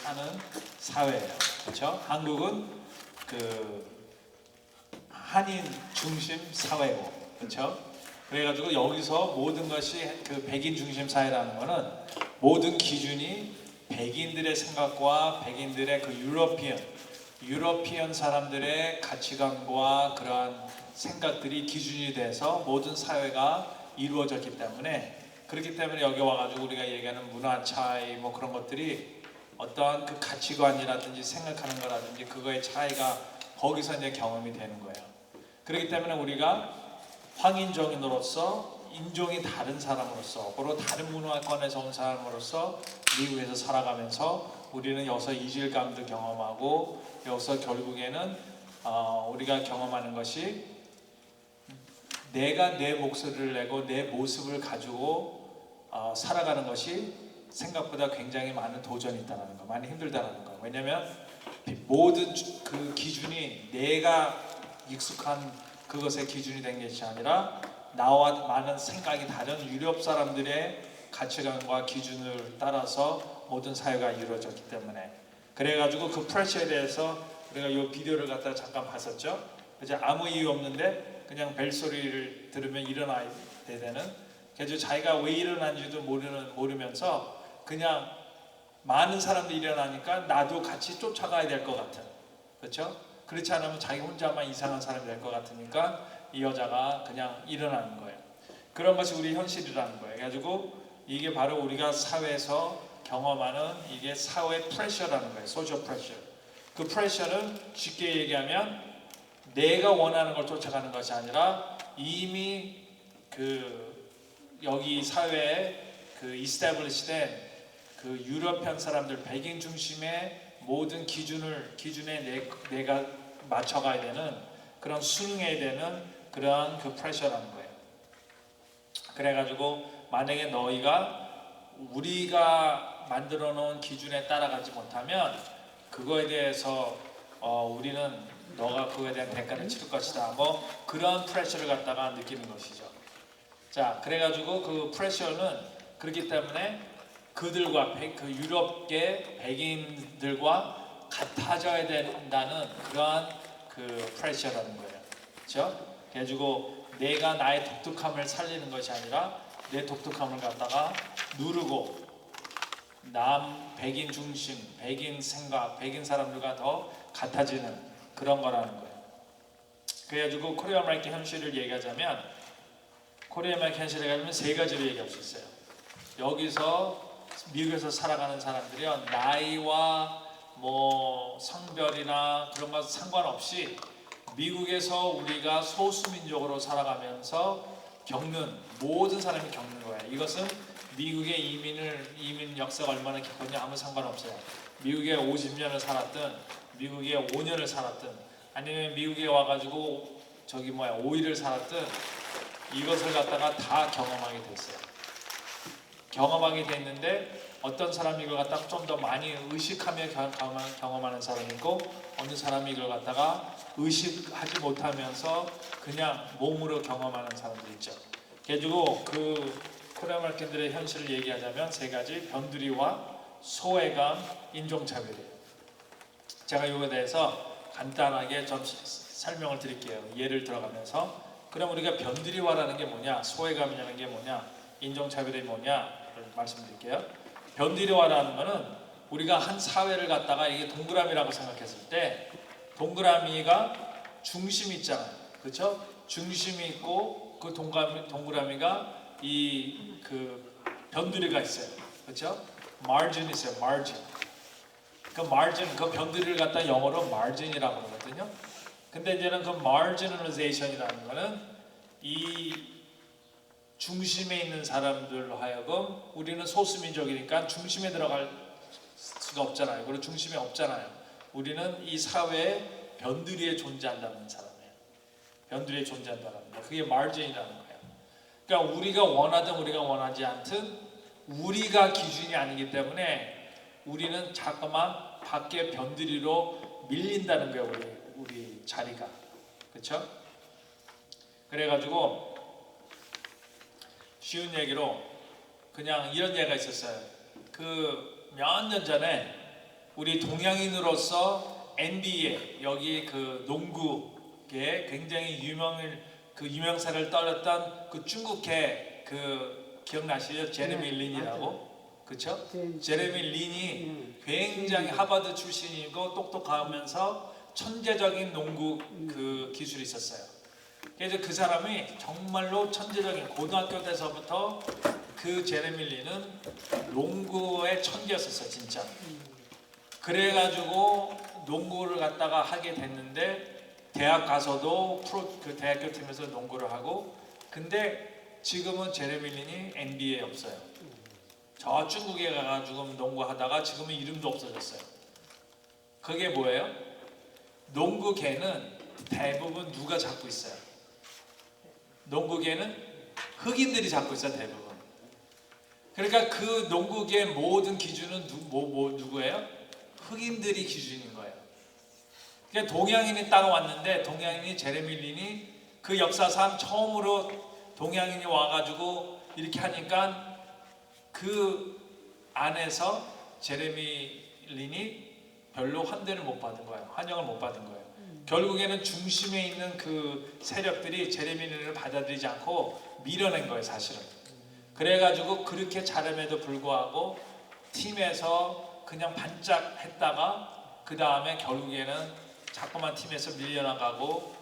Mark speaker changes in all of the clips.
Speaker 1: 사는 사회예요. 그렇죠? 한국은 그 한인 중심 사회고, 그렇죠? 그래가지고 여기서 모든 것이 그 백인 중심 사회라는 거는 모든 기준이 백인들의 생각과 백인들의 그 유러피언 사람들의 가치관과 그러한 생각들이 기준이 돼서 모든 사회가 이루어졌기 때문에, 그렇기 때문에 여기 와가지고 우리가 얘기하는 문화 차이 뭐 그런 것들이 어떠한 그 가치관이라든지 생각하는 거라든지 그거의 차이가 거기서 이제 경험이 되는 거예요. 그렇기 때문에 우리가 황인종인으로서 인종이 다른 사람으로서, 그리고 다른 문화권에서 온 사람으로서 미국에서 살아가면서 우리는 여기서 이질감도 경험하고, 여기서 결국에는 우리가 경험하는 것이 내가 내 목소리를 내고 내 모습을 가지고 살아가는 것이 생각보다 굉장히 많은 도전이 있다는 거, 많이 힘들다는 거. 왜냐하면 모든 그 기준이 내가 익숙한 그것의 기준이 된 것이 아니라 나와 많은 생각이 다른 유럽 사람들의 가치관과 기준을 따라서 모든 사회가 이루어졌기 때문에, 그래가지고 그 프레셔에 대해서 우리가 이 비디오를 갖다가 잠깐 봤었죠. 이제 아무 이유 없는데 그냥 벨소리를 들으면 일어나야 되는, 그래서 자기가 왜 일어난지도 모르면서 그냥 많은 사람들이 일어나니까 나도 같이 쫓아가야 될 것 같은, 그렇죠? 그렇지 않으면 자기 혼자만 이상한 사람이 될 것 같으니까 이 여자가 그냥 일어나는 거예요. 그런 것이 우리 현실이라는 거예요. 그래가지고 이게 바로 우리가 사회에서 경험하는 이게 사회 프레셔라는 거예요. 소셜 프레셔. 그 프레셔는 쉽게 얘기하면 내가 원하는 걸 쫓아가는 것이 아니라 이미 그 여기 사회에 그 이스태블리시된 그 유럽형 사람들 백인 중심의 모든 기준에 내가 맞춰가야 되는, 그런 순응해야 되는 그러한 그 프레셔라는 거예요. 그래가지고 만약에 너희가 우리가 만들어 놓은 기준에 따라가지 못하면 그거에 대해서 우리는 너가 그거에 대한 대가를 치를 것이다, 뭐 그런 프레셔를 갖다가 느끼는 것이죠. 자, 그래가지고 그 프레셔는 그렇기 때문에 그들과 그 유럽계 백인들과 같아져야 된다는 그러한 그 프레셔라는 거예요. 그렇죠? 그래가지고 내가 나의 독특함을 살리는 것이 아니라 내 독특함을 갖다가 누르고 백인 중심, 백인 생각, 백인 사람들과 더 같아지는 그런 거라는 거예요. 그래가지고 코리아 아메리칸 현실을 얘기하자면, 코리아 아메리칸 현실을 얘기하면 세 가지를 얘기할 수 있어요. 여기서 미국에서 살아가는 사람들이요, 나이와 뭐 성별이나 그런 것 상관없이 미국에서 우리가 소수민족으로 살아가면서 겪는, 모든 사람이 겪는 거예요. 이것은 미국의 이민 역사가 얼마나 깊었냐 아무 상관없어요. 미국에 50년을 살았든 미국에 5년을 살았든 아니면 미국에 와가지고 5일을 살았든 이것을 갖다가 다 경험하게 됐어요. 경험하게 됐는데 어떤 사람이 이걸 갖다가 좀 더 많이 의식하며 경험하는 사람이 있고, 어느 사람이 이걸 갖다가 의식하지 못하면서 그냥 몸으로 경험하는 사람도 있죠. 그래가지고 그 코리아 아메리칸들의 현실을 얘기하자면 세 가지: 변두리와 소외감, 인종차별이에요. 제가 이거에 대해서 간단하게 좀 설명을 드릴게요. 예를 들어가면서. 그럼 우리가 변두리화라는 게 뭐냐, 소외감이라는 게 뭐냐, 인종차별이 뭐냐 말씀드릴게요. 변두리화라는 거는 우리가 한 사회를 갖다가 이게 동그라미라고 생각했을 때 동그라미가 중심이 있잖아요. 그렇죠? 중심이 있고 그 동그라미가 이 그 변두리가 있어요. 그렇죠? margin 있어요. margin. 그 변두리를 갖다 영어로 margin이라고 그러거든요. 근데 이제는 그 marginalization이라는 거는 이 중심에 있는 사람들로 하여금, 우리는 소수민족이니까 중심에 들어갈 수가 없잖아요. 그리고 중심에 없잖아요. 우리는 이 사회에 변두리에 존재한다는 사람이에요. 변두리에 존재한다는 거. 그게 margin이라는 거예요. 그러니까 우리가 원하든 우리가 원하지 않든 우리가 기준이 아니기 때문에 우리는 자꾸만 밖에 변두리로 밀린다는 거예요. 우리 자리가. 그렇죠? 그래가지고 쉬운 얘기로 그냥 이런 얘기가 있었어요. 그 몇 년 전에 우리 동양인으로서 NBA 여기 그 농구계 굉장히 유명세를 떨었던 그 중국계 그 기억나시죠? 제레미 린이라고, 그렇죠? 제레미 린이 굉장히 하버드 출신이고 똑똑하면서 천재적인 농구 그 기술이 있었어요. 그래서 그 사람이 정말로 천재적인, 고등학교 때서부터 그 제레미 린은 농구의 천재였었어요, 진짜. 그래가지고 농구를 갖다가 하게 됐는데 대학 가서도 그 대학교 팀에서 농구를 하고, 근데 지금은 제레미 린이 NBA에 없어요. 저 중국에 가가지고 농구하다가 지금은 이름도 없어졌어요. 그게 뭐예요? 농구계는 대부분 누가 잡고 있어요? 농구계는 흑인들이 잡고 있어요, 대부분. 그러니까 그 농구계 모든 기준은 누구예요? 흑인들이 기준인 거예요. 그러니까 동양인이 따라왔는데, 동양인이 제레미 린이 그 역사상 처음으로 동양인이 와가지고 이렇게 하니까 그 안에서 제레미 린이 별로 환대를 못 받은 거예요. 환영을 못 받은 거예요. 결국에는 중심에 있는 그 세력들이 제레미 린을 받아들이지 않고 밀어낸 거예요, 사실은. 그래가지고 그렇게 잘함에도 불구하고 팀에서 그냥 반짝했다가 그 다음에 결국에는 자꾸만 팀에서 밀려나가고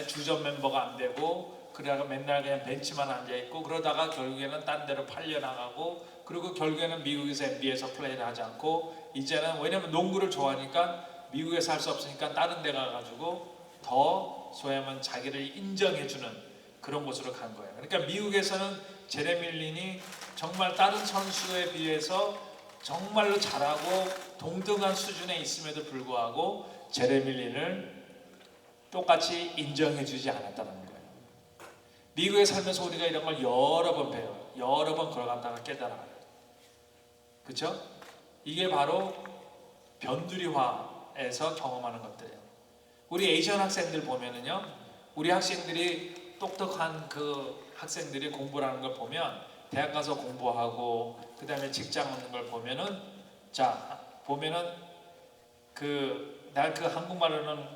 Speaker 1: 주전 멤버가 안 되고, 그러다가 맨날 그냥 벤치만 앉아있고, 그러다가 결국에는 딴 데로 팔려나가고, 그리고 결국에는 미국에서 NBA에서 플레이를 하지 않고, 이제는 왜냐면 농구를 좋아하니까 미국에서 할 수 없으니까 다른 데 가가지고 더 소위 말하면 자기를 인정해주는 그런 곳으로 간 거예요. 그러니까 미국에서는 제레미 린이 정말 다른 선수에 비해서 정말로 잘하고 동등한 수준에 있음에도 불구하고 제레미 린을 똑같이 인정해주지 않았다는 거예요. 미국에 살면서 우리가 이런 걸 여러 번 배워요. 여러 번 걸어갔다가 깨달아요. 그렇죠? 이게 바로 변두리화에서 경험하는 것들이에요. 우리 에이시안 학생들 보면은요, 우리 학생들이 똑똑한 그 학생들이 공부를 하는 걸 보면, 대학 가서 공부하고 그 다음에 직장 얻는 걸 보면은, 자 보면은 난 그 한국말로는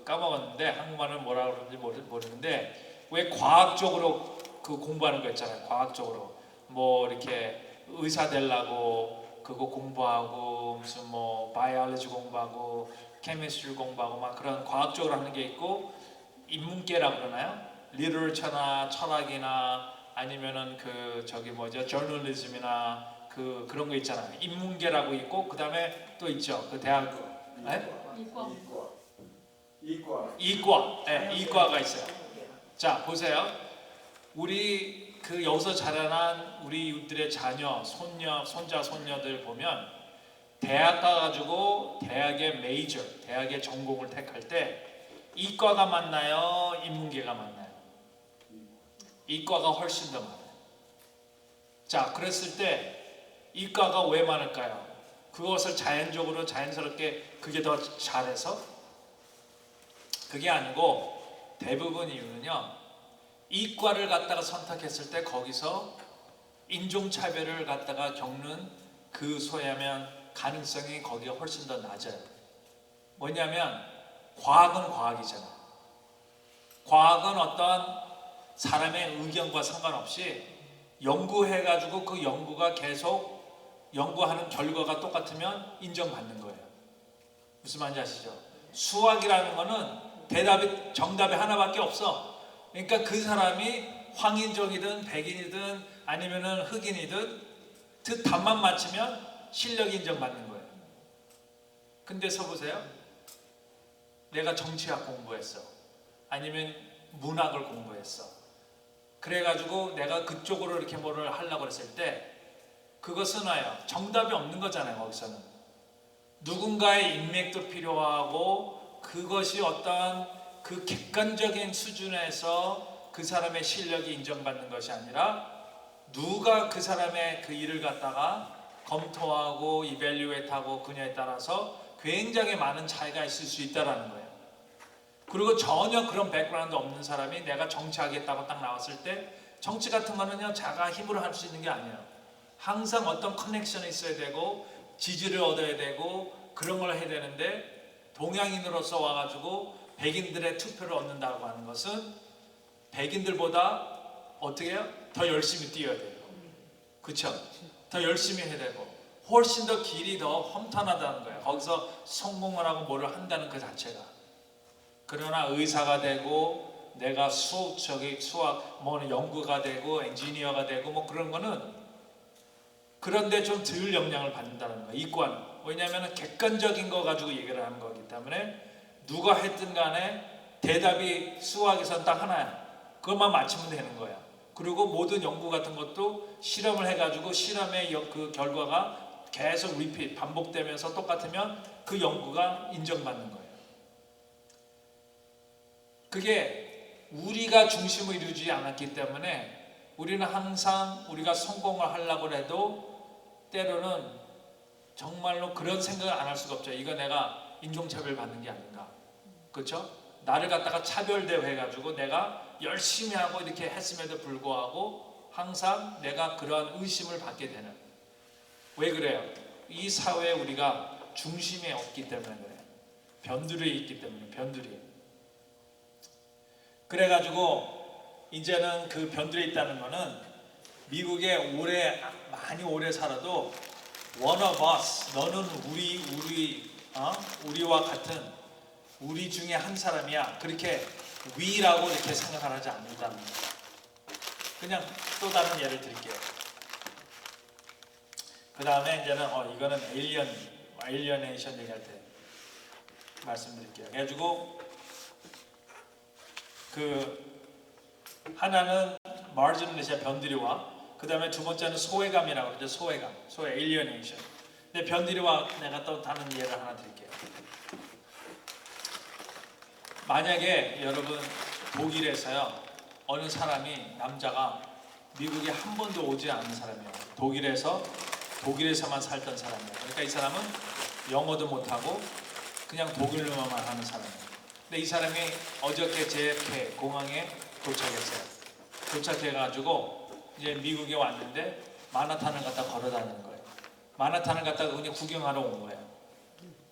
Speaker 1: 까먹었는데, 한국말은 뭐라 그러는지 모르는데, 왜 과학적으로 그 공부하는 거 있잖아요. 과학적으로 뭐 이렇게 의사 되려고 그거 공부하고, 무슨 뭐 바이올로지 공부하고 케미스트리 공부하고 막 그런 과학적으로 하는 게 있고, 인문계라고 그러나요? 리터처나 철학이나 아니면은 저널리즘이나 그런 거 있잖아요. 인문계라고 있고, 그 다음에 또 있죠. 그 대학 이과. 네, 이과가 있어요. 자 보세요. 우리 여기서 자라난 우리들의 자녀, 손자, 손녀들 보면 대학 가가지고 대학의 메이저, 대학의 전공을 택할 때 이과가 맞나요? 인문계가 맞나요? 이과가 훨씬 더 많아요. 자, 그랬을 때 이과가 왜 많을까요? 그것을 자연스럽게 그게 더 잘해서? 그게 아니고, 대부분 이유는요, 이과를 갖다가 선택했을 때 거기서 인종차별을 갖다가 겪는 그 소위 하면 가능성이 거기가 훨씬 더 낮아요. 뭐냐면 과학은 과학이잖아. 과학은 어떠한 사람의 의견과 상관없이 연구해가지고 그 연구가 계속 연구하는 결과가 똑같으면 인정받는 거예요. 무슨 말인지 아시죠? 수학이라는 거는 정답이 하나밖에 없어. 그러니까 그 사람이 황인종이든 백인이든 아니면은 흑인이든 그 답만 맞추면 실력이 인정받는 거예요. 근데 서보세요. 내가 정치학 공부했어. 아니면 문학을 공부했어. 그래가지고 내가 그쪽으로 이렇게 뭐를 하려고 했을 때 그것은 정답이 없는 거잖아요. 거기서는 누군가의 인맥도 필요하고, 그것이 어떠한 그 객관적인 수준에서 그 사람의 실력이 인정받는 것이 아니라, 누가 그 사람의 그 일을 갖다가 검토하고 이밸류에이트하고 그냐에 따라서 굉장히 많은 차이가 있을 수 있다는 거예요. 그리고 전혀 그런 백그라운드 없는 사람이 내가 정치하겠다고 딱 나왔을 때, 정치 같은 거는요, 자가 힘으로 할 수 있는 게 아니에요. 항상 어떤 커넥션이 있어야 되고, 지지를 얻어야 되고, 그런 걸 해야 되는데 동양인으로서 와가지고 백인들의 투표를 얻는다고 하는 것은 백인들보다 어떻게 해요? 더 열심히 뛰어야 돼요. 그렇죠? 더 열심히 해야 되고 훨씬 더 길이 더 험난하다는 거예요. 거기서 성공을 하고 뭐를 한다는 그 자체가. 그러나 의사가 되고 내가 수학 뭐 연구가 되고 엔지니어가 되고 뭐 그런 거는 그런데 좀 덜 영향을 받는다는 거예요. 이과는. 왜냐하면 객관적인 거 가지고 얘기를 하는 거기 때문에 누가 했든 간에 대답이 수학에선 딱 하나야. 그것만 맞추면 되는 거야. 그리고 모든 연구 같은 것도 실험을 해가지고 실험의 그 결과가 계속 리핏 반복되면서 똑같으면 그 연구가 인정받는 거예요. 그게 우리가 중심을 이루지 않았기 때문에 우리는 항상 우리가 성공을 하려고 해도 때로는 정말로 그런 생각을 안 할 수가 없죠. 이거 내가 인종차별 받는 게 아닌가. 그렇죠? 나를 갖다가 차별대우 해가지고 내가 열심히 하고 이렇게 했음에도 불구하고 항상 내가 그런 의심을 받게 되는. 왜 그래요? 이 사회에 우리가 중심에 없기 때문에 그래요. 변두리에 있기 때문에 변두리. 그래가지고 이제는 그 변두리에 있다는 거는 미국에 많이 오래 살아도 one of us, 너는 우리와 같은 우리 중에 한 사람이야. 그렇게 위라고 이렇게 생각하지 않는다는 거예요. 그냥 또 다른 예를 드릴게요. 그 다음에 이제는 이거는 에일리어네이션 얘기할 때 말씀드릴게요. 그래가지고 그 하나는 마르지널리티아 변두리와 그 다음에 두 번째는 소외감이라고 그러죠. 소외감, 에일리어네이션. 근데 변두리와 내가 또 다른 예를 하나 드릴게요. 만약에 여러분 독일에서요 어느 사람이 남자가 미국에 한 번도 오지 않은 사람이에요. 독일에서만 살던 사람이에요. 그러니까 이 사람은 영어도 못하고 그냥 독일어만 하는 사람이에요. 근데 이 사람이 어저께 JFK 공항에 도착해가지고 이제 미국에 왔는데 마나탄을 갖다 걸어다니는 거예요. 마나탄을 갖다가 그냥 구경하러 온 거예요.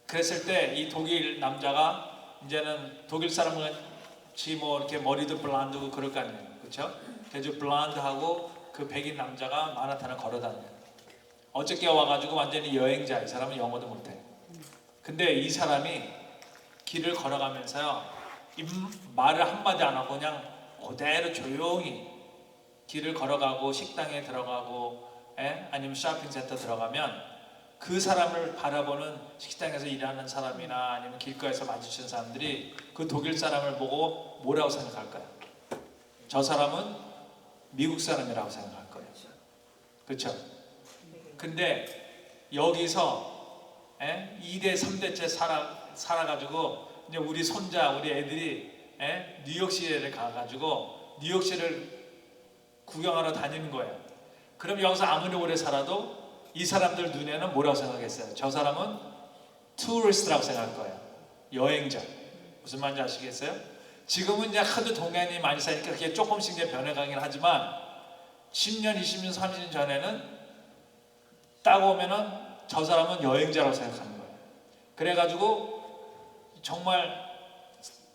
Speaker 1: 그랬을 때 이 독일 남자가 이제는 독일 사람같이 뭐 이렇게 머리도 블란드고 그럴 거 아니에요. 그렇죠? 그래서 블란드하고 그 백인 남자가 마나탄을 걸어다녀요. 어저께 와가지고 완전히 여행자. 이 사람은 영어도 못해. 근데 이 사람이 길을 걸어가면서요 말을 한마디 안 하고 그냥 그대로 조용히 길을 걸어가고 식당에 들어가고 아니면 쇼핑센터 들어가면 그 사람을 바라보는 식당에서 일하는 사람이나 아니면 길가에서 마주치는 사람들이 그 독일 사람을 보고 뭐라고 생각할까요? 저 사람은 미국 사람이라고 생각할 거예요. 그렇죠? 근데 여기서 2대 3대째 살아가지고 이제 우리 손자 우리 애들이 뉴욕시를 가가지고 뉴욕시를 구경하러 다니는 거예요. 그럼 여기서 아무리 오래 살아도 이 사람들 눈에는 뭐라고 생각했어요? 저 사람은 투리스트라고 생각할 거예요. 여행자. 무슨 말인지 아시겠어요? 지금은 이제 하도 동양인이 많이 사니까 그게 조금씩 이제 변해가긴 하지만 10년, 20년, 30년 전에는 딱 오면은 저 사람은 여행자라고 생각하는 거예요. 그래가지고 정말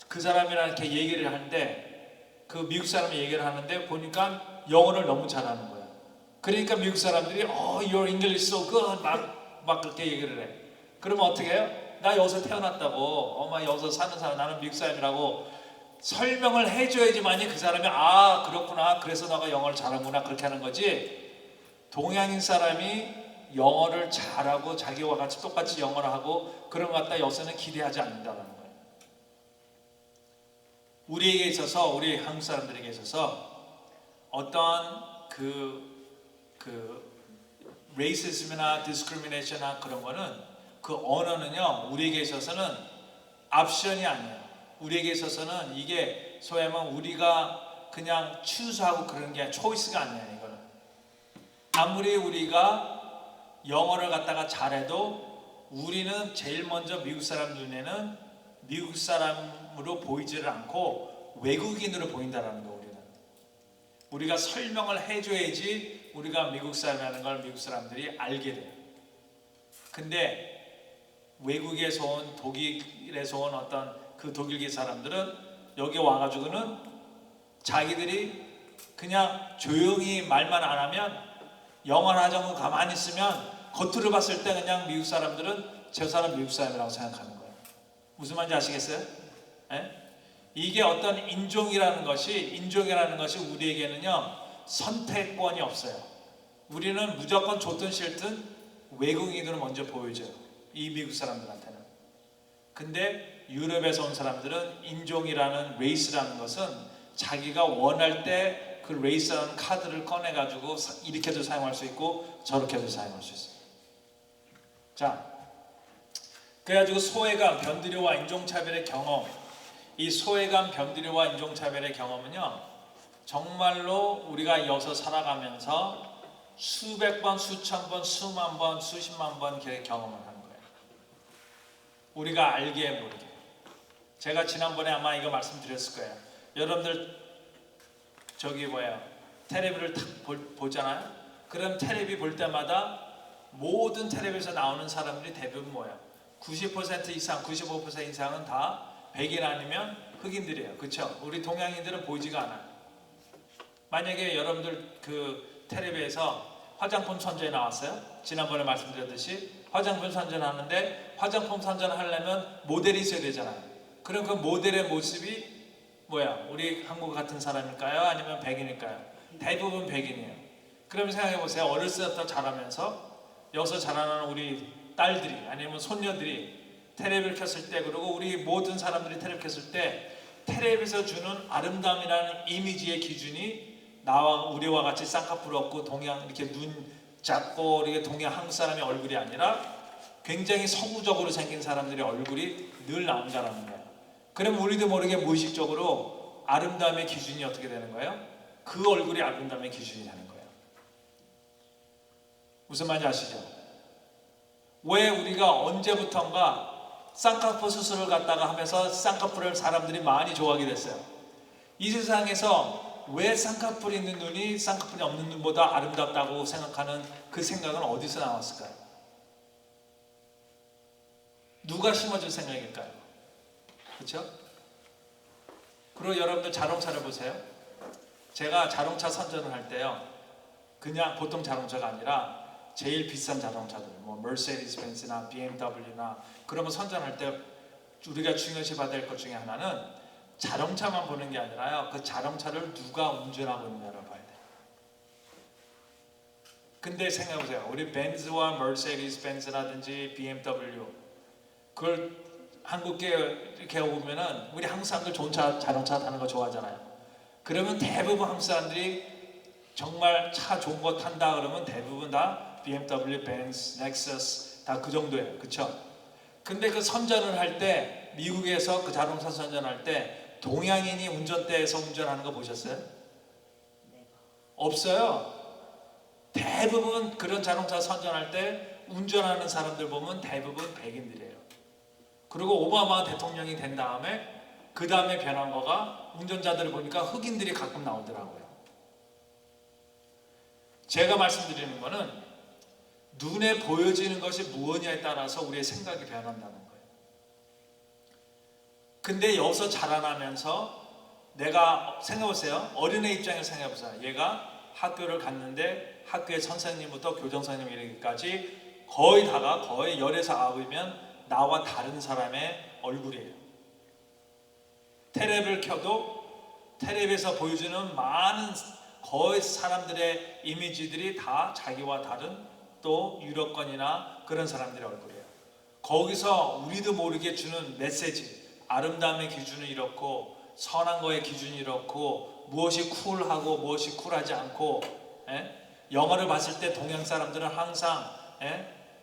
Speaker 1: 그 사람이랑 이렇게 얘기를 하는데 그 미국 사람이 얘기를 하는데 보니까 영어를 너무 잘하는 거예요. 그러니까 미국 사람들이 your English so good 막 그렇게 얘기를 해. 그러면 어떻게 해요? 나 여기서 태어났다고 엄마 여기서 사는 사람 나는 미국 사람이라고 설명을 해줘야지만이 그 사람이 그렇구나 그래서 너가 영어를 잘하구나 그렇게 하는 거지. 동양인 사람이 영어를 잘하고 자기와 같이 똑같이 영어를 하고 그런 것 같다 여기서는 기대하지 않는다는 거예요. 우리에게 있어서 우리 한국 사람들에게 있어서 어떤 그 레이시즘이나 디스크리미네이션이나 그런 거는 그 언어는요 우리에게 있어서는 옵션이 아니에요. 우리에게 있어서는 이게 소위 말하면 우리가 그냥 추수하고 그런 게 초이스가 아니에요. 이거는 아무리 우리가 영어를 갖다가 잘해도 우리는 제일 먼저 미국 사람 눈에는 미국 사람으로 보이지를 않고 외국인으로 보인다는 거. 우리가 설명을 해줘야지 우리가 미국 사람이라는 걸 미국 사람들이 알게 돼요. 근데 외국에서 온 독일에서 온 어떤 그 독일계 사람들은 여기 와가지고는 자기들이 그냥 조용히 말만 안 하면 영어를 하자고 가만히 있으면 겉으로 봤을 때 그냥 미국 사람들은 저 사람 미국 사람이라고 생각하는 거예요. 무슨 말인지 아시겠어요? 예? 이게 어떤 인종이라는 것이 우리에게는요 선택권이 없어요. 우리는 무조건 좋든 싫든 외국인들은 먼저 보여줘요. 이 미국 사람들한테는. 근데 유럽에서 온 사람들은 인종이라는 레이스라는 것은 자기가 원할 때 그 레이스라는 카드를 꺼내가지고 이렇게도 사용할 수 있고 저렇게도 사용할 수 있어요. 자, 그래가지고 소외감, 변두리와 인종차별의 경험, 이 소외감, 변두리와 인종차별의 경험은요 정말로 우리가 여기서 살아가면서 수백 번, 수천 번, 수만 번, 수십만 번 경험을 하는 거예요. 우리가 알게 모르게. 제가 지난번에 아마 이거 말씀드렸을 거예요. 여러분들 텔레비를 탁 보잖아요. 그럼 텔레비 볼 때마다 모든 텔레비에서 나오는 사람들이 대부분 뭐예요? 90% 이상, 95% 이상은 다 백인 아니면 흑인들이에요. 그렇죠? 우리 동양인들은 보이지가 않아요. 만약에 여러분들 그 텔레비에서 화장품 선전에 나왔어요. 지난번에 말씀드렸듯이 화장품 선전하는데 화장품 선전하려면 모델이 있어야 되잖아요. 그럼 그 모델의 모습이 뭐야? 우리 한국 같은 사람일까요? 아니면 백인일까요? 대부분 백인이에요. 그럼 생각해 보세요. 어렸을 때부터 자라면서 여기서 자라나는 우리 딸들이 아니면 손녀들이 텔레비를 켰을 때, 그리고 우리 모든 사람들이 텔레비 켰을 때 텔레비에서 주는 아름다움이라는 이미지의 기준이 나와 우리와 같이 쌍꺼풀 없고 동양 이렇게 눈 작고 이렇게 동양 한국 사람의 얼굴이 아니라 굉장히 서구적으로 생긴 사람들의 얼굴이 늘 나온다는 거예요. 그럼 우리도 모르게 무의식적으로 아름다움의 기준이 어떻게 되는 거예요? 그 얼굴이 아름다움의 기준이 되는 거예요. 무슨 말인지 아시죠? 왜 우리가 언제부턴가 쌍꺼풀 수술을 갖다가 하면서 쌍꺼풀을 사람들이 많이 좋아하게 됐어요? 이 세상에서 왜 쌍꺼풀이 있는 눈이 쌍꺼풀이 없는 눈보다 아름답다고 생각하는 그 생각은 어디서 나왔을까요? 누가 심어준 생각일까요? 그렇죠? 그리고 여러분들 자동차를 보세요. 제가 자동차 선전을 할 때요, 그냥 보통 자동차가 아니라 제일 비싼 자동차들, 뭐 머세디스 벤츠나 BMW나 그런 거 선전할 때 우리가 중요시 받아야 될 것 중에 하나는 자동차만 보는 게 아니라요, 그 자동차를 누가 운전하고 있느냐를 봐야 돼요. 근데 생각해보세요. 우리 벤츠와 머세디스 벤츠라든지 BMW, 그걸 한국계 이렇게 오면은 우리 한국 사람들 좋은 자동차 타는 거 좋아하잖아요. 그러면 대부분 한국 사람들이 정말 차 좋은 거 탄다 그러면 대부분 다 BMW, 벤츠, 렉서스 다 그 정도예요. 그렇죠? 근데 그 선전을 할 때 미국에서 그 자동차 선전할 때 동양인이 운전대에서 운전하는 거 보셨어요? 없어요. 대부분 그런 자동차 선전할 때 운전하는 사람들 보면 대부분 백인들이에요. 그리고 오바마 대통령이 된 다음에 그 다음에 변한 거가 운전자들을 보니까 흑인들이 가끔 나오더라고요. 제가 말씀드리는 거는 눈에 보여지는 것이 무엇이냐에 따라서 우리의 생각이 변한다는 거예요. 근데 여기서 자라나면서 내가 생각해보세요. 어린애 입장에서 생각해보세요. 얘가 학교를 갔는데 학교의 선생님부터 교정선생님 이르기까지 거의 다가 거의 10에서 9이면 나와 다른 사람의 얼굴이에요. 텔레비를 켜도 텔레비에서 보여주는 많은 거의 사람들의 이미지들이 다 자기와 다른 또 유럽권이나 그런 사람들의 얼굴이에요. 거기서 우리도 모르게 주는 메시지, 아름다움의 기준은 이렇고 선한 거의 기준이 이렇고 무엇이 쿨하고 무엇이 쿨하지 않고, 영화를 봤을 때 동양 사람들은 항상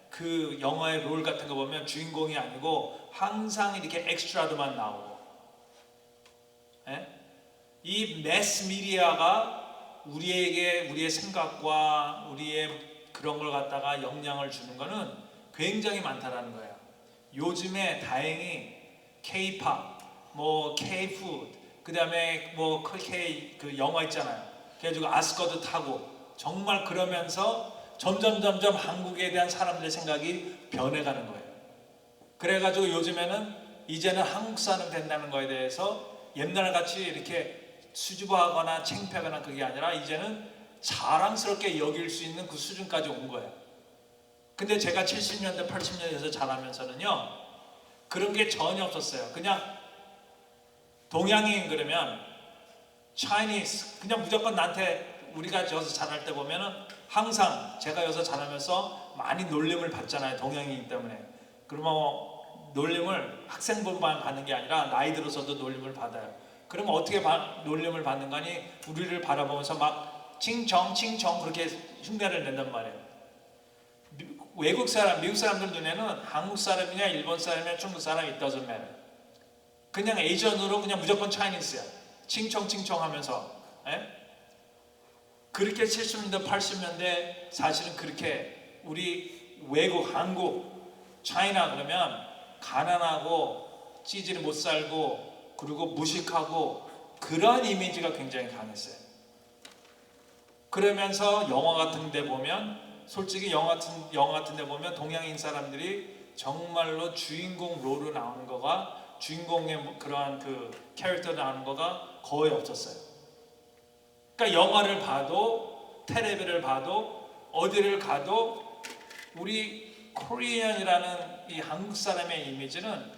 Speaker 1: 그 영화의 롤 같은 거 보면 주인공이 아니고 항상 이렇게 엑스트라도만 나오고, 이 매스 미디어가 우리에게 우리의 생각과 우리의 그런 걸 갖다가 영향을 주는 거는 굉장히 많다라는 거예요. 요즘에 다행히 K-팝, 뭐 K-푸드, 그 다음에 뭐 K 그 영화 있잖아요. 그래가지고 아스커도 타고 정말 그러면서 점점 한국에 대한 사람들의 생각이 변해가는 거예요. 그래가지고 요즘에는 이제는 한국 사람 된다는 거에 대해서 옛날같이 이렇게 수줍어하거나 창피하거나 그게 아니라 이제는 자랑스럽게 여길 수 있는 그 수준까지 온 거예요. 근데 제가 70년대 80년대에서 자라면서는요 그런 게 전혀 없었어요. 그냥 동양인 그러면 Chinese 그냥 무조건 나한테 우리가 여기서 자랄 때 보면은 항상 제가 여기서 자라면서 많이 놀림을 받잖아요. 동양인이기 때문에. 그러면 놀림을 학생들만 받는 게 아니라 나이 들어서도 놀림을 받아요. 그러면 어떻게 놀림을 받는 거니? 우리를 바라보면서 막 칭청 그렇게 흉내를 낸단 말이에요. 외국 사람, 미국 사람들 눈에는 한국 사람이냐 일본 사람이냐 중국 사람이 it doesn't matter. 그냥 에이전으로 그냥 무조건 차이니스야. 칭청 하면서 그렇게 70년대 80년대 사실은 그렇게 우리 외국 한국 차이나 그러면 가난하고 찌질 못 살고 그리고 무식하고 그런 이미지가 굉장히 강했어요. 그러면서 영화 같은 데 보면 솔직히 영화 같은 데 보면 동양인 사람들이 정말로 주인공 롤로 나오는 거가 주인공의 그러한 그 캐릭터 나오는 거가 거의 없었어요. 그러니까 영화를 봐도 텔레비를 봐도 어디를 가도 우리 코리안이라는 이 한국 사람의 이미지는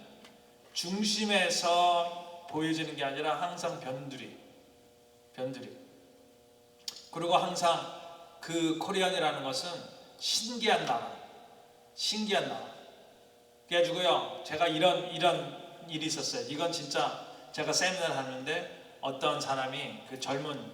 Speaker 1: 중심에서 보여지는 게 아니라 항상 변두리. 그리고 항상 그 코리안이라는 것은 신기한 나라. 그래가지고요, 제가 이런 일이 있었어요. 이건 진짜 제가 세미나를 하는데 어떤 사람이 그 젊은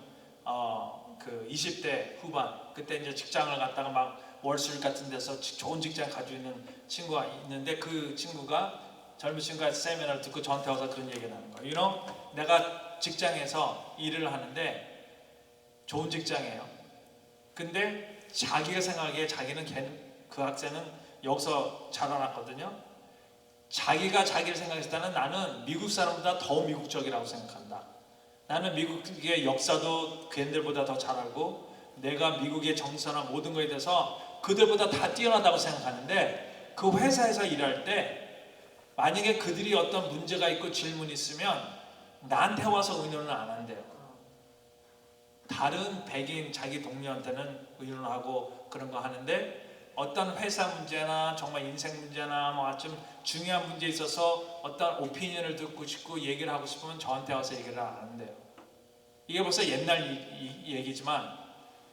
Speaker 1: 그 20대 후반 그때 이제 직장을 갔다가 막 월스트리트 같은 데서 좋은 직장 가지고 있는 친구가 있는데 그 친구가 젊은 친구가 세미나를 듣고 저한테 와서 그런 얘기를 하는 거예요. 내가 직장에서 일을 하는데 좋은 직장이에요. 근데 자기가 생각하기에 그 학생은 여기서 자라났거든요. 자기가 자기를 생각했을 때는 나는 미국 사람보다 더 미국적이라고 생각한다. 나는 미국의 역사도 걔네들보다 더 잘 알고 내가 미국의 정서나 모든 거에 대해서 그들보다 다 뛰어나다고 생각하는데 그 회사에서 일할 때 만약에 그들이 어떤 문제가 있고 질문이 있으면 나한테 와서 의논을 안 한대요. 다른 백인 자기 동료한테는 의논을 하고 그런 거 하는데 어떤 회사 문제나 정말 인생 문제나 뭐 좀 중요한 문제에 있어서 어떤 오피니언을 듣고 싶고 얘기를 하고 싶으면 저한테 와서 얘기를 안 한대요. 이게 벌써 옛날 얘기지만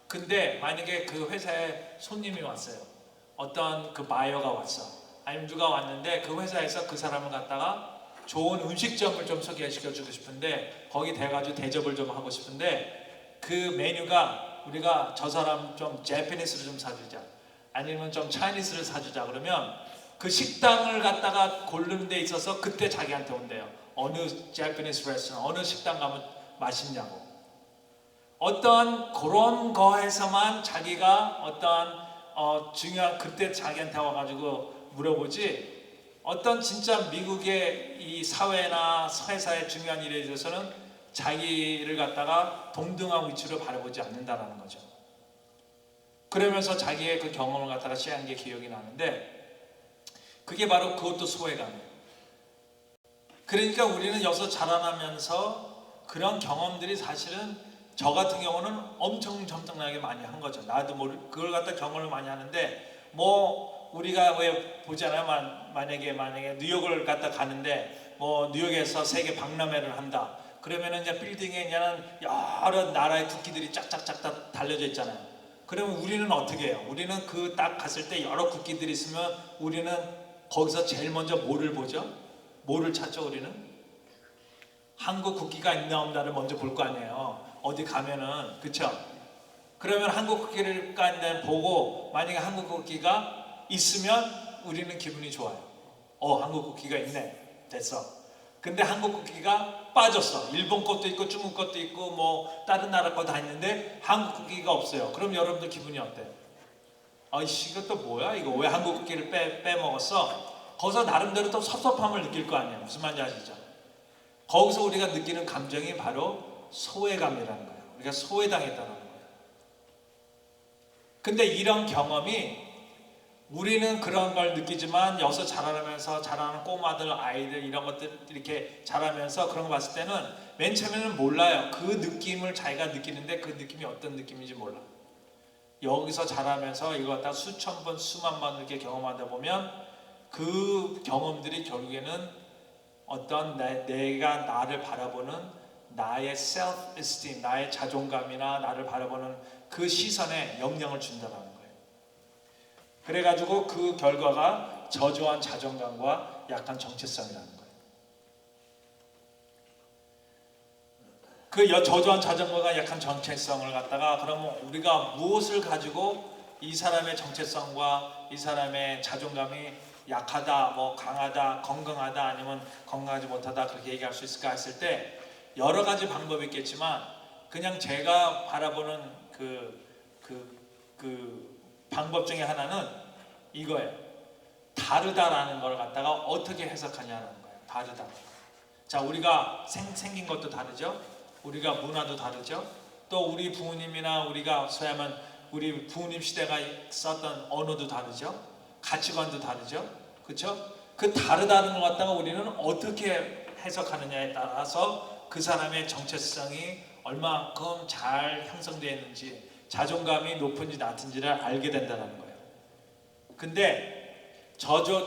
Speaker 1: 근데 만약에 그 회사에 손님이 왔어요. 어떤 그 바이어가 왔어. 아니면 누가 왔는데 그 회사에서 그 사람을 갖다가 좋은 음식점을 좀 소개시켜주고 싶은데 거기 돼가지고 대접을 좀 하고 싶은데 그 메뉴가 우리가 저 사람 좀 재패니스를 좀 사주자 아니면 좀 차이니스를 사주자 그러면 그 식당을 갖다가 고르는 데 있어서 그때 자기한테 온대요. 어느 재패니스 레스토랑 어느 식당 가면 맛있냐고. 어떤 그런 거에서만 자기가 어떤 중요한 그때 자기한테 와가지고 물어보지 어떤 진짜 미국의 이 사회나 회사의 중요한 일에 대해서는 자기를 갖다가 동등한 위치로 바라보지 않는다라는 거죠. 그러면서 자기의 그 경험을 갖다가 시한 게 기억이 나는데 그게 바로 그것도 소외감이에요. 그러니까 우리는 여기서 자라나면서 그런 경험들이 사실은 저 같은 경우는 엄청나게 많이 한 거죠. 나도 그걸 갖다 경험을 많이 하는데 뭐 우리가 왜 보잖아요. 만약에 뉴욕을 갖다 가는데 뭐 뉴욕에서 세계 박람회를 한다. 그러면은 이제 빌딩에 있는 여러 나라의 국기들이 짝짝짝 달려져 있잖아요. 그러면 우리는 어떻게 해요? 우리는 그 딱 갔을 때 여러 국기들이 있으면 우리는 거기서 제일 먼저 뭐를 보죠? 뭐를 찾죠? 우리는 한국 국기가 있나 없나를 먼저 볼 거 아니에요. 어디 가면은 그쵸? 그러면 한국 국기를 보고 만약에 한국 국기가 있으면 우리는 기분이 좋아요. 한국 국기가 있네. 됐어. 근데 한국 국기가 빠졌어. 일본 것도 있고 중국 것도 있고 뭐 다른 나라 거 다 있는데 한국 국기가 없어요. 그럼 여러분들 기분이 어때요? 아이씨 이거 또 뭐야? 이거 왜 한국 국기를 빼먹었어? 거기서 나름대로 또 섭섭함을 느낄 거 아니에요. 무슨 말인지 아시죠? 거기서 우리가 느끼는 감정이 바로 소외감이라는 거예요. 우리가 소외당했다는 거예요. 근데 이런 경험이 우리는 그런 걸 느끼지만 여기서 자라면서 자라는 꼬마들, 아이들 이런 것들 이렇게 자라면서 그런 거 봤을 때는 맨 처음에는 몰라요. 그 느낌을 자기가 느끼는데 그 느낌이 어떤 느낌인지 몰라. 여기서 자라면서 이거 갖다 수천 번, 수만 번 이렇게 경험하다 보면 그 경험들이 결국에는 어떤 내가 나를 바라보는 나의 self-esteem, 나의 자존감이나 나를 바라보는 그 시선에 영향을 준다는 거예요. 그래가지고 그 결과가 저조한 자존감과 약한 정체성이라는 거예요. 그 저조한 자존감과 약한 정체성을 갖다가 그러면 우리가 무엇을 가지고 이 사람의 정체성과 이 사람의 자존감이 약하다, 뭐 강하다, 건강하다, 아니면 건강하지 못하다 그렇게 얘기할 수 있을까 했을 때 여러 가지 방법이 있겠지만 그냥 제가 바라보는 그 방법 중에 하나는 이거예요. 다르다라는 걸 갖다가 어떻게 해석하냐는 거예요. 다르다. 자, 우리가 생긴 것도 다르죠. 우리가 문화도 다르죠. 또 우리 부모님이나 우리가 소야만 우리 부모님 시대가 썼던 언어도 다르죠. 가치관도 다르죠. 그렇죠? 그 다르다는 것 갖다가 우리는 어떻게 해석하느냐에 따라서 그 사람의 정체성이 얼마큼 잘 형성되어 있는지, 자존감이 높은지 낮은지를 알게 된다는 거예요. 근데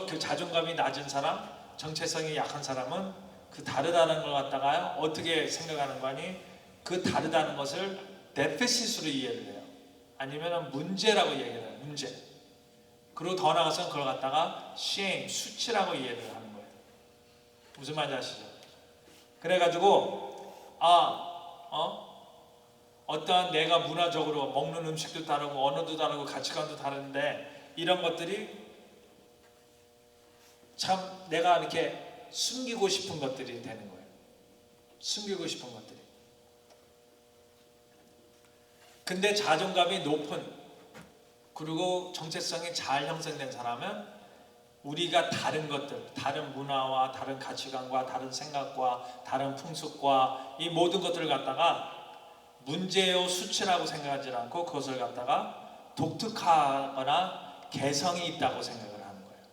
Speaker 1: 그 자존감이 낮은 사람, 정체성이 약한 사람은 그 다르다는 걸 갖다가 어떻게 생각하는 거니? 그 다르다는 것을 데피시트로 이해를 해요. 아니면 문제라고 얘기를 해요. 문제. 그리고 더 나아가서는 그걸 갖다가 shame, 수치라고 이해를 하는 거예요. 무슨 말인지 아시죠? 그래가지고 어떠한 내가 문화적으로 먹는 음식도 다르고 언어도 다르고 가치관도 다른데 이런 것들이 참 내가 이렇게 숨기고 싶은 것들이 되는 거예요. 숨기고 싶은 것들이. 근데 자존감이 높은 그리고 정체성이 잘 형성된 사람은 우리가 다른 것들, 다른 문화와 다른 가치관과 다른 생각과 다른 풍습과 이 모든 것들을 갖다가 문제요 수치라고 생각하지 않고 그것을 갖다가 독특하거나 개성이 있다고 생각을 하는 거예요.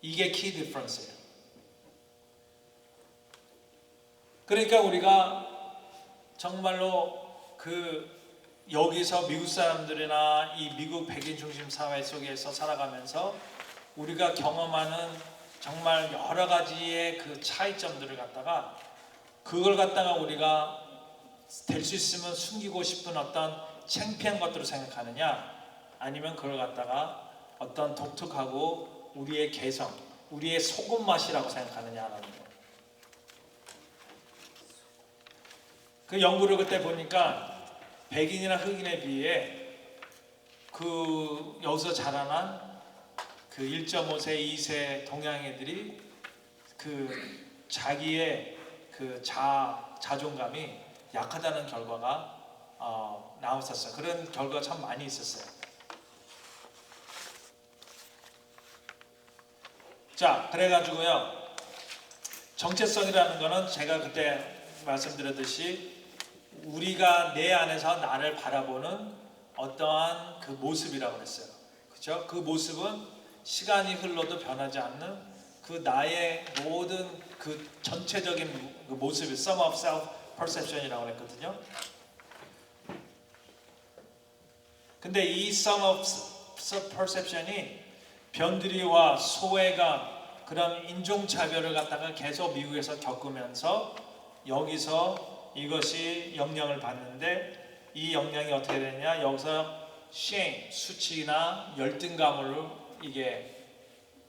Speaker 1: 이게 키 디퍼런스예요. 그러니까 우리가 정말로 여기서 미국 사람들이나 이 미국 백인 중심 사회 속에서 살아가면서 우리가 경험하는 정말 여러 가지의 그 차이점들을 갖다가 그걸 갖다가 우리가 될 수 있으면 숨기고 싶은 어떤 창피한 것들을 생각하느냐 아니면 그걸 갖다가 어떤 독특하고 우리의 개성, 우리의 소금 맛이라고 생각하느냐라는 거예요. 그 연구를 그때 보니까 백인이나 흑인에 비해 여기서 자라난 그 1.5세, 2세 동양애들이 자기의 자존감이 약하다는 결과가 나왔었어요. 그런 결과가 참 많이 있었어요. 자, 그래가지고요. 정체성이라는 거는 제가 그때 말씀드렸듯이 우리가 내 안에서 나를 바라보는 어떠한 그 모습이라고 했어요. 그렇죠? 그 모습은 시간이 흘러도 변하지 않는 그 나의 모든 그 전체적인 그 모습이 sum of self perception이라고 했거든요. 근데 이 sum of self perception이 변두리와 소외감 그런 인종차별을 갖다가 계속 미국에서 겪으면서 여기서 이것이 영향을 받는데 이 영향이 어떻게 되냐? 여기서 shame, 수치나 열등감으로 이게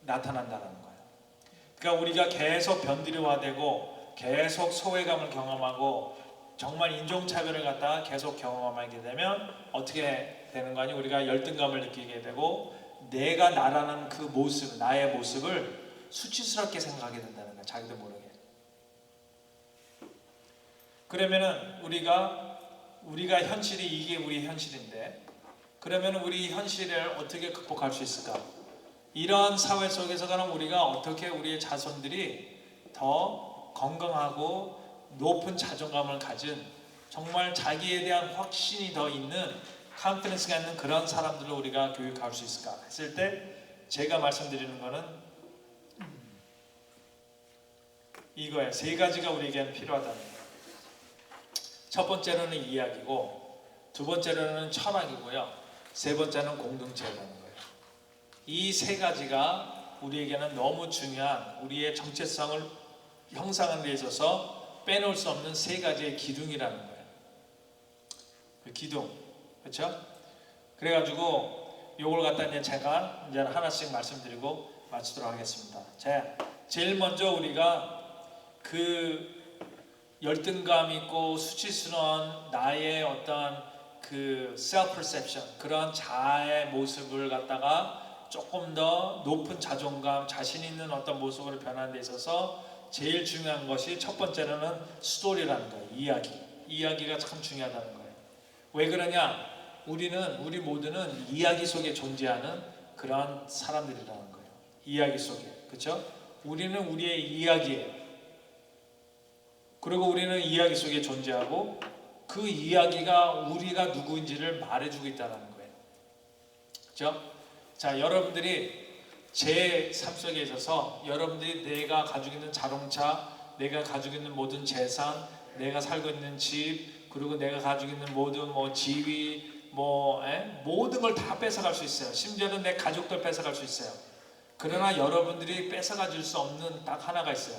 Speaker 1: 나타난다는 거예요. 그러니까 우리가 계속 변두리화되고 계속 소외감을 경험하고 정말 인종차별을 갖다가 계속 경험하게 되면 어떻게 되는 거니? 우리가 열등감을 느끼게 되고 내가 나라는 그 모습, 나의 모습을 수치스럽게 생각하게 된다는 거예요. 자기도 모르게. 그러면은 우리가 현실이 이게 우리 현실인데 그러면은 우리 현실을 어떻게 극복할 수 있을까? 이러한 사회 속에서 그럼 우리가 어떻게 우리의 자손들이 더 건강하고 높은 자존감을 가진 정말 자기에 대한 확신이 더 있는 컨피던스가 있는 그런 사람들을 우리가 교육할 수 있을까 했을 때 제가 말씀드리는 거는 이거예요. 세 가지가 우리에게는 필요하다는 거예요. 첫 번째로는 이야기고, 두 번째로는 철학이고요, 세 번째는 공동체라는 거예요. 이 세 가지가 우리에게는 너무 중요한, 우리의 정체성을 형성하는 데 있어서 빼놓을 수 없는 세 가지의 기둥이라는 거예요. 그 기둥, 그렇죠? 그래가지고 요걸 갖다 이제 제가 이제 하나씩 말씀드리고 마치도록 하겠습니다. 자, 제일 먼저 우리가 그 열등감 있고 수치스러운 나의 어떤 그 self perception, 그런 자아의 모습을 갖다가 조금 더 높은 자존감, 자신 있는 어떤 모습으로 변하는 데 있어서 제일 중요한 것이 첫 번째로는 스토리라는 거예요. 이야기가 참 중요하다는 거예요. 왜 그러냐? 우리 모두는 이야기 속에 존재하는 그런 사람들이라는 거예요. 이야기 속에, 그렇죠? 우리는 우리의 이야기예요. 그리고 우리는 이야기 속에 존재하고 그 이야기가 우리가 누구인지를 말해주고 있다는 거예요. 그렇죠? 자, 여러분들이 제 삶 속에 있어서 여러분들이 내가 가지고 있는 자동차, 내가 가지고 있는 모든 재산, 내가 살고 있는 집, 그리고 내가 가지고 있는 모든 지위, 모든 걸 다 뺏어갈 수 있어요. 심지어는 내 가족들 뺏어갈 수 있어요. 그러나 여러분들이 뺏어가질 수 없는 딱 하나가 있어요.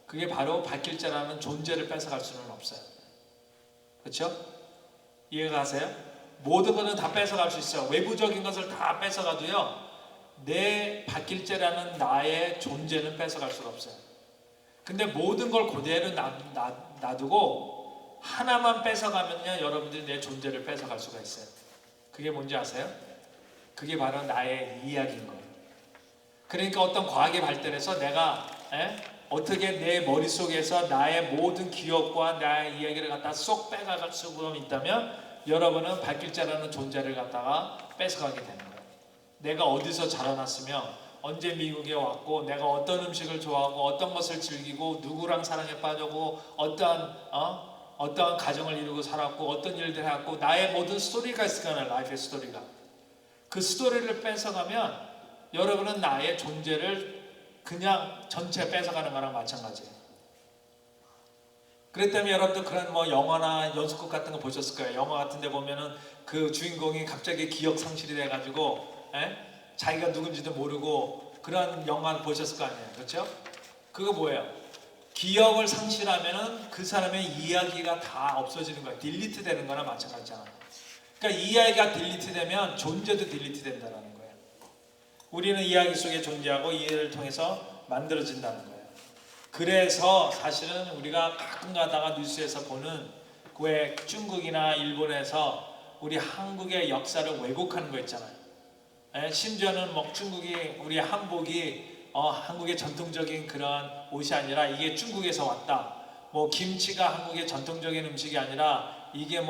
Speaker 1: 그게 바로 발길자라는 존재를 뺏어갈 수는 없어요. 그렇죠? 이해가 가세요? 모든 것은 다 뺏어갈 수 있어요. 외부적인 것을 다 뺏어가도요, 내 발길자라는 나의 존재는 뺏어갈 수가 없어요. 근데 모든 걸 그대로 놔두고 하나만 뺏어가면요, 여러분들이 내 존재를 뺏어갈 수가 있어요. 그게 뭔지 아세요? 그게 바로 나의 이야기인 거예요. 그러니까 어떤 과학이 발달해서 내가 어떻게 내 머릿속에서 나의 모든 기억과 나의 이야기를 갖다 쏙 빼가갈 수가 있다면 여러분은 발길자라는 존재를 갖다가 뺏어가게 되는 거예요. 내가 어디서 자라났으며 언제 미국에 왔고 내가 어떤 음식을 좋아하고 어떤 것을 즐기고 누구랑 사랑에 빠져고 어떠한 가정을 이루고 살았고 어떤 일들을 해왔고 나의 모든 스토리가 있을 거예요. 라이프의 스토리가. 그 스토리를 뺏어가면 여러분은 나의 존재를 그냥 전체 뺏어가는 거랑 마찬가지예요. 그랬다면 여러분들 그런 영화나 연속극 같은 거 보셨을 거예요. 영화 같은 데 보면은 그 주인공이 갑자기 기억 상실이 돼가지고 자기가 누군지도 모르고 그런 영화 보셨을 거 아니에요. 그렇죠? 그거 뭐예요? 기억을 상실하면은 그 사람의 이야기가 다 없어지는 거예요. 딜리트 되는 거나 마찬가지잖아요. 그러니까 이야기가 딜리트 되면 존재도 딜리트 된다는 거예요. 우리는 이야기 속에 존재하고 이해를 통해서 만들어진다는 거예요. 그래서 사실은 우리가 가끔 가다가 뉴스에서 보는 왜 중국이나 일본에서 우리 한국의 역사를 왜곡하는 거 있잖아요. 심지어는 중국이 우리 한복이 한국의 전통적인 그런 옷이 아니라 이게 중국에서 왔다. 김치가 한국의 전통적인 음식이 아니라 이게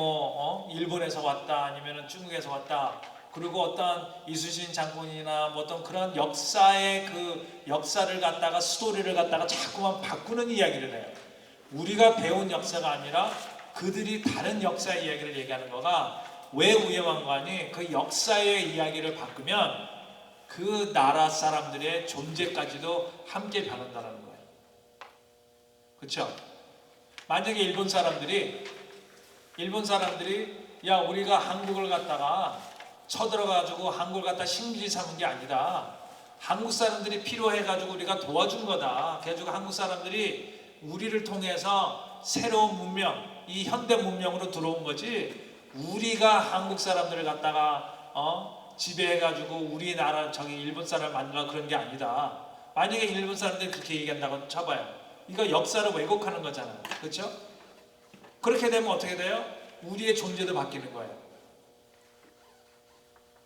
Speaker 1: 일본에서 왔다 아니면은 중국에서 왔다. 그리고 어떤 이순신 장군이나 어떤 그런 역사를 갖다가 스토리를 갖다가 자꾸만 바꾸는 이야기를 해요. 우리가 배운 역사가 아니라 그들이 다른 역사의 이야기를 얘기하는 거가 왜 위험한 거 아니? 그 역사의 이야기를 바꾸면 그 나라 사람들의 존재까지도 함께 변한다는 거예요. 그렇죠? 만약에 일본 사람들이 야 우리가 한국을 갖다가 쳐들어가지고 한국을 갖다 식민지 삼은 게 아니다. 한국 사람들이 필요해가지고 우리가 도와준 거다. 그래가지고 한국 사람들이 우리를 통해서 새로운 문명, 이 현대 문명으로 들어온 거지. 우리가 한국 사람들을 갖다가 지배해가지고 우리나라 일본 사람을 만들어 그런 게 아니다. 만약에 일본 사람들이 그렇게 얘기한다고 쳐봐요. 이거 역사를 왜곡하는 거잖아요. 그렇죠? 그렇게 되면 어떻게 돼요? 우리의 존재도 바뀌는 거예요.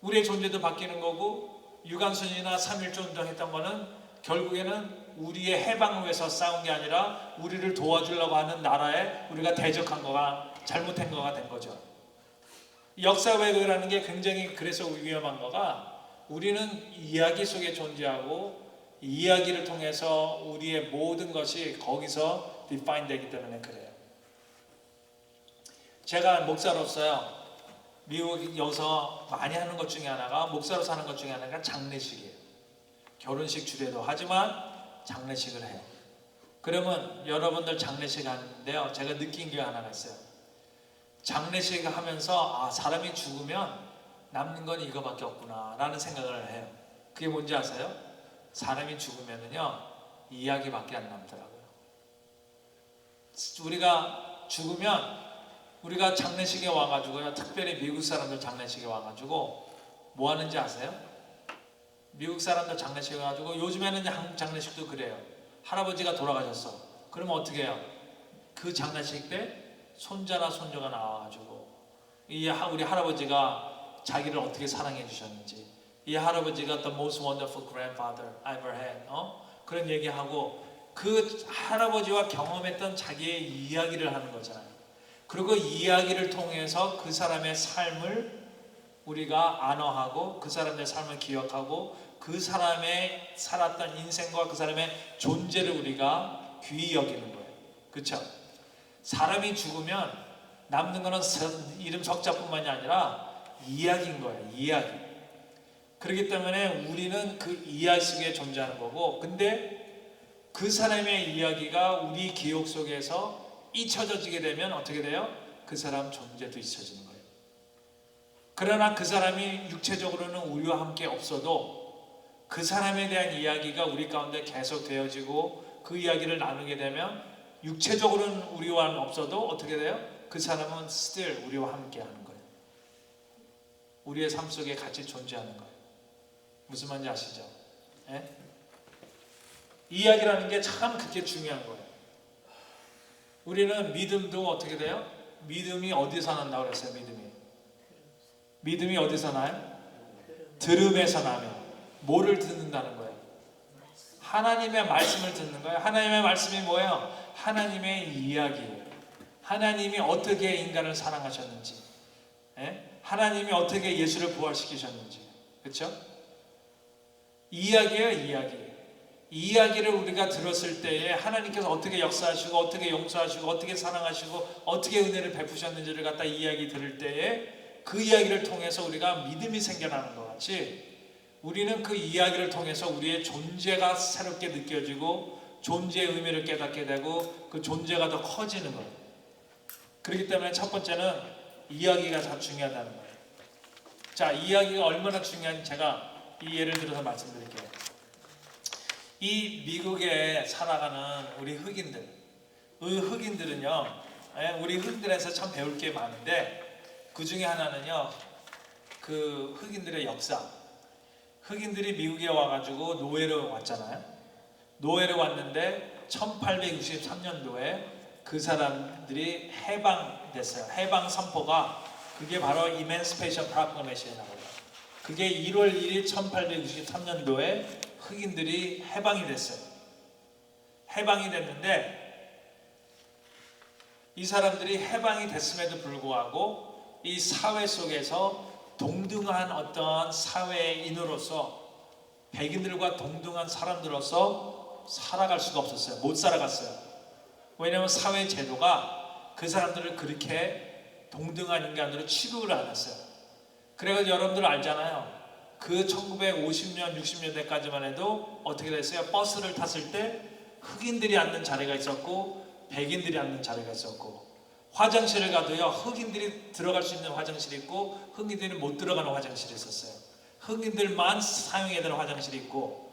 Speaker 1: 우리의 존재도 바뀌는 거고 유관순이나 3.1조 운동했던 거는 결국에는 우리의 해방을 위해서 싸운 게 아니라 우리를 도와주려고 하는 나라에 우리가 대적한 거가 잘못된 거가 된 거죠. 역사 왜곡이라는 게 굉장히 그래서 위험한 거가 우리는 이야기 속에 존재하고 이야기를 통해서 우리의 모든 것이 거기서 define 되기 때문에 그래요. 제가 목사로서요 미국 여기서 많이 하는 것 중에 하나가, 목사로 사는 것 중에 하나가 장례식이에요. 결혼식 주례도 하지만 장례식을 해요. 그러면 여러분들 장례식 하는데요, 제가 느낀 게 하나가 있어요. 장례식 하면서 사람이 죽으면 남는 건 이거밖에 없구나 라는 생각을 해요. 그게 뭔지 아세요? 사람이 죽으면은요, 이야기밖에 안 남더라고요. 우리가 죽으면, 우리가 장례식에 와가지고요, 특별히 미국 사람들 장례식에 와가지고 뭐 하는지 아세요? 미국 사람들 장례식에 와가지고, 요즘에는 한국 장례식도 그래요. 할아버지가 돌아가셨어. 그러면 어떻게 해요? 그 장례식 때 손자나 손녀가 나와가지고 우리 할아버지가 자기를 어떻게 사랑해 주셨는지, 이 할아버지가 the most wonderful grandfather I ever had, 그런 얘기하고 그 할아버지와 경험했던 자기의 이야기를 하는 거잖아요. 그리고 이야기를 통해서 그 사람의 삶을 우리가 안어하고, 그 사람의 삶을 기억하고, 그 사람의 살았던 인생과 그 사람의 존재를 우리가 귀히 여기는 거예요. 그렇죠? 사람이 죽으면 남는 거는 이름 석자뿐만이 아니라 이야기인 거예요. 이야기. 그렇기 때문에 우리는 그 이야기 속에 존재하는 거고, 근데 그 사람의 이야기가 우리 기억 속에서 잊혀지게 되면 어떻게 돼요? 그 사람 존재도 잊혀지는 거예요. 그러나 그 사람이 육체적으로는 우리와 함께 없어도 그 사람에 대한 이야기가 우리 가운데 계속 되어지고, 그 이야기를 나누게 되면 육체적으로는 우리와는 없어도 어떻게 돼요? 그 사람은 still 우리와 함께 하는 거예요. 우리의 삶 속에 같이 존재하는 거예요. 무슨 말인지 아시죠? 예? 이야기라는 게 참 그렇게 중요한 거예요. 우리는 믿음도 어떻게 돼요? 믿음이 어디서 난다고 그랬어요? 믿음이 어디서 나요? 들음에서 나며. 뭐를 듣는다는 거예요? 하나님의 말씀을 듣는 거예요. 하나님의 말씀이 뭐예요? 하나님의 이야기예요. 하나님이 어떻게 인간을 사랑하셨는지, 하나님이 어떻게 예수를 부활시키셨는지, 그렇죠? 이야기예요, 이야기. 이야기를 우리가 들었을 때에 하나님께서 어떻게 역사하시고, 어떻게 용서하시고, 어떻게 사랑하시고, 어떻게 은혜를 베푸셨는지를 갖다 이야기 들을 때에 그 이야기를 통해서 우리가 믿음이 생겨나는 것 같이, 우리는 그 이야기를 통해서 우리의 존재가 새롭게 느껴지고 존재의 의미를 깨닫게 되고 그 존재가 더 커지는 거예요. 그렇기 때문에 첫 번째는 이야기가 참 중요하다는 거예요. 자, 이야기가 얼마나 중요한지 제가 이 예를 들어서 말씀드릴게요. 이 미국에 살아가는 우리 흑인들, 흑인들은요, 우리 흑인들에서 참 배울 게 많은데, 그 중에 하나는요, 그 흑인들의 역사. 흑인들이 미국에 와가지고 노예로 왔잖아요. 노예로 왔는데 1863년도에 그 사람들이 해방됐어요. 해방 선포가, 그게 바로 Emancipation Proclamation이라고 해요. 그게 1월 1일 1863년도에 흑인들이 해방이 됐어요. 해방이 됐는데 이 사람들이 해방이 됐음에도 불구하고 이 사회 속에서 동등한 어떤 사회인으로서, 백인들과 동등한 사람들로서 살아갈 수가 없었어요. 못 살아갔어요. 왜냐하면 사회 제도가 그 사람들을 그렇게 동등한 인간으로 취급을 안 했어요. 그래서 여러분들 알잖아요. 그 1950년, 60년대까지만 해도 어떻게 됐어요? 버스를 탔을 때 흑인들이 앉는 자리가 있었고 백인들이 앉는 자리가 있었고, 화장실을 가도요, 흑인들이 들어갈 수 있는 화장실이 있고 흑인들이 못 들어가는 화장실이 있었어요. 흑인들만 사용해야 되는 화장실이 있고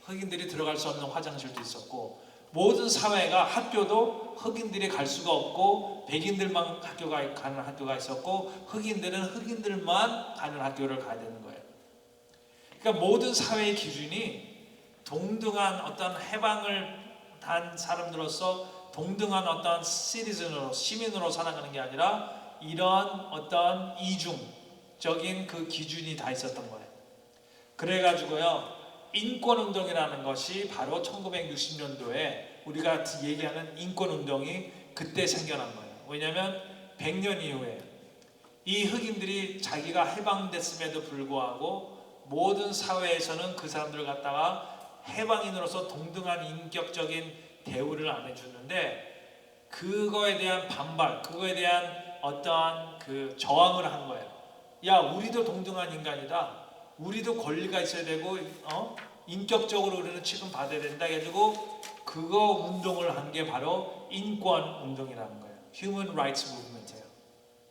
Speaker 1: 흑인들이 들어갈 수 없는 화장실도 있었고, 모든 사회가, 학교도 흑인들이 갈 수가 없고 백인들만 가는 학교가 있었고 흑인들은 흑인들만 가는 학교를 가야 되는 거예요. 그러니까 모든 사회의 기준이 동등한 어떤 해방을 단 사람들로서 동등한 어떤 시티즌으로, 시민으로 살아가는 게 아니라 이런 어떤 이중적인 그 기준이 다 있었던 거예요. 그래가지고요, 인권운동이라는 것이 바로 1960년도에 우리가 얘기하는 인권운동이 그때 생겨난 거예요. 왜냐하면 100년 이후에 이 흑인들이 자기가 해방됐음에도 불구하고 모든 사회에서는 그 사람들을 갖다가 해방인으로서 동등한 인격적인 대우를 안 해주는데, 그거에 대한 반발, 그거에 대한 어떠한 그 저항을 한 거예요. 야, 우리도 동등한 인간이다. 우리도 권리가 있어야 되고, 인격적으로 우리는 취급받아야 된다 해가지고 그거 운동을 한 게 바로 인권 운동이라는 거예요. Human Rights Movement예요.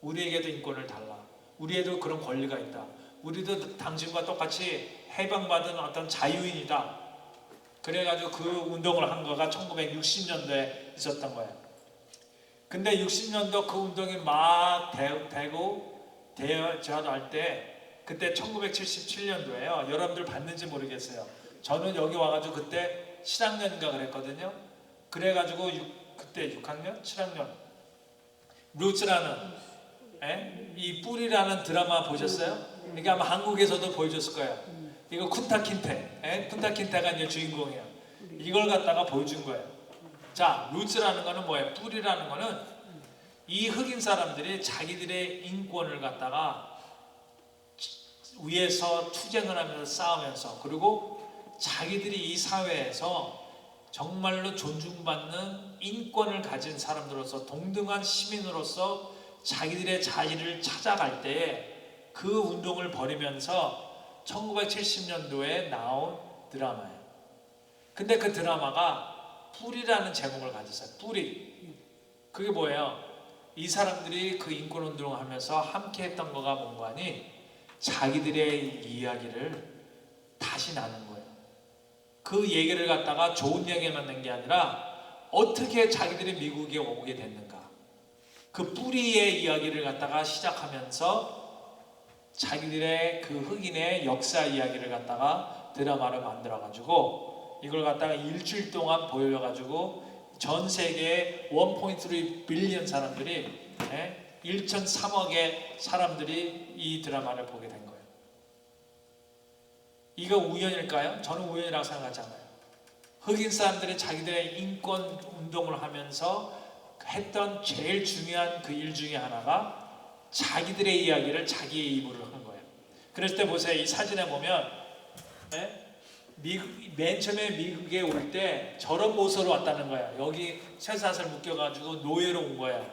Speaker 1: 우리에게도 인권을 달라. 우리에도 그런 권리가 있다. 우리도 당신과 똑같이 해방받은 어떤 자유인이다. 그래가지고 그 운동을 한 거가 1960년도에 있었던 거예요. 근데 60년도 그 운동이 막 되어져 할 때, 그때 1977년도예요. 여러분들 봤는지 모르겠어요. 저는 여기 와가지고 그때 7학년인가 그랬거든요. 그래가지고 그때 6학년? 7학년 루츠라는 이 뿌리라는 드라마 보셨어요? 이게 아마 한국에서도 보여줬을 거예요. 이거 쿤타킨테, 쿤타킨테가 이제 주인공이에요. 이걸 갖다가 보여준 거예요. 자, 루츠라는 거는 뭐예요? 뿌리라는 거는 이 흑인 사람들이 자기들의 인권을 갖다가 위에서 투쟁을 하면서 싸우면서, 그리고 자기들이 이 사회에서 정말로 존중받는 인권을 가진 사람들로서, 동등한 시민으로서 자기들의 자리를 찾아갈 때에 그 운동을 벌이면서 1970년도에 나온 드라마예요. 근데 그 드라마가 뿌리라는 제목을 가졌어요. 뿌리. 그게 뭐예요? 이 사람들이 그 인권 운동을 하면서 함께 했던 거가 뭔가니 자기들의 이야기를 다시 나눈 거예요. 그 얘기를 갖다가 좋은 얘기만 낸 게 아니라 어떻게 자기들이 미국에 오게 됐는가, 그 뿌리의 이야기를 갖다가 시작하면서 자기들의 그 흑인의 역사 이야기를 갖다가 드라마를 만들어가지고 이걸 갖다가 일주일 동안 보여가지고 전 세계 1.3 빌리언 사람들이 1,003억의 사람들이 이 드라마를 보게 된 거예요. 이거 우연일까요? 저는 우연이라고 생각하지 않아요. 흑인 사람들이 자기들의 인권 운동을 하면서 했던 제일 중요한 그 일 중에 하나가 자기들의 이야기를 자기의 입으로 한 거예요. 그랬을 때 보세요. 이 사진에 보면 맨 처음에 미국에 올 때 저런 모습으로 왔다는 거야. 여기 쇠사슬 묶여가지고 노예로 온 거야.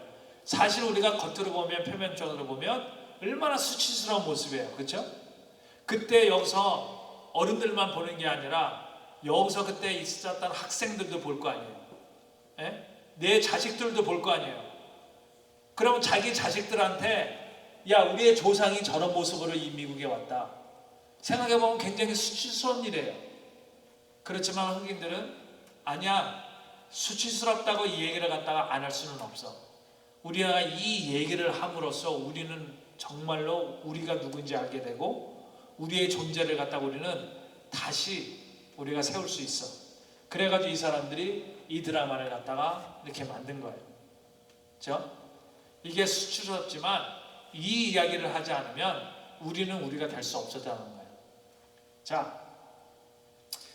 Speaker 1: 사실 우리가 겉으로 보면, 표면적으로 보면 얼마나 수치스러운 모습이에요. 그렇죠? 그때 여기서 어른들만 보는 게 아니라 여기서 그때 있었던 학생들도 볼 거 아니에요. 내 자식들도 볼 거 아니에요. 그럼 자기 자식들한테 야, 우리의 조상이 저런 모습으로 이 미국에 왔다. 생각해보면 굉장히 수치스러운 일이에요. 그렇지만 흑인들은 아니야, 수치스럽다고 이 얘기를 갖다가 안 할 수는 없어. 우리가 이 얘기를 함으로써 우리는 정말로 우리가 누군지 알게 되고 우리의 존재를 갖다가 우리는 다시 우리가 세울 수 있어. 그래가지고 이 사람들이 이 드라마를 갖다가 이렇게 만든 거예요. 그렇죠? 이게 수치스럽지만 이 이야기를 하지 않으면 우리는 우리가 될 수 없었다는 거예요. 자,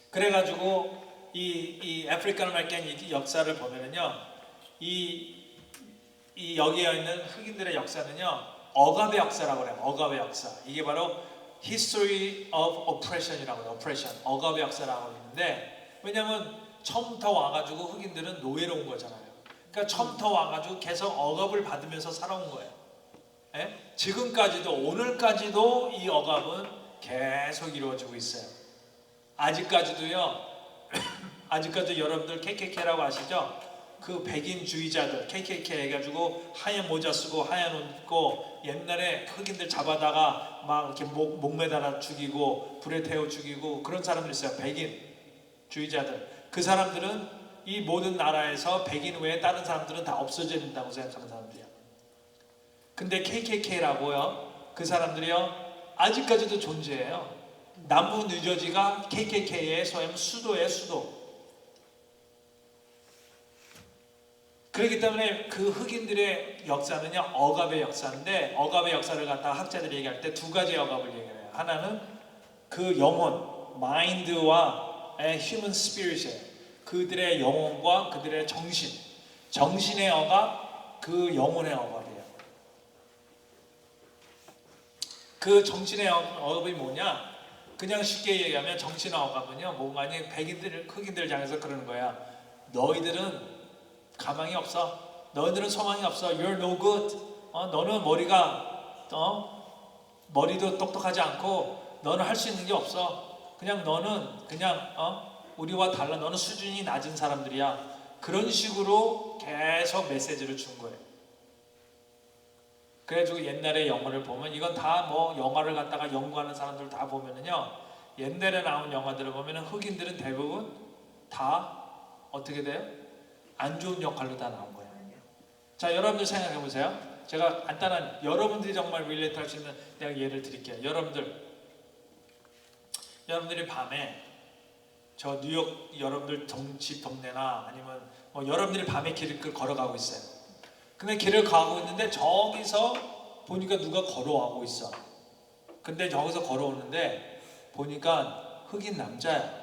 Speaker 1: 그래가지고 이 아프리칸 아메리칸 역사를 보면은요, 이 여기에 있는 흑인들의 역사는요, 억압의 역사라고 그래요. 억압의 역사. 이게 바로 History of Oppression이라고 해요. Oppression, 억압의 역사라고 있는데, 왜냐하면 처음부터 와가지고 흑인들은 노예로 온 거잖아요. 그러니까 처음부터 와가지고 계속 억압을 받으면서 살아온 거예요. 지금까지도, 오늘까지도 이 억압은 계속 이루어지고 있어요. 아직까지도요. 아직까지 여러분들 KKK라고 아시죠? 그 백인주의자들 KKK 해가지고 하얀 모자 쓰고 하얀 옷 입고 옛날에 흑인들 잡아다가 막 이렇게 목 매달아 죽이고 불에 태워 죽이고 그런 사람들 있어요. 백인주의자들. 그 사람들은 이 모든 나라에서 백인 외에 다른 사람들은 다 없어져야 된다고 생각하는 사람들이야. 근데 KKK라고요, 그 사람들이요 아직까지도 존재해요. 남부 뉴저지가 KKK의 소위 수도예요. 수도. 그렇기 때문에 그 흑인들의 역사는요 억압의 역사인데, 억압의 역사를 갖다가 학자들이 얘기할 때 두 가지 억압을 얘기해요. 하나는 그 영혼, 마인드와 human spirit이에요. 그들의 영혼과 그들의 정신, 정신의 억압, 그 영혼의 억압이에요. 그 정신의 억압이 뭐냐? 그냥 쉽게 얘기하면 정신의 억압은요, 뭔가니 백인들, 흑인들 향해서 그러는 거야. 너희들은 가망이 없어. 너희들은 소망이 없어. You're no good. 너는 머리가 머리도 똑똑하지 않고 너는 할 수 있는 게 없어. 그냥 너는 그냥 우리와 달라. 너는 수준이 낮은 사람들이야. 그런 식으로 계속 메시지를 준 거예요. 그래가지고 옛날에 영화를 보면 이건 다 뭐 영화를 갖다가 연구하는 사람들 다 보면은요, 옛날에 나온 영화들을 보면은 흑인들은 대부분 다 어떻게 돼요? 안 좋은 역할로 다 나온 거예요. 자, 여러분들 생각해 보세요. 제가 간단한, 여러분들이 정말 릴레이트 할 수 있는 내가 예를 드릴게요. 여러분들이 밤에 저 뉴욕 여러분들 집 동네나 아니면 뭐 여러분들이 밤에 길을 걸어가고 있어요. 근데 길을 가고 있는데 저기서 보니까 누가 걸어가고 있어. 근데 저기서 걸어오는데 보니까 흑인 남자야.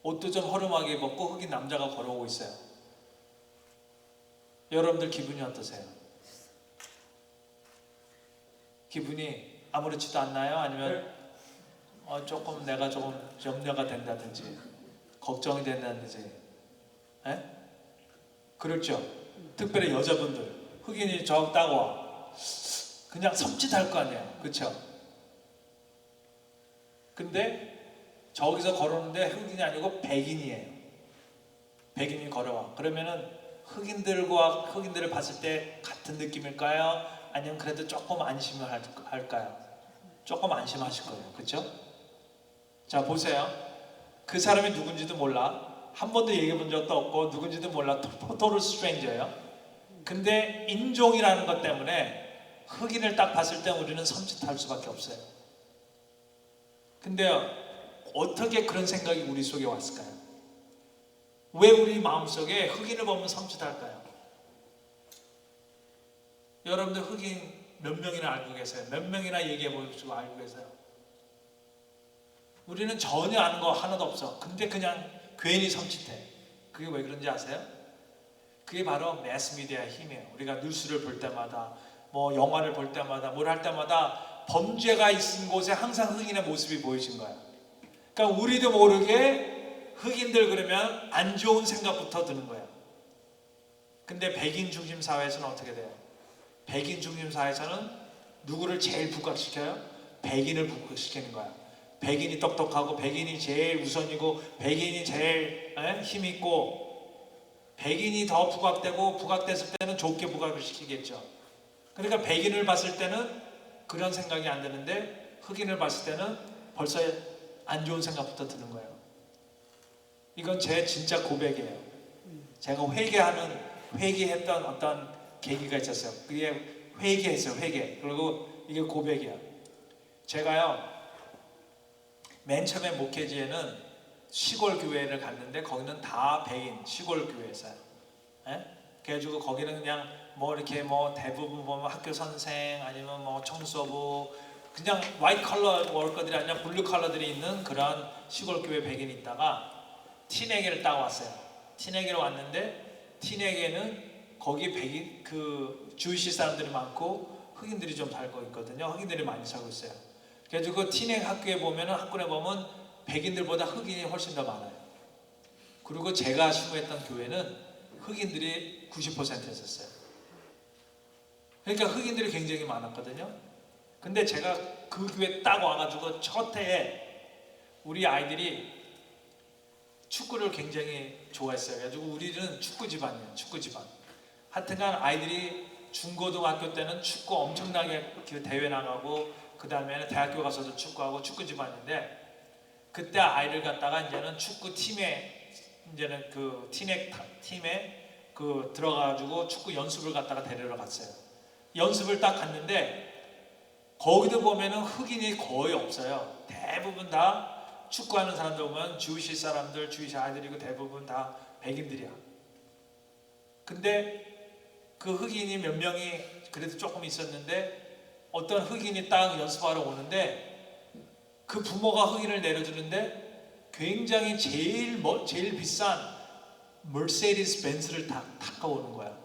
Speaker 1: 옷도 좀 허름하게 입었고 흑인 남자가 걸어오고 있어요. 여러분들 기분이 어떠세요? 기분이 아무렇지도 않나요? 아니면 조금 내가 조금 염려가 된다든지 걱정이 된다든지, 에? 그렇죠? 특별히 여자분들, 흑인이 저 딱 와, 그냥 섬찟할 거 아니에요, 그렇죠? 근데 저기서 걸어오는데 흑인이 아니고 백인이에요. 백인이 걸어와. 그러면은 흑인들을 봤을 때 같은 느낌일까요? 아니면 그래도 조금 안심을 할까요? 조금 안심하실 거예요, 그렇죠? 자, 보세요. 그 사람이 누군지도 몰라. 한 번도 얘기해 본 적도 없고 누군지도 몰라. 토탈 스트레인저예요. 근데 인종이라는 것 때문에 흑인을 딱 봤을 때 우리는 섬찟할 수밖에 없어요. 근데요, 어떻게 그런 생각이 우리 속에 왔을까요? 왜 우리 마음속에 흑인을 보면 섬찟할까요? 여러분들 흑인 몇 명이나 알고 계세요? 몇 명이나 얘기해 보시고 알고 계세요? 우리는 전혀 아는 거 하나도 없어. 근데 그냥 괜히 섬찟해. 그게 왜 그런지 아세요? 그게 바로 매스미디어의 힘이에요. 우리가 뉴스를 볼 때마다, 뭐 영화를 볼 때마다, 뭘 할 때마다 범죄가 있는 곳에 항상 흑인의 모습이 보여진 거야. 그러니까 우리도 모르게 흑인들 그러면 안 좋은 생각부터 드는 거야. 근데 백인 중심 사회에서는 어떻게 돼요? 백인 중심 사회에서는 누구를 제일 부각시켜요? 백인을 부각시키는 거야. 백인이 똑똑하고, 백인이 제일 우선이고, 백인이 제일 힘있고, 백인이 더 부각되고, 부각됐을 때는 좋게 부각을 시키겠죠. 그러니까 백인을 봤을 때는 그런 생각이 안 드는데 흑인을 봤을 때는 벌써 안 좋은 생각부터 드는 거예요. 이건 제 진짜 고백이에요. 제가 회개했던 어떤 계기가 있었어요. 그게 회개했어요, 회개. 그리고 이게 고백이야. 제가요, 맨 처음에 목회지에는 시골 교회를 갔는데 거기는 다 백인 시골 교회였어요. 그래가지고 거기는 그냥 뭐 이렇게 뭐 대부분 보면 학교 선생 아니면 뭐 청소부, 그냥 화이트 컬러 워커들이 아니라 블루 컬러들이 있는 그런 시골 교회 백인이 있다가 티네게를 딱 왔어요. 티네게로 왔는데 티네게는 거기 백인 그 주이시 사람들이 많고 흑인들이 좀 살고 있거든요. 흑인들이 많이 살고 있어요. 그래서 그 티넥 학교에 보면 백인들보다 흑인이 훨씬 더 많아요. 그리고 제가 신고했던 교회는 흑인들이 90%였어요. 그러니까 흑인들이 굉장히 많았거든요. 근데 제가 그 교회 딱 와가지고 첫 해에 우리 아이들이 축구를 굉장히 좋아했어요. 그래가지고 우리는 축구 집안이에요. 축구 집안. 하여튼간 아이들이 중고등학교 때는 축구 엄청나게 대회 나가고, 그 다음에는 대학교 가서도 축구하고 축구 집안인데, 그때 아이를 갖다가 이제는 축구 팀에, 이제는 그 티넥 팀에 그 들어가가지고 축구 연습을 갖다가 데리러 갔어요. 연습을 딱 갔는데 거기도 보면은 흑인이 거의 없어요. 대부분 다 축구하는 사람들 보면 주이시 사람들, 주이시 아이들이고 대부분 다 백인들이야. 근데 그 흑인이 몇 명이 그래도 조금 있었는데 어떤 흑인이 딱 연습하러 오는데 그 부모가 흑인을 내려주는데 굉장히 제일 비싼 머세디스 벤츠를 타고 오는 거야.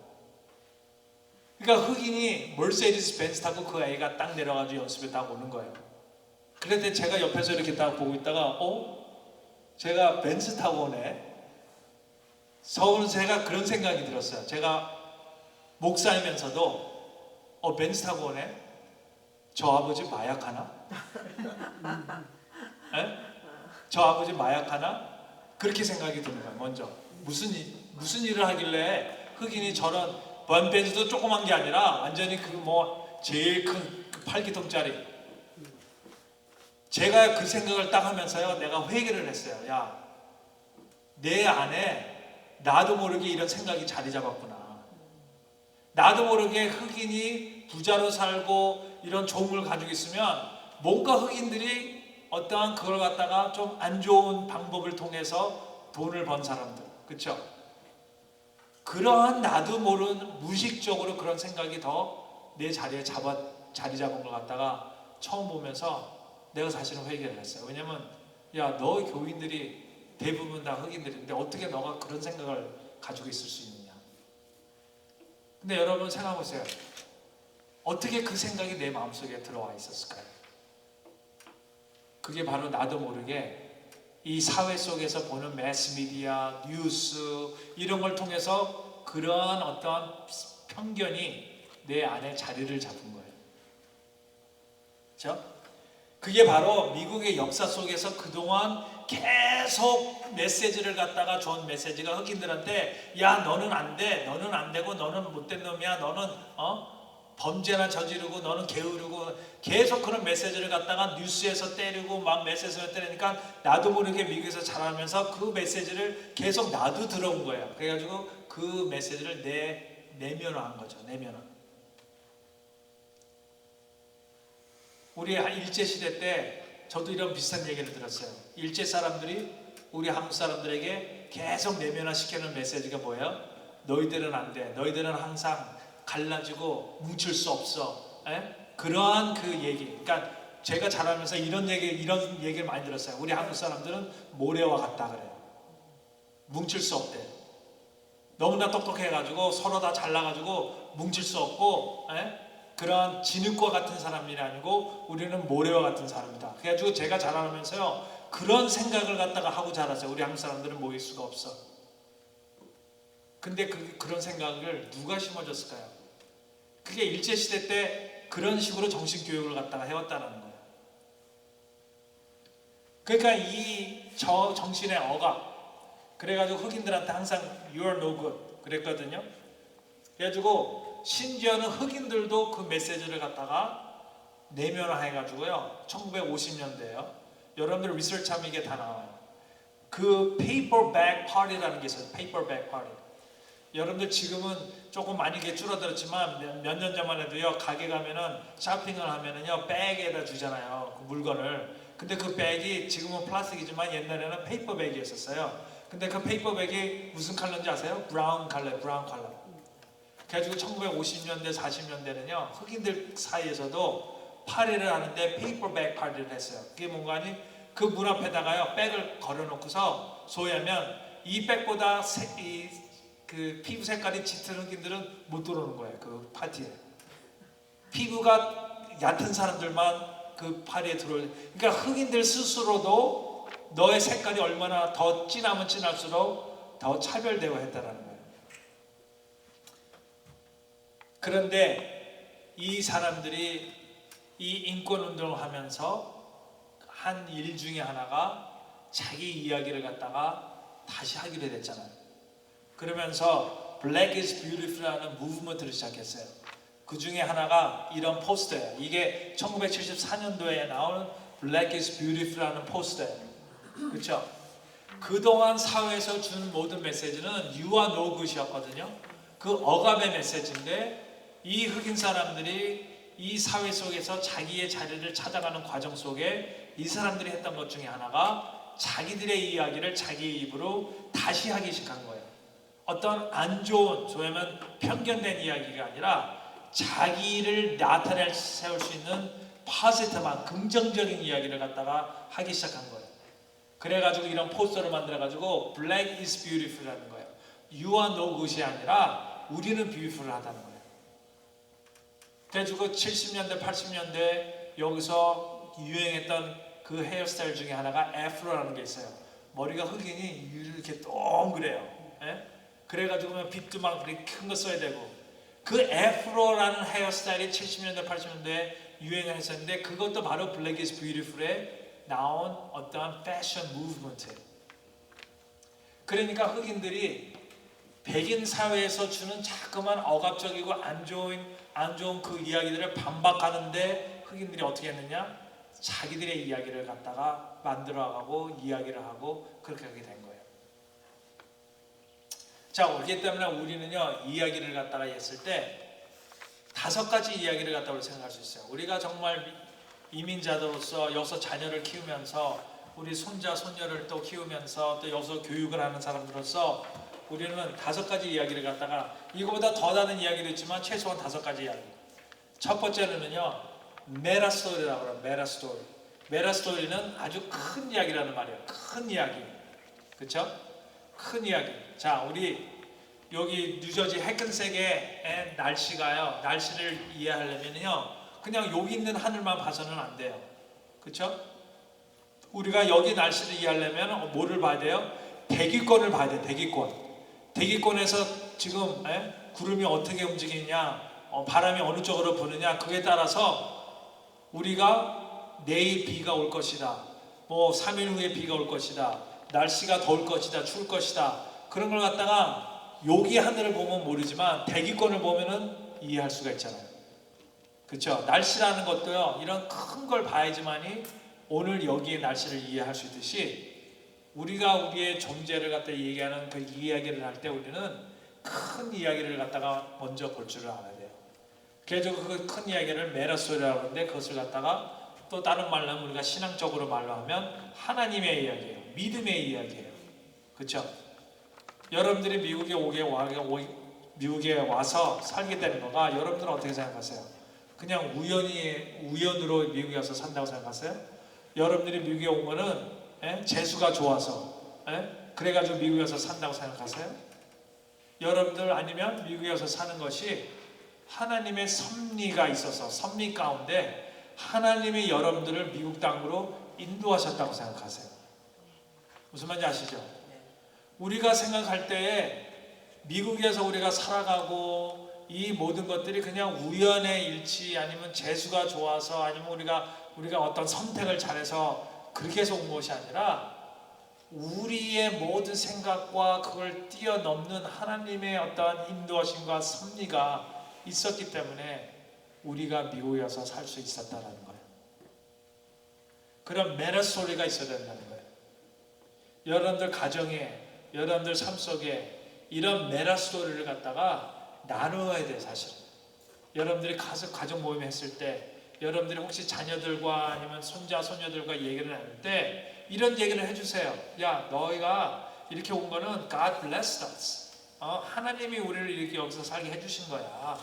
Speaker 1: 그러니까 흑인이 머세디스 벤츠 타고 그 애가 딱 내려가지고 연습에 딱 오는 거예요. 그런데 제가 옆에서 이렇게 딱 보고 있다가 제가 벤츠 타고 오네. 제가 그런 생각이 들었어요. 제가 목사이면서도 벤츠 타고 오네. 저 아버지 마약하나? 에? 저 아버지 마약하나? 그렇게 생각이 드는 거예요. 먼저 무슨 일을 하길래 흑인이 저런 번벤츠도 조그만 게 아니라 완전히 그 뭐 제일 큰 8기통짜리. 제가 그 생각을 딱 하면서요, 내가 회개를 했어요. 야, 내 안에 나도 모르게 이런 생각이 자리 잡았구나. 나도 모르게 흑인이 부자로 살고 이런 좋은 걸 가지고 있으면 뭔가 흑인들이 어떠한 그걸 갖다가 좀 안 좋은 방법을 통해서 돈을 번 사람들, 그렇죠? 그러한 나도 모르는 무의식적으로 그런 생각이 더 내 자리에 자리 잡은 걸 갖다가 처음 보면서 내가 사실은 회개를 했어요. 왜냐면 야, 너 교인들이 대부분 다 흑인들인데 어떻게 너가 그런 생각을 가지고 있을 수 있느냐. 근데 여러분 생각해보세요. 어떻게 그 생각이 내 마음속에 들어와 있었을까요? 그게 바로 나도 모르게 이 사회 속에서 보는 매스미디어, 뉴스 이런 걸 통해서 그러한 어떠한 편견이 내 안에 자리를 잡은 거예요. 그렇죠? 그게 바로 미국의 역사 속에서 그동안 계속 메시지를 갖다가 준 메시지가 흑인들한테 야, 너는 안 돼, 너는 안 되고 너는 못된 놈이야, 너는 범죄나 저지르고 너는 게으르고 계속 그런 메시지를 갖다가 뉴스에서 때리고 막 메시지를 때리니까 나도 모르게 미국에서 자라면서 그 메시지를 계속 나도 들어온 거예요. 그래가지고 그 메시지를 내면화한 거죠. 내면화. 우리 일제시대 때 저도 이런 비슷한 얘기를 들었어요. 일제 사람들이 우리 한국 사람들에게 계속 내면화시키는 메시지가 뭐예요? 너희들은 안 돼. 너희들은 항상 갈라지고 뭉칠 수 없어. 그러한 그 얘기. 그러니까 제가 자라면서 이런 얘기를 많이 들었어요. 우리 한국 사람들은 모래와 같다 그래요. 뭉칠 수 없대. 너무나 똑똑해가지고 서로 다 잘나가지고 뭉칠 수 없고, 그런 진흙과 같은 사람이 아니고 우리는 모래와 같은 사람이다. 그래가지고 제가 자라면서요 그런 생각을 갖다가 하고 자랐어요. 우리 한국 사람들은 모일 수가 없어. 근데 그런 생각을 누가 심어줬을까요? 그게 일제시대 때 그런 식으로 정신교육을 갖다가 해왔다는 거예요. 그러니까 이 정신의 억압, 그래가지고 흑인들한테 항상 You are no good 그랬거든요. 그래가지고 심지어는 흑인들도 그 메시지를 갖다가 내면화해가지고요 1950년대에요 여러분들 리서치하면 이게 다 나와요. 그 페이퍼백 파티라는 게 있어요. 페이퍼백 파티. 여러분들 지금은 조금 많이 줄어들었지만 몇 년 전만 해도요 가게 가면은 쇼핑을 하면은요 백에다 주잖아요 그 물건을. 근데 그 백이 지금은 플라스틱이지만 옛날에는 페이퍼백이었어요. 근데 그 페이퍼백이 무슨 컬러인지 아세요? 브라운 컬러. 그래가지고 1950년대 40년대는요 흑인들 사이에서도 파리를 하는데 페이퍼백 파리를 했어요. 그게 뭔가 하니 그 문 앞에다가요 백을 걸어놓고서 소위하면 이 백보다 그 피부 색깔이 짙은 흑인들은 못 들어오는 거예요. 그 파티에 피부가 얕은 사람들만 그 파리에 들어올. 그러니까 흑인들 스스로도 너의 색깔이 얼마나 더 진하면 진할수록 더 차별되고 했다라는 거예요. 그런데 이 사람들이 이 인권운동을 하면서 한 일 중에 하나가 자기 이야기를 갖다가 다시 하기로 됐잖아요. 그러면서 Black is Beautiful라는 무브먼트를 시작했어요. 그 중에 하나가 이런 포스터예요. 이게 1974년도에 나오는 Black is Beautiful라는 포스터예요. 그렇죠? 그동안 사회에서 준 모든 메시지는 You are no good이었거든요. 그 억압의 메시지인데 이 흑인 사람들이 이 사회 속에서 자기의 자리를 찾아가는 과정 속에 이 사람들이 했던 것 중에 하나가 자기들의 이야기를 자기의 입으로 다시 하기 시작한 거예요. 어떤 안 좋은, 소위하면 편견된 이야기가 아니라 자기를 세울 수 있는 포지티브한 긍정적인 이야기를 갖다가 하기 시작한 거예요. 그래가지고 이런 포스터를 만들어가지고 Black is Beautiful이라는 거예요. You are no good이 아니라 우리는 beautiful하다는 거예요. 그래가지고 70년대, 80년대 여기서 유행했던 그 헤어스타일 중에 하나가 애프로라는 게 있어요. 머리가 흑인이 이렇게 동그래요. 그래가지고 빗도 막 큰 거 써야 되고 그 애프로라는 헤어스타일이 70년대, 80년대에 유행을 했었는데 그것도 바로 Black is Beautiful에 나온 어떠한 패션 무브먼트. 그러니까 흑인들이 백인 사회에서 주는 자꾸만 억압적이고 안 좋은 그 이야기들을 반박하는데 흑인들이 어떻게 했느냐? 자기들의 이야기를 갖다가 만들어가고 이야기를 하고 그렇게 하게 된 거예요. 자, 그렇기 때문에 우리는요, 이야기를 갖다가 했을 때 5가지 이야기를 갖다가 생각할 수 있어요. 우리가 정말 이민자들로서 여기서 자녀를 키우면서 우리 손자, 손녀를 또 키우면서 또 여기서 교육을 하는 사람들로서 우리는 5가지 이야기를 갖다가 이거보다 더 다른 이야기도 있지만 최소한 5가지 이야기. 첫 번째는요, 메타스토리라고 그래요. 메타스토리. 메타스토리는 아주 큰 이야기라는 말이에요. 큰 이야기. 그렇죠? 큰 이야기. 자, 우리 여기 뉴저지 해켄색의 날씨가요. 날씨를 이해하려면요, 그냥 여기 있는 하늘만 봐서는 안 돼요. 그렇죠? 우리가 여기 날씨를 이해하려면 뭐를 봐야 돼요? 대기권을 봐야 돼요. 대기권. 대기권에서 지금 구름이 어떻게 움직이냐, 바람이 어느 쪽으로 부느냐, 그에 따라서 우리가 내일 비가 올 것이다, 뭐 3일 후에 비가 올 것이다, 날씨가 더울 것이다, 추울 것이다, 그런 걸 갖다가 여기 하늘을 보면 모르지만 대기권을 보면은 이해할 수가 있잖아요. 그렇죠? 날씨라는 것도요, 이런 큰 걸 봐야지만이 오늘 여기의 날씨를 이해할 수 있듯이 우리가 우리의 존재를 갖다 얘기하는 그 이야기를 할 때 우리는 큰 이야기를 갖다가 먼저 볼 줄을 알아야 돼요. 그래서 그 큰 이야기를 메타스토리라고 하는데 그것을 갖다가 또 다른 말로 하면 우리가 신앙적으로 말로 하면 하나님의 이야기예요. 믿음의 이야기예요. 그렇죠? 여러분들이 미국에 와서 살게 되는 거가 여러분들은 어떻게 생각하세요? 그냥 우연으로 미국에 와서 산다고 생각하세요? 여러분들이 미국에 온 거는 재수가 좋아서 그래가지고 미국에 와서 산다고 생각하세요? 여러분들 아니면 미국에 와서 사는 것이 하나님의 섭리가 있어서 섭리 가운데 하나님이 여러분들을 미국 땅으로 인도하셨다고 생각하세요? 무슨 말인지 아시죠? 우리가 생각할 때에 미국에서 우리가 살아가고 이 모든 것들이 그냥 우연의 일치 아니면 재수가 좋아서 아니면 우리가 어떤 선택을 잘해서 그렇게 해서 온 것이 아니라 우리의 모든 생각과 그걸 뛰어넘는 하나님의 어떠한 인도하심과 섭리가 있었기 때문에 우리가 미국에 와서 살 수 있었다는 거예요. 그런 메타스토리가 있어야 된다는 거예요. 여러분들 가정에, 여러분들 삶 속에 이런 메타스토리를 갖다가 나누어야 돼. 사실 여러분들이 가정 모임 했을 때 여러분들이 혹시 자녀들과 아니면 손자, 손녀들과 얘기를 나눌 때 이런 얘기를 해주세요. 야, 너희가 이렇게 온 거는 God blessed us. 하나님이 우리를 이렇게 여기서 살게 해주신 거야.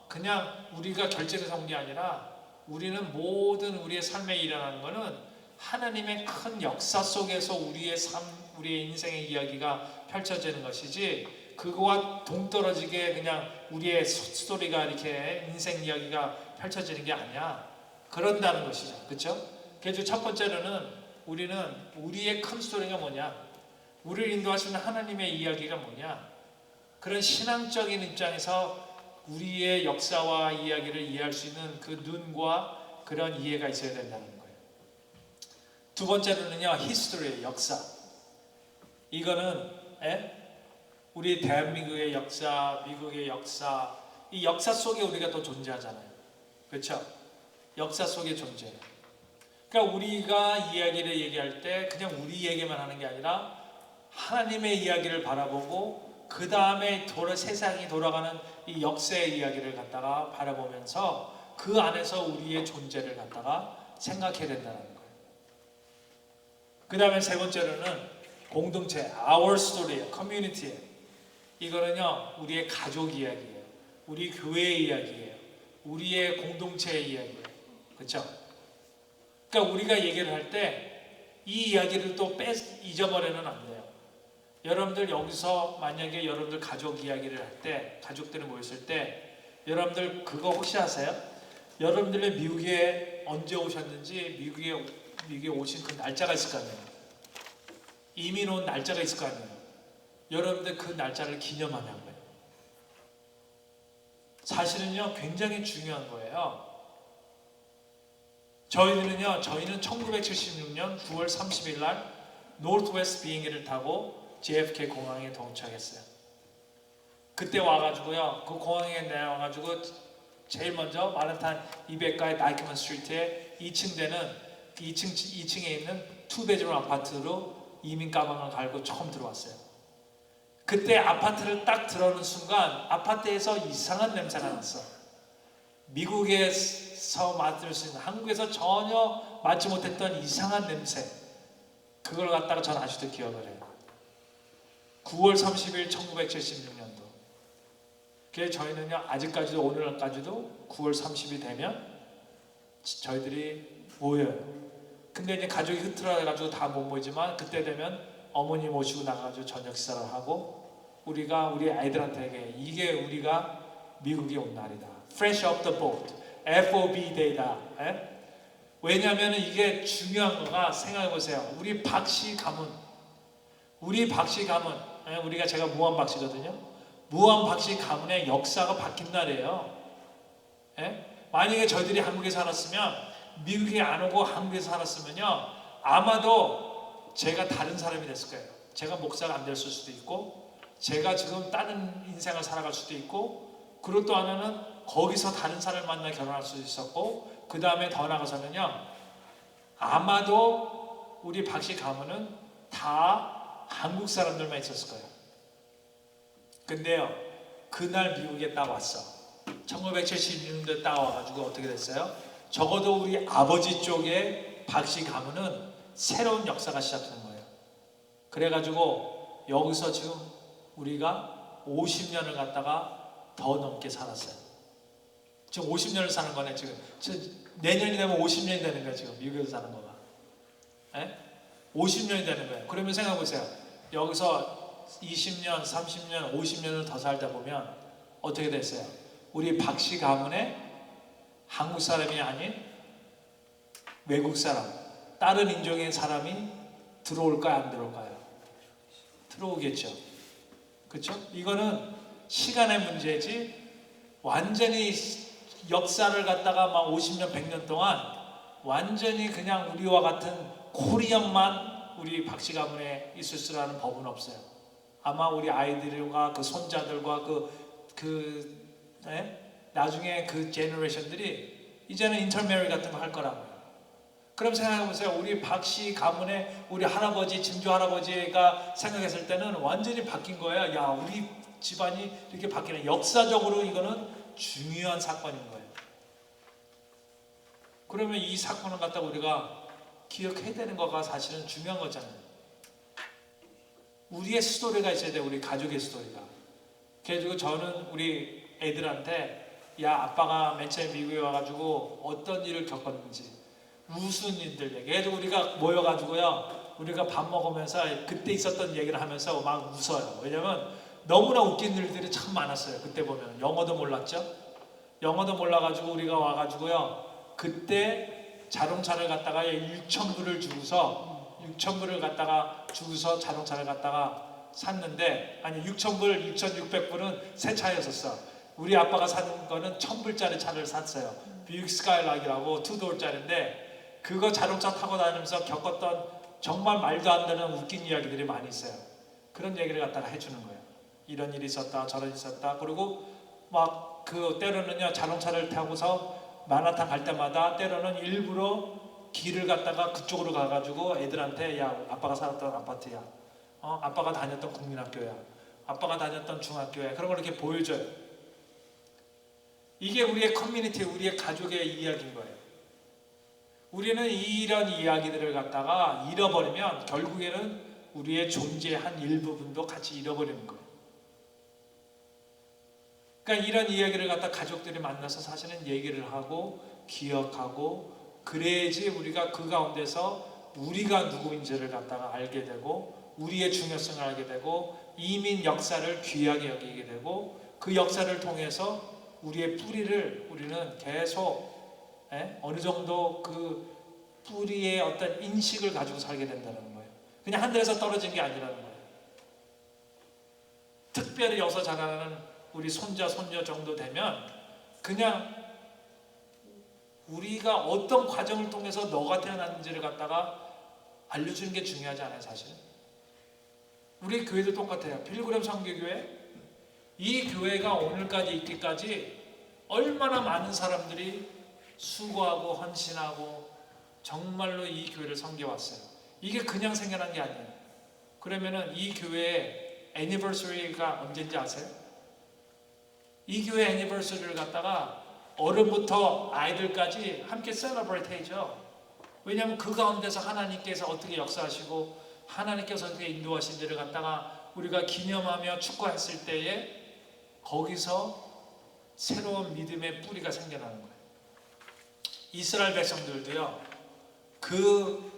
Speaker 1: 그냥 우리가 결정해서 온 게 아니라 우리는 모든 우리의 삶에 일어나는 거는 하나님의 큰 역사 속에서 우리의 삶, 우리의 인생의 이야기가 펼쳐지는 것이지 그거와 동떨어지게 그냥 우리의 스토리가 이렇게 인생 이야기가 펼쳐지는 게 아니야. 그런다는 것이죠. 그렇죠? 그래서 첫 번째로는 우리는 우리의 큰 스토리가 뭐냐? 우리를 인도하시는 하나님의 이야기가 뭐냐? 그런 신앙적인 입장에서 우리의 역사와 이야기를 이해할 수 있는 그 눈과 그런 이해가 있어야 된다는 거예요. 두 번째로는요, 히스토리의 역사. 이거는 우리 대한민국의 역사, 미국의 역사, 이 역사 속에 우리가 또 존재하잖아요. 그렇죠? 역사 속에 존재해요. 그러니까 우리가 이야기를 얘기할 때 그냥 우리 얘기만 하는 게 아니라 하나님의 이야기를 바라보고 그 다음에 세상이 돌아가는 이 역사의 이야기를 갖다가 바라보면서 그 안에서 우리의 존재를 갖다가 생각해야 된다는 거예요. 그 다음에 세 번째로는 공동체, our story예요. 커뮤니티예요. 이거는요, 우리의 가족 이야기예요. 우리 교회의 이야기예요. 우리의 공동체의 이야기예요. 그렇죠? 그러니까 우리가 얘기를 할 때 이 이야기를 또 잊어버리면 안 돼요. 여러분들 여기서 만약에 여러분들 가족 이야기를 할 때, 가족들이 모였을 때 여러분들 그거 혹시 아세요? 여러분들이 미국에 언제 오셨는지 미국에 오신 그 날짜가 있을 거 아니에요. 이민 온 날짜가 있을 거 아니에요. 여러분들 그 날짜를 기념하는 거예요. 사실은요, 굉장히 중요한 거예요. 저희는 1976년 9월 30일 날 노스웨스트 비행기를 타고 JFK 공항에 도착했어요. 그때 와가지고요, 그 공항에 내려와가지고 제일 먼저 마נ하탄 200가의 다이크먼 스트리트에 2층에 있는 2베드룸 아파트로 이민 가방을 갈고 처음 들어왔어요. 그때 아파트를 딱 들어오는 순간 아파트에서 이상한 냄새가 났어. 미국에서 맡을 수 있는, 한국에서 전혀 맡지 못했던 이상한 냄새, 그걸 갖다가 전 아직도 기억을 해요. 9월 30일 1976년도. 그래서 저희는요, 아직까지도, 오늘까지도 9월 30일 되면 저희들이 모여요. 근데 이제 가족이 흐트러져가지고 다 못 모이지만, 그때 되면 어머니 모시고 나가가지고 저녁 식사를 하고, 우리가 우리 아이들한테 이게 우리가 미국에 온 날이다. Fresh off the boat. FOB day다. 왜냐하면 이게 중요한 거가, 생각해보세요. 우리 박씨 가문, 우리가 제가 무한 박씨거든요. 무한 박씨 가문의 역사가 바뀐 날이에요. 만약에 저희들이 한국에 살았으면, 미국에 안 오고 한국에 살았으면요, 아마도 제가 다른 사람이 됐을 거예요. 제가 목사가 안 됐을 수도 있고, 제가 지금 다른 인생을 살아갈 수도 있고, 그리고 또 하나는 거기서 다른 사람을 만나 결혼할 수도 있었고, 그 다음에 더 나가서는요, 아마도 우리 박씨 가문은 다 한국 사람들만 있었을 거예요. 근데요, 그날 미국에 딱 왔어. 1976년도에 딱 와가지고 어떻게 됐어요? 적어도 우리 아버지 쪽의 박씨 가문은 새로운 역사가 시작된 거예요. 그래가지고 여기서 지금 우리가 50년을 갖다가 더 넘게 살았어요. 지금 50년을 사는 거네. 지금 내년이 되면 50년이 되는 거예요. 지금 미국에서 사는 거가. 50년이 되는 거예요. 그러면 생각해보세요. 여기서 20년, 30년, 50년을 더 살다 보면 어떻게 됐어요? 우리 박씨 가문에 한국 사람이 아닌 외국 사람, 다른 인종의 사람이 들어올까요? 안 들어올까요? 들어오겠죠. 그렇죠? 이거는 시간의 문제지, 완전히 역사를 갖다가 막 50년, 100년 동안 완전히 그냥 우리와 같은 코리안만 우리 박씨 가문에 있을 수라는 법은 없어요. 아마 우리 아이들과 그 손자들과 나중에 그 제너레이션들이 이제는 인터메리 같은 거 할 거라고요. 그럼 생각해보세요. 우리 박씨 가문의 우리 할아버지, 증조 할아버지가 생각했을 때는 완전히 바뀐 거예요. 야, 우리 집안이 이렇게 바뀌네. 역사적으로 이거는 중요한 사건인 거예요. 그러면 이 사건을 갖다가 우리가 기억해야 되는 거가 사실은 중요한 거잖아요. 우리의 스토리가 있어야 돼요. 우리 가족의 스토리가. 그래가지고 저는 우리 애들한테, 야, 아빠가 맨 처음에 미국에 와가지고 어떤 일을 겪었는지, 무슨 일들 얘기해서 우리가 모여가지고요, 우리가 밥 먹으면서 그때 있었던 얘기를 하면서 막 웃어요. 왜냐면 너무나 웃긴 일들이 참 많았어요. 그때 보면 영어도 몰랐죠. 영어도 몰라가지고 우리가 와가지고요, 그때 자동차를 갖다가 6,000불을 주고서 6,000불을 갖다가 주고서 자동차를 갖다가 샀는데, 아니 6,000불, 6,600불은 새 차였었어. 우리 아빠가 산 거는 1,000불짜리 차를 샀어요. 뷰익 스카이락이라고 2도어짜리인데, 그거 자동차 타고 다니면서 겪었던 정말 말도 안 되는 웃긴 이야기들이 많이 있어요. 그런 얘기를 갖다가 해주는 거예요. 이런 일이 있었다, 저런 일이 있었다. 그리고 막 그 때로는요, 자동차를 타고서 마나탄 갈 때마다 때로는 일부러 길을 갖다가 그쪽으로 가가지고 애들한테, 야, 아빠가 살았던 아파트야, 아빠가 다녔던 국민학교야, 아빠가 다녔던 중학교야, 그런 걸 이렇게 보여줘요. 이게 우리의 커뮤니티, 우리의 가족의 이야기인 거예요. 우리는 이런 이야기들을 갖다가 잃어버리면 결국에는 우리의 존재의 한 일부분도 같이 잃어버리는 거예요. 그러니까 이런 이야기를 갖다 가족들이 만나서 사실은 얘기를 하고 기억하고, 그래야지 우리가 그 가운데서 우리가 누구인지를 갖다가 알게 되고, 우리의 중요성을 알게 되고, 이민 역사를 귀하게 여기게 되고, 그 역사를 통해서 우리의 뿌리를 우리는 계속 어느 정도 그 뿌리의 어떤 인식을 가지고 살게 된다는 거예요. 그냥 하늘에서 떨어진 게 아니라는 거예요. 특별히 여기서 자라나는 우리 손자, 손녀 정도 되면 그냥 우리가 어떤 과정을 통해서 너가 태어났는지를 갖다가 알려주는 게 중요하지 않아요, 사실? 우리 교회도 똑같아요. 필그램 선교교회, 이 교회가 오늘까지 있기까지 얼마나 많은 사람들이 수고하고 헌신하고 정말로 이 교회를 섬겨왔어요. 이게 그냥 생겨난 게 아니에요. 그러면은 이 교회의 애니버서리가 언제인지 아세요? 이 교회 애니버서리를 갖다가 어른부터 아이들까지 함께 셀러브레이트 해죠. 왜냐하면 그 가운데서 하나님께서 어떻게 역사하시고 하나님께서 어떻게 인도하신지를 갖다가 우리가 기념하며 축구했을 때에 거기서 새로운 믿음의 뿌리가 생겨나는 거예요. 이스라엘 백성들도요, 그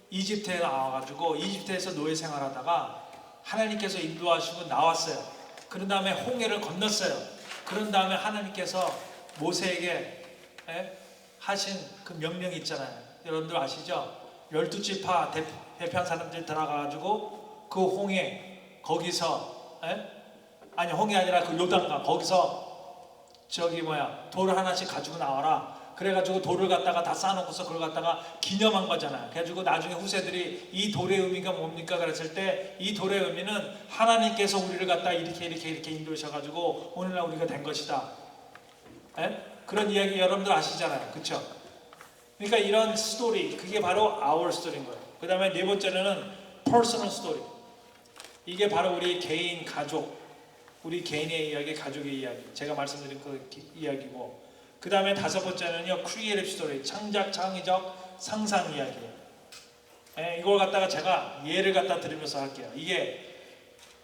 Speaker 1: 이집트에 나와가지고 이집트에서 노예 생활하다가 하나님께서 인도하시고 나왔어요. 그런 다음에 홍해를 건넜어요. 그런 다음에 하나님께서 모세에게 하신 그 명령이 있잖아요. 여러분들 아시죠? 12지파 대표한 사람들이 들어가가지고 그 홍해 거기서 아니 홍해 아니라 그 요단강 거기서 돌을 하나씩 가지고 나와라. 그래가지고 돌을 갖다가 다 쌓아놓고서 그걸 갖다가 기념한 거잖아요. 그래가지고 나중에 후세들이 이 돌의 의미가 뭡니까? 그랬을 때 이 돌의 의미는 하나님께서 우리를 갖다 이렇게 인도하셔가지고 오늘날 우리가 된 것이다. 그런 이야기 여러분들 아시잖아요. 그쵸? 그러니까 이런 스토리, 그게 바로 our story인 거예요. 그 다음에 네 번째는 personal story. 이게 바로 우리 개인, 가족, 우리 개인의 이야기, 가족의 이야기. 제가 말씀드린 그 이야기고, 그 다음에 다섯 번째는요, creative story, 창의적 상상 이야기예요. 이걸 갖다가 제가 예를 갖다 드리면서 할게요. 이게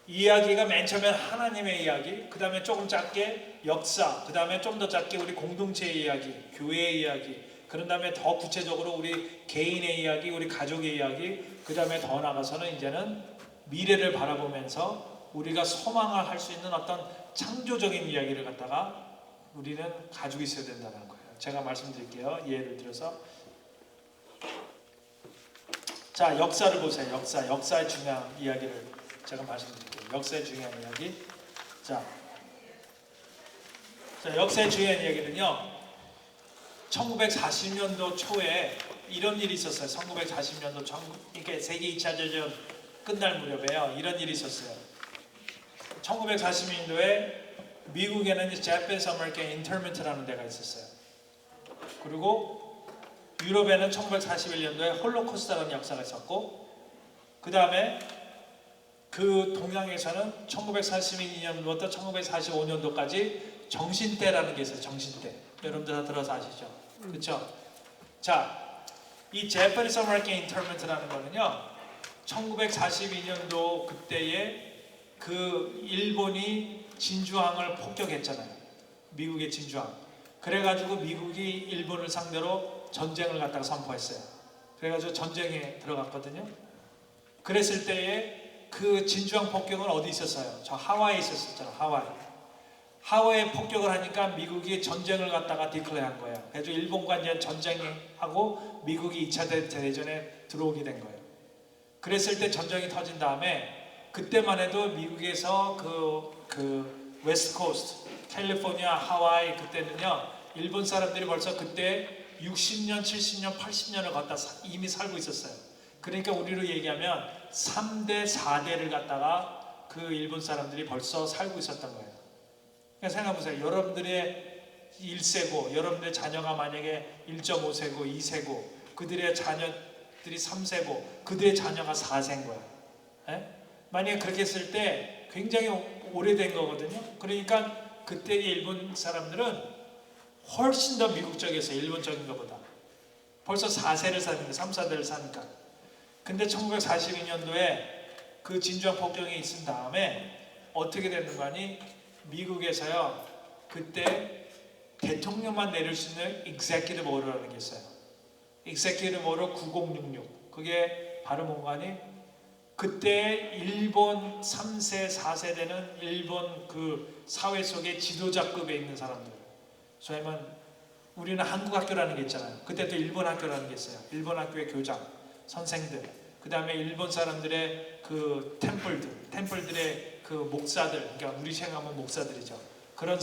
Speaker 1: 이야기가 맨 처음엔 하나님의 이야기, 그 다음에 조금 작게 역사, 그 다음에 좀 더 작게 우리 공동체의 이야기, 교회의 이야기, 그런 다음에 더 구체적으로 우리 개인의 이야기, 우리 가족의 이야기, 그 다음에 더 나가서는 이제는 미래를 바라보면서 우리가 소망을 할 수 있는 어떤 창조적인 이야기를 갖다가 우리는 가지고 있어야 된다는 거예요. 제가 말씀드릴게요. 예를 들어서 자, 역사를 보세요. 역사의 중요한 이야기를 제가 말씀드릴게요. 역사의 중요한 이야기. 자, 역사의 중요한 이야기는요, 1940년도 초에 이런 일이 있었어요. 1940년도 그러니까 세계 2차 대전 끝날 무렵에요. 이런 일이 있었어요. 1940년도에 미국에는 Japanese American Internment라는 데가 있었어요. 그리고 유럽에는 1941년도에 홀로코스트라는 역사가 있었고, 그 다음에 그 동양에서는 1942년부터 1945년도까지 정신대라는 게 있어요. 정신대. 여러분들 다 들어서 아시죠? 그렇죠? 자, 이 Japanese American Internment라는 거는요, 1942년도 그때에 그 일본이 진주항을 폭격했잖아요. 미국의 진주항. 그래가지고 미국이 일본을 상대로 전쟁을 갖다가 선포했어요. 그래가지고 전쟁에 들어갔거든요. 그랬을 때에 그 진주항 폭격은 어디 있었어요? 저 하와이에 있었잖아요. 하와이에 폭격을 하니까 미국이 전쟁을 갖다가 디클레어한 거예요. 그래서 일본과 이제 전쟁하고 미국이 2차 대전에 들어오게 된 거예요. 그랬을 때 전쟁이 터진 다음에 그때만 해도 미국에서 그 웨스트 코스트, 캘리포니아, 하와이 그때는요, 일본 사람들이 벌써 그때 60년, 70년, 80년을 갖다 이미 살고 있었어요. 그러니까 우리로 얘기하면 3대, 4대를 갖다가 그 일본 사람들이 벌써 살고 있었던 거예요. 그러니까 생각해보세요. 여러분들의 1세고, 여러분들의 자녀가 만약에 1.5세고, 2세고, 그들의 자녀들이 3세고, 그들의 자녀가 4세인 거예요. 만약에 그렇게 했을 때 굉장히 오래된 거거든요. 그러니까 그때의 일본 사람들은 훨씬 더 미국적이었어요. 일본적인 것보다. 벌써 4세를 사니까, 3, 4대를 사니까. 근데 1942년도에 그 진주항 폭격이 있은 다음에 어떻게 됐는가 하니 미국에서요, 그때 대통령만 내릴 수 있는 Executive Order라는 게 있어요. Executive Order 9066. 그게 바로 뭔가 하니 그때 일본 3세, 4세대는 일본 그 사회 속에 지도자급에 있는 사람들. 소위 말하면 우리는 한국 학교라는 게 있잖아요. 그때도 일본 학교라는 게 있어요. 일본 학교의 교장, 선생들. 그 다음에 일본 사람들의 그 템플들의 그 목사들. 그러니까 우리 생각하면 목사들이죠. 그런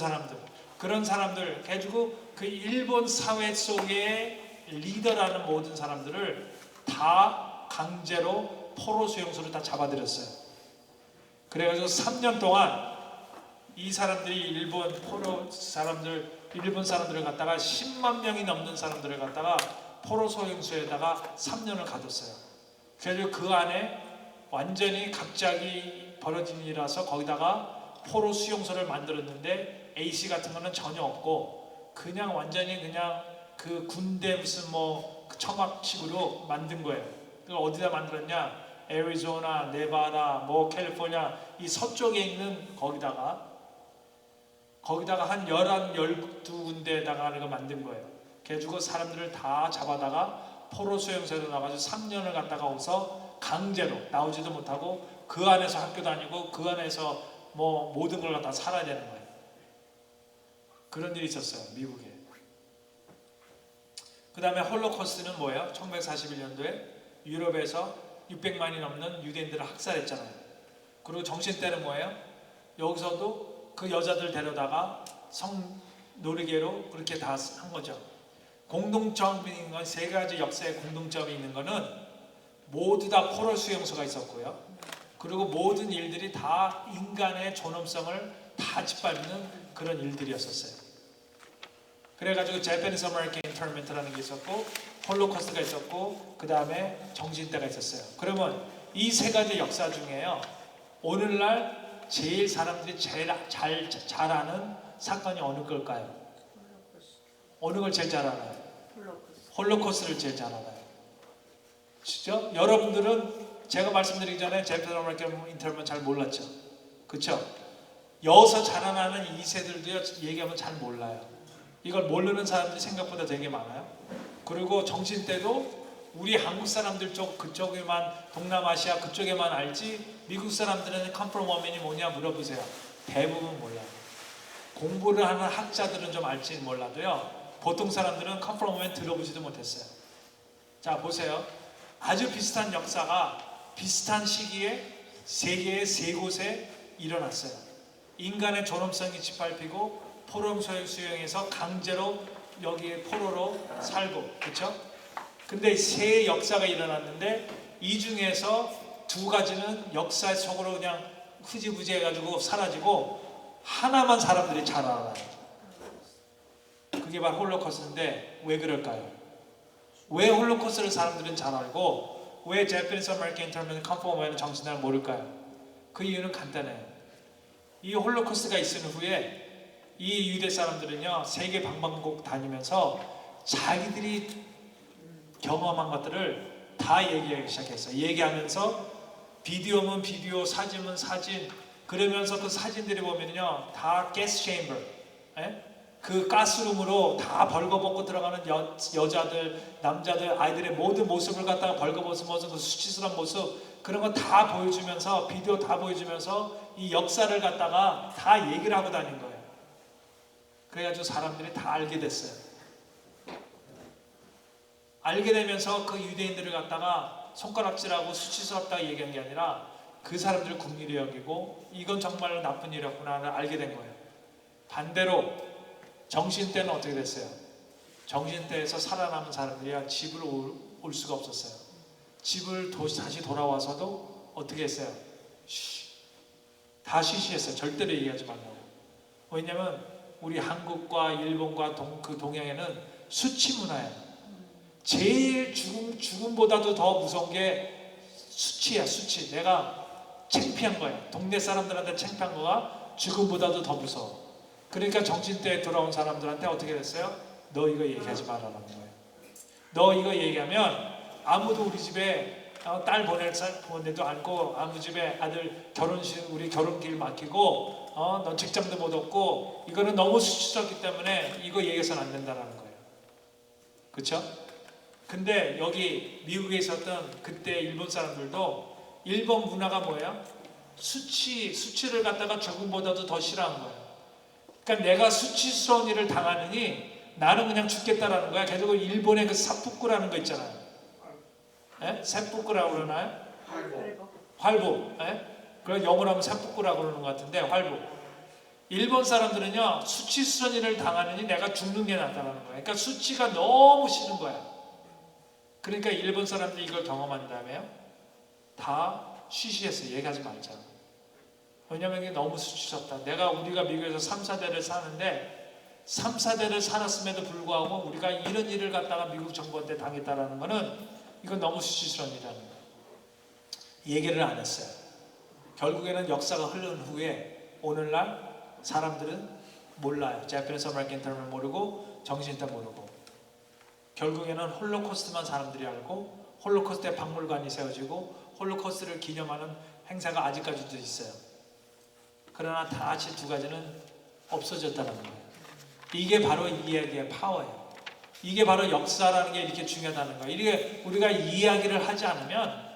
Speaker 1: 사람들 해주고 그 일본 사회 속의 리더라는 모든 사람들을 다 강제로 포로 수용소로 다 잡아들였어요. 그래가지고 3년 동안 이 사람들이 일본 사람들을 갖다가 10만 명이 넘는 사람들을 갖다가 포로 수용소에다가 3년을 가뒀어요. 그래서 그 안에 완전히 갑자기 벌어진 일이라서 거기다가 포로 수용소를 만들었는데 AC 같은 거는 전혀 없고 그냥 완전히 그냥 그 군대 무슨 뭐 처막식으로 만든 거예요. 그걸 어디다 만들었냐? 애리조나, 네바다, 뭐 캘리포니아 이 서쪽에 있는 거기다가 한 12군데에다가 이거 만든 거예요. 그래가지고 사람들을 다 잡아다가 포로 수용소로 나가서 3년을 갔다가 오서 강제로 나오지도 못하고 그 안에서 학교 다니고 그 안에서 뭐 모든 걸 갖다 살아야 되는 거예요. 그런 일이 있었어요, 미국에. 그 다음에 홀로코스트는 뭐예요? 1941년도에 유럽에서 600만이 넘는 유대인들을 학살했잖아요. 그리고 정신대는 뭐예요? 여기서도 그 여자들 데려다가 성노리개로 그렇게 다 한 거죠. 공동점인 건 세 가지 역사의 공동점이 있는 거는 모두 다 포로 수용소가 있었고요. 그리고 모든 일들이 다 인간의 존엄성을 다 짓밟는 그런 일들이었었어요. 그래가지고 Japanese American Internment라는 게 있었고 홀로코스트가 있었고 그 다음에 정신대가 있었어요. 그러면 이 세 가지 역사 중에요. 오늘날 제일 사람들이 제일 잘 아는 사건이 어느 걸까요? 어느 걸 제일 잘 알아요? 홀로코스트를 제일 잘 알아요. 진짜? 여러분들은 제가 말씀드리기 전에 Japanese American Internment 잘 몰랐죠? 그렇죠? 여기서 자라나는 2세들도 얘기하면 잘 몰라요. 이걸 모르는 사람들이 생각보다 되게 많아요. 그리고 정신대도 우리 한국 사람들 쪽 그쪽에만 동남아시아 그쪽에만 알지 미국 사람들은 컴프로머맨이 뭐냐 물어보세요. 대부분 몰라요. 공부를 하는 학자들은 좀 알지 몰라도요. 보통 사람들은 컴프로머맨 들어보지도 못했어요. 자 보세요. 아주 비슷한 역사가 비슷한 시기에 세계의 세 곳에 일어났어요. 인간의 존엄성이 짓밟히고 포로 수용에서 강제로 여기에 포로로 살고 그렇죠? 근데 세 역사가 일어났는데 이 중에서 두 가지는 역사 속으로 그냥 흐지부지 해가지고 사라지고 하나만 사람들이 잘 알아요. 그게 바로 홀로코스트인데 왜 그럴까요? 왜 홀로코스트를 사람들은 잘 알고 왜 Japanese American Internment 컴포먼트 정신을 모를까요? 그 이유는 간단해요. 이 홀로코스트가 있은 후에 이 유대 사람들은요 세계 방방곡 다니면서 자기들이 경험한 것들을 다 얘기하기 시작했어요. 얘기하면서 비디오면 비디오, 사진은 사진 그러면서 그 사진들이 보면요 다 가스 챔버 그 가스룸으로 다 벌거벗고 들어가는 여자들, 남자들, 아이들의 모든 모습을 갖다가 벌거벗은 모습, 그 수치스러운 모습 그런 거 다 보여주면서 비디오 다 보여주면서 이 역사를 갖다가 다 얘기를 하고 다닌 거예요. 그래가지고 사람들이 다 알게 됐어요. 알게 되면서 그 유대인들을 갖다가 손가락질하고 수치스럽다고 얘기한 게 아니라 그 사람들을 긍휼히 여기고 이건 정말 나쁜 일이었구나를 알게 된 거예요. 반대로 정신대는 어떻게 됐어요? 정신대에서 살아남은 사람들이야 집으로 올 수가 없었어요. 집을 다시 돌아와서도 어떻게 했어요? 다 쉬쉬했어요. 절대로 얘기하지 말라고. 왜냐면 우리 한국과 일본과 그 동양에는 수치 문화예요. 제일 죽음보다도 더 무서운 게 수치야, 수치. 내가 창피한 거야. 동네 사람들한테 창피한 거가 죽음보다도 더 무서워. 그러니까 정신대에 돌아온 사람들한테 어떻게 됐어요? 너 이거 얘기하지 말라는 거예요. 너 이거 얘기하면 아무도 우리 집에 딸 보내도 않고 아무 집에 아들 결혼식 우리 결혼길 막히고 너 직장도 못 얻고 이거는 너무 수치스럽기 때문에 이거 얘기해서는 안 된다는 거예요. 그렇죠? 근데 여기 미국에 있었던 그때 일본 사람들도 일본 문화가 뭐예요? 수치를 갖다가 죽음보다도 더 싫어하는 거예요. 그러니까 내가 수치스러운 일을 당하느니 나는 그냥 죽겠다라는 거야. 그래서 일본의 그 사푸꾸라는 거 있잖아요. 세푸꾸라고 그러나요? 활보. 그래 영어로 하면 사푸꾸라고 그러는 것 같은데 활보. 일본 사람들은요, 수치스러운 당하느니 내가 죽는 게 낫다는 거예요. 그러니까 수치가 너무 싫은 거야. 그러니까 일본 사람들이 이걸 경험한 다음에요, 다 쉬쉬했어요. 얘기하지 말자. 왜냐면 이게 너무 수치스럽다. 우리가 미국에서 3, 4대를 사는데 3, 4대를 살았음에도 불구하고 우리가 이런 일을 갖다가 미국 정부한테 당했다라는 거는 이건 너무 수치스러운 일이라는 거예요. 얘기를 안 했어요. 결국에는 역사가 흐른 후에 오늘날 사람들은 몰라요. Japanese American term을 모르고 정신도 모르고 결국에는 홀로코스트만 사람들이 알고 홀로코스트에 박물관이 세워지고 홀로코스트를 기념하는 행사가 아직까지도 있어요. 그러나 다시 두 가지는 없어졌다는 거예요. 이게 바로 이 이야기의 파워예요. 이게 바로 역사라는 게 이렇게 중요하다는 거예요. 이게 우리가 이야기를 하지 않으면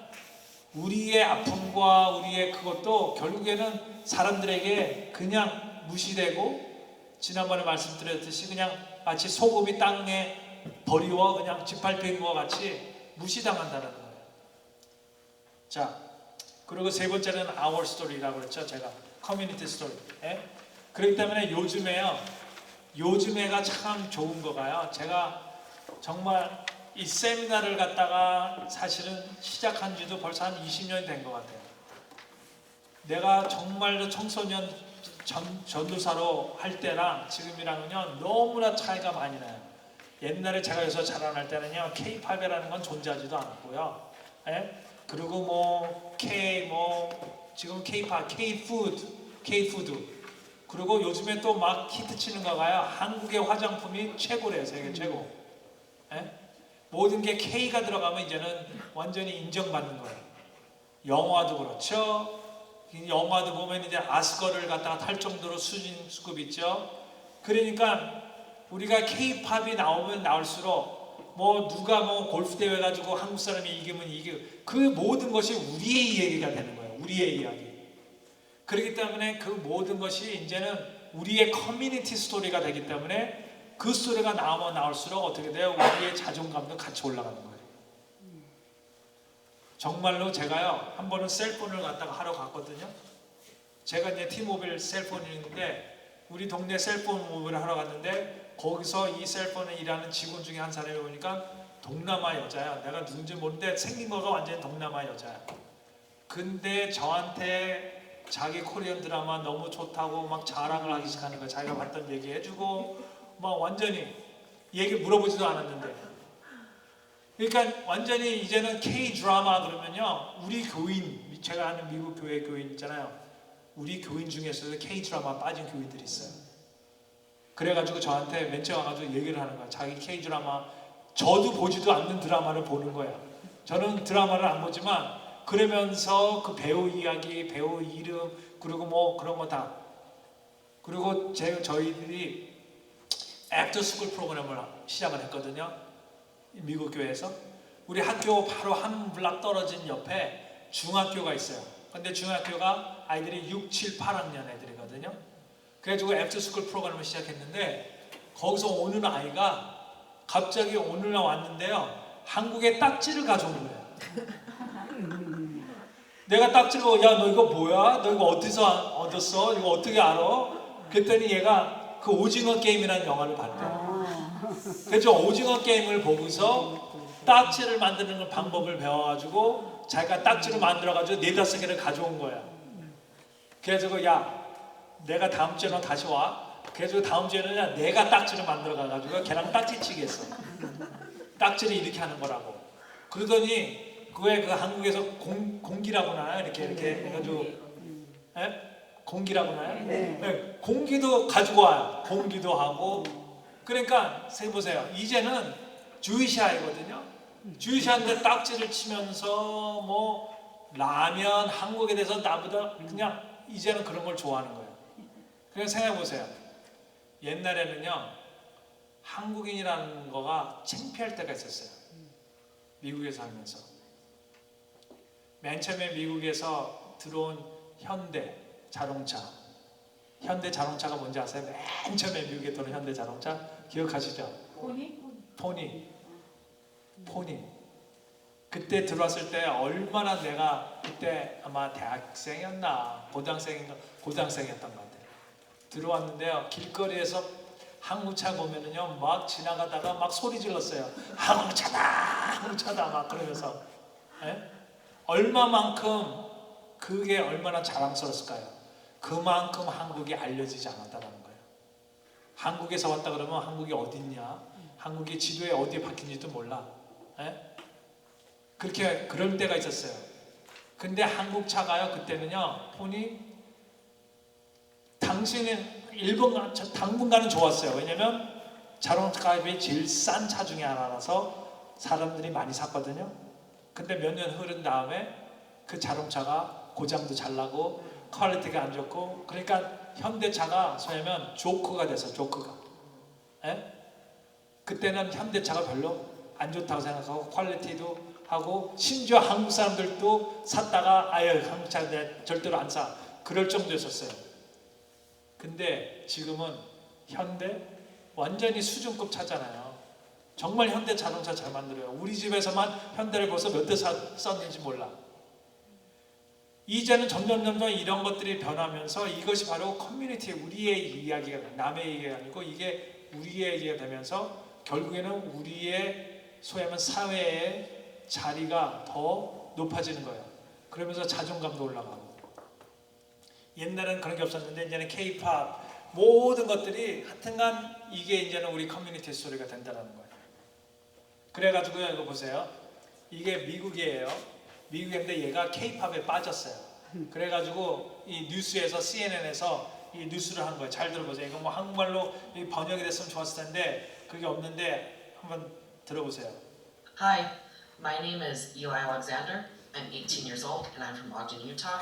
Speaker 1: 우리의 아픔과 우리의 그것도 결국에는 사람들에게 그냥 무시되고 지난번에 말씀드렸듯이 그냥 마치 소금이 땅에 버리워 그냥 짓밟힌 것 같이 무시당한다는 거예요. 자, 그리고 세 번째는 our story라고 그랬죠. 제가 커뮤니티 스토리. 예? 그렇기 때문에 요즘에가 참 좋은 거가요. 제가 정말 이 세미나를 갖다가 사실은 시작한 지도 벌써 한 20년이 된 것 같아요. 내가 정말로 청소년 전도사로 할 때랑 지금이랑은요 너무나 차이가 많이 나요. 옛날에 제가 여기서 자라날 때는요 K-팝이라는 건 존재하지도 않았고요. 예? 그리고 지금 K-팝, K-푸드 그리고 요즘에 또 막 히트치는 거가요. 한국의 화장품이 최고래요. 세계 최고. 예? 모든 게 K가 들어가면 이제는 완전히 인정받는 거예요. 영화도 그렇죠. 영화도 보면 이제 아스커를 갖다가 탈 정도로 수준급 있죠. 그러니까 우리가 K-팝이 나오면 나올수록 누가 골프 대회 가지고 한국 사람이 이기면 이기고 그 모든 것이 우리의 얘기가 되는 거예요. 우리의 이야기. 그렇기 때문에 그 모든 것이 이제는 우리의 커뮤니티 스토리가 되기 때문에 그 스토리가 나오면 나올수록 어떻게 돼요? 우리의 자존감도 같이 올라가는 거예요. 정말로 제가요 한 번은 셀폰을 갖다가 하러 갔거든요. 제가 이제 T모빌 셀폰이 있는데 우리 동네 셀폰 모빌을 하러 갔는데 거기서 이 셀폰에 일하는 직원 중에 한 사람이 보니까 동남아 여자야. 내가 누군지 모르는데 생긴 거가 완전히 동남아 여자야. 근데 저한테 자기 코리안 드라마 너무 좋다고 막 자랑을 하기 시작하는 거야. 자기가 봤던 얘기 해주고 막 완전히 얘기 물어보지도 않았는데. 그러니까 완전히 이제는 K-드라마 그러면요 우리 교인, 제가 아는 미국 교회 교인 있잖아요. 우리 교인 중에서도 K-드라마 빠진 교인들이 있어요. 그래가지고 저한테 맨 처음 와가지고 얘기를 하는 거야. 자기 K-드라마 저도 보지도 않는 드라마를 보는 거야. 저는 드라마를 안 보지만 그러면서 그 배우 이야기, 배우 이름 그리고 그런 거 다 그리고 저희들이 애프터 스쿨 프로그램을 시작을 했거든요. 미국 교회에서 우리 학교 바로 한 블락 떨어진 옆에 중학교가 있어요. 근데 중학교가 아이들이 6, 7, 8학년 애들이거든요. 그래가지고 애프터스쿨 프로그램을 시작했는데 거기서 오는 아이가 갑자기 오늘날 왔는데요 한국에 딱지를 가져온 거예요. 내가 딱지를 야 너 이거 뭐야? 너 이거 어디서 얻었어? 이거 어떻게 알아? 그랬더니 얘가 그 오징어 게임이라는 영화를 봤대요. 그래서 오징어 게임을 보고서 딱지를 만드는 방법을 배워가지고 자기가 딱지를 만들어가지고 4-5개를 가져온 거야. 그래가지고 야 내가 다음 주에 너 다시 와. 그래가지고 다음 주에는 내가 딱지를 만들어가가지고 걔랑 딱지치기 했어. 딱지를 이렇게 하는 거라고. 그러더니 그왜 그 한국에서 공기라고 나요? 이렇게 해가지고 공기라고 나요? 네. 공기도 가지고 와요. 공기도 하고. 그러니까 보세요. 이제는 주이샤이거든요. 주이샤인데 딱지를 치면서 라면 한국에 대해서 나보다 그냥 이제는 그런 걸 좋아하는 거예요. 그냥 생각해 보세요. 옛날에는요 한국인이라는 거가 창피할 때가 있었어요. 미국에서 살면서 맨 처음에 미국에서 들어온 현대 자동차가 뭔지 아세요? 맨 처음에 미국에 들어온 현대 자동차 기억하시죠? 포니. 그때 들어왔을 때 얼마나 내가 그때 아마 대학생이었나 고등학생이었던 것 같아요. 들어왔는데요. 길거리에서 항구차 보면은요, 막 지나가다가 막 소리 질렀어요. 항구차다, 항구차다 막 그러면서. 예? 얼마만큼 그게 얼마나 자랑스러웠을까요? 그만큼 한국이 알려지지 않았다는 거예요. 한국에서 왔다 그러면 한국이 어딨냐? 한국이 지도에 어디에 박힌지도 몰라. 예? 그렇게 그럴 때가 있었어요. 근데 한국차가요, 그때는요, 폰이 당분간은 좋았어요. 왜냐면 자동차값이 제일 싼 차 중에 하나라서 사람들이 많이 샀거든요. 근데 몇 년 흐른 다음에 그 자동차가 고장도 잘 나고 퀄리티가 안 좋고, 그러니까 현대차가 소위 말하면 조크가 돼서 조크가. 예? 그때는 현대차가 별로 안 좋다고 생각하고 퀄리티도 하고, 심지어 한국 사람들도 샀다가 아유 한국차 절대로 안 사, 그럴 정도였었어요. 근데 지금은 현대 완전히 수준급 차잖아요. 정말 현대 자동차 잘 만들어요. 우리 집에서만 현대를 벌써 몇 대 썼는지 몰라. 이제는 점점 이런 것들이 변하면서 이것이 바로 커뮤니티의 우리의 이야기가, 남의 얘기가 아니고 이게 우리의 얘기가 되면서 결국에는 우리의 소위 말하면 사회의 자리가 더 높아지는 거예요. 그러면서 자존감도 올라가고. 옛날에는 그런 게 없었는데 이제는 K-팝 모든 것들이 하여튼간 이게 이제는 우리 커뮤니티 스토리가 된다는 거예요. 그래가지고요, 이거 보세요. 이게 미국이에요. 미국인데 얘가 K-팝에 빠졌어요. 그래가지고 이 뉴스에서 CNN에서 이 뉴스를 한 거예요. 잘 들어보세요. 이거 뭐 한국말로 번역이 됐으면 좋았을 텐데 그게 없는데 한번 들어보세요.
Speaker 2: Hi, my name is Eli Alexander. I'm 18 years old and I'm from Ogden, Utah.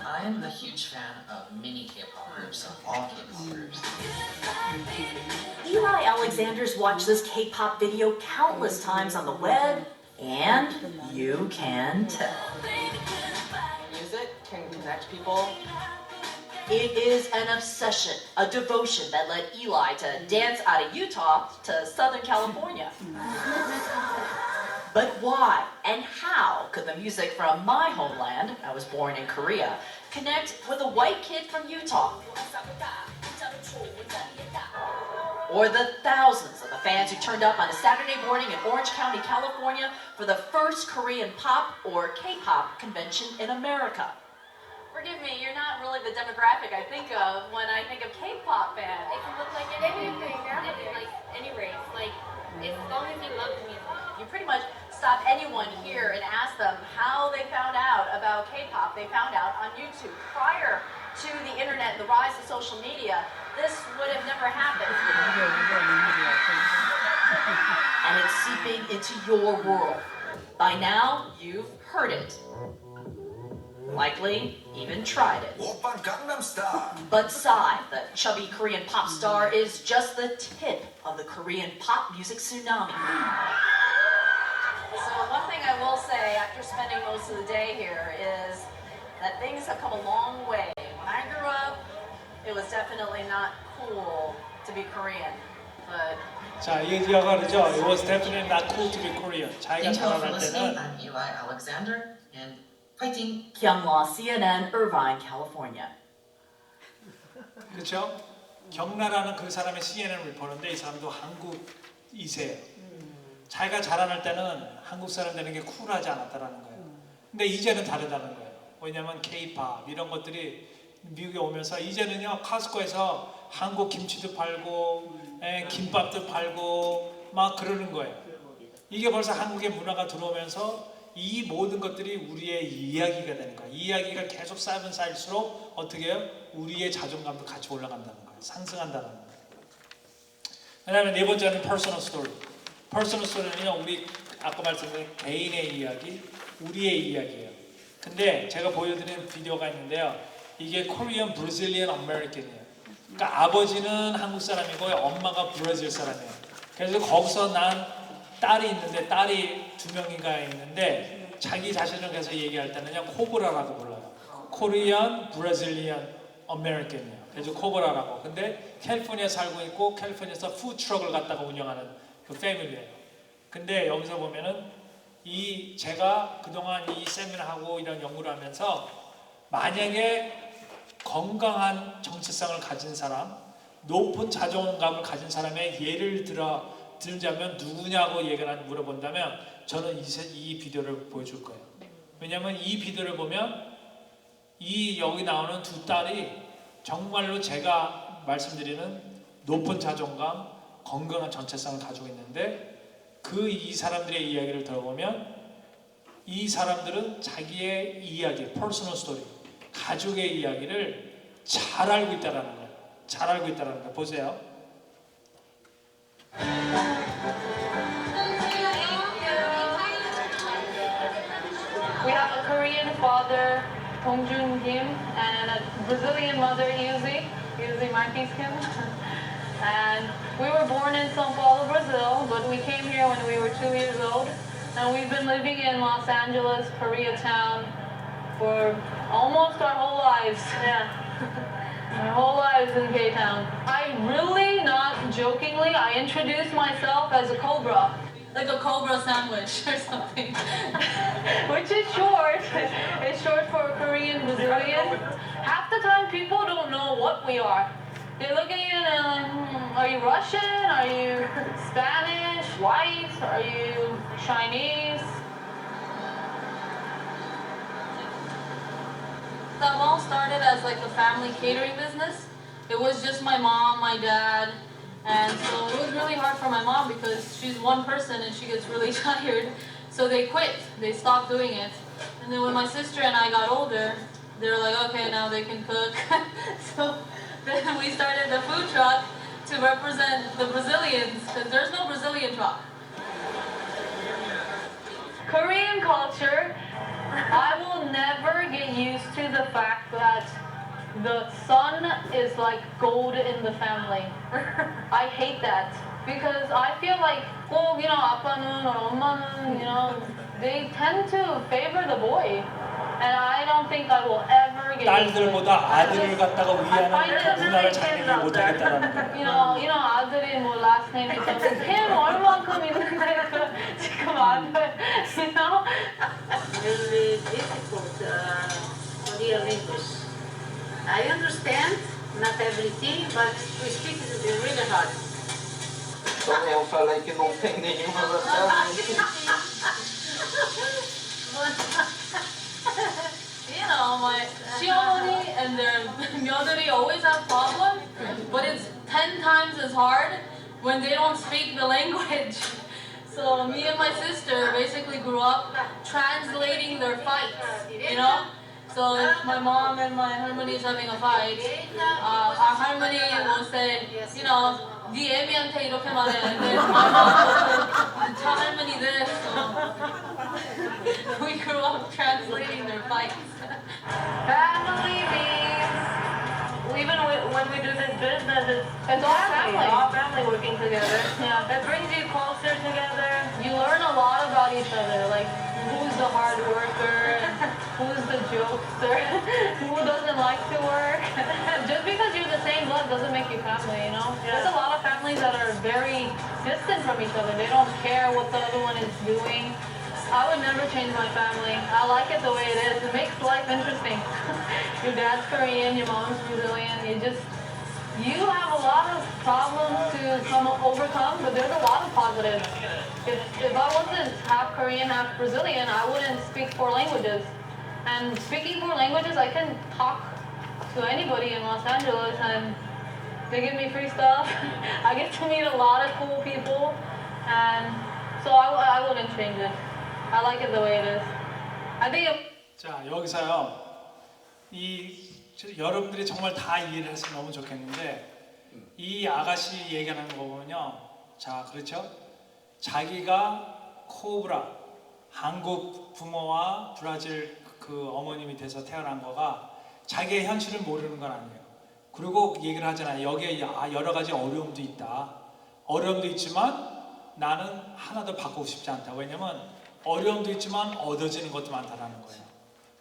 Speaker 2: I am a huge fan of many K-pop groups, of all K-pop groups.
Speaker 3: Eli Alexander's watched this K-pop video countless times on the web, and you can tell.
Speaker 4: Music can connect people.
Speaker 3: It is an obsession, a devotion that led Eli to dance out of Utah to Southern California. But why and how could the music from my homeland, I was born in Korea, connect with a white kid from Utah? Or the thousands of the fans who turned up on a Saturday morning in Orange County, California for the first Korean pop or K-pop convention in America.
Speaker 5: Forgive me, you're not really the demographic I think of when I think of K-pop fans.
Speaker 6: It can look like anything, like any race, like as long as you love the music.
Speaker 5: You pretty much stop anyone here and ask them how they found out about K-pop. They found out on YouTube. Prior to the internet and the rise of social media, this would have never happened.
Speaker 3: And it's seeping into your world. By now, you've heard it. Likely even tried it.
Speaker 7: Oppan Gangnam Style.
Speaker 3: But Psy, the chubby Korean pop star, is just the tip of the Korean pop music tsunami.
Speaker 5: So one thing I will say after spending most of the day here is that things have come a long way. When I grew up, it was definitely not cool to be Korean. But
Speaker 1: 자, 이게 그러죠. It was definitely not cool to be Korean. 자기가
Speaker 2: Thank you all for
Speaker 1: 자라날
Speaker 2: listening.
Speaker 1: 때는
Speaker 2: I'm Eli Alexander and fighting.
Speaker 3: Kyunghwa, CNN, Irvine, California.
Speaker 1: 그렇죠? 경나라는 그 사람의 CNN 리포터인데 이 사람도 한국 2세예요. 자기가 자라날 때는 한국 사람 되는 게 쿨하지 않았다라는 거예요. 근데 이제는 다르다는 거예요. 왜냐하면 K-팝 이런 것들이 미국에 오면서 이제는요 카스코에서 한국 김치도 팔고 김밥도 팔고 막 그러는 거예요. 이게 벌써 한국의 문화가 들어오면서 이 모든 것들이 우리의 이야기가 되는 거예요. 이 이야기가 계속 쌓이면 쌓일수록 어떻게 해요? 우리의 자존감도 같이 올라간다는 거예요. 상승한다는 거예요. 그다음에 네 번째는 퍼스널 스토리. 퍼스널 스토리는요, 우리 아까 말씀드린 개인의 이야기, 우리의 이야기예요. 근데 제가 보여드린 비디오가 있는데요. 이게 코리안, 브라질리언, 아메리칸이에요. 그러니까 아버지는 한국 사람이고 엄마가 브라질 사람이에요. 그래서 거기서 난 딸이 있는데 딸이 2명인가 있는데 자기 자신을 그래서 얘기할 때는요 코브라라고 불러요. 코리안, 브라질리언, 아메리칸이에요. 그래서 코브라라고. 근데 캘리포니아에 살고 있고 캘리포니아에서 푸드트럭을 갖다가 운영하는 그 패밀리예요. 근데 여기서 보면은 제가 그동안 이 세미나하고 이런 연구를 하면서 만약에 건강한 정체성을 가진 사람, 높은 자존감을 가진 사람의 예를 들자면 누구냐고 물어본다면 저는 이 비디오를 보여줄 거예요. 왜냐하면 이 비디오를 보면 여기 나오는 두 딸이 정말로 제가 말씀드리는 높은 자존감, 건강한 정체성을 가지고 있는데 이 사람들의 이야기를 들어보면 이 사람들은 자기의 이야기, 퍼스널 스토리, 가족의 이야기를 잘 알고 있다라는 거예요. 잘 알고 있다라는 거 보세요.
Speaker 7: We have a Korean father, Dongjun Kim, and a Brazilian mother, Yuzi Marquez Kim. And we were born in São Paulo, Brazil, but we came here when we were 2 years old. And we've been living in Los Angeles, Koreatown, for almost our whole lives. Yeah. Our whole lives in K-Town. I really, not jokingly, I introduced myself as a cobra. Like a cobra sandwich or something. Which is short. It's short for Korean Brazilian. Half the time people don't know what we are. They look at you and they're like, are you Russian? Are you Spanish? White? Are you Chinese? That all started as like a family catering business. It was just my mom, my dad, and so it was really hard for my mom because she's one person and she gets really tired. So they quit, they stopped doing it. And then when my sister and I got older, they were like, okay, now they can cook. So then we started the food truck to represent the Brazilians, because there's no Brazilian truck. Korean culture, I will never get used to the fact that the son is like gold in the family. I hate that because I feel like, 꼭, 아빠는 or 엄마는, they tend to favor the boy. And I don't think I will ever get used to it.
Speaker 1: 딸들보다 아들을 갖다가 위하는 그 문화를 자기들이 못하겠다라는 거예요.
Speaker 7: 아들이 뭐 last name 있다고 햄 얼만큼 있는데 지금 아들,
Speaker 8: Really difficult Korean English. I understand, not everything, but we speak it really hard.
Speaker 9: Então eu falei que não tem nenhuma vantagem.
Speaker 7: My 시어머니 and their 며느리 always have problems, but it's 10 times as hard when they don't speak the language. So me and my sister basically grew up translating their fights, So if my mom and my harmony is having a fight, our harmony will say, 네 애미한테 이렇게 말해. And then my mom will say, 저 할머니 this. So we grew up translating their fights. Family means, even when we do this business, it's all family working together. Yeah, it brings you closer together. You learn a lot about each other, like who's the hard worker, who's the jokester, who doesn't like to work. Just because you're the same blood doesn't make you family, There's a lot of families that are very distant from each other. They don't care what the other one is doing. I would never change my family. I like it the way it is. It makes life interesting. Your dad's Korean, your mom's Brazilian. You have a lot of problems to overcome, but there's a lot of positives. If I wasn't half Korean, half Brazilian, I wouldn't speak 4 languages. And speaking 4 languages, I can talk to anybody in Los Angeles, and they give me free stuff. I get to meet a lot of cool people, and so I wouldn't change it. I like it the way it is. I think
Speaker 1: 자, 여기서요. 여러분들이 정말 다 이해를 했으면 너무 좋겠는데 이 아가씨 얘기하는 거 보면요. 자, 그렇죠? 자기가 코브라, 한국 부모와 브라질 그 어머님이 돼서 태어난 거가 자기의 현실을 모르는 건 아니에요. 그리고 얘기를 하잖아요. 여기에 여러 가지 어려움도 있다. 어려움도 있지만 나는 하나도 바꾸고 싶지 않다. 왜냐면 어려움도 있지만 얻어지는 것도 많다는 거예요.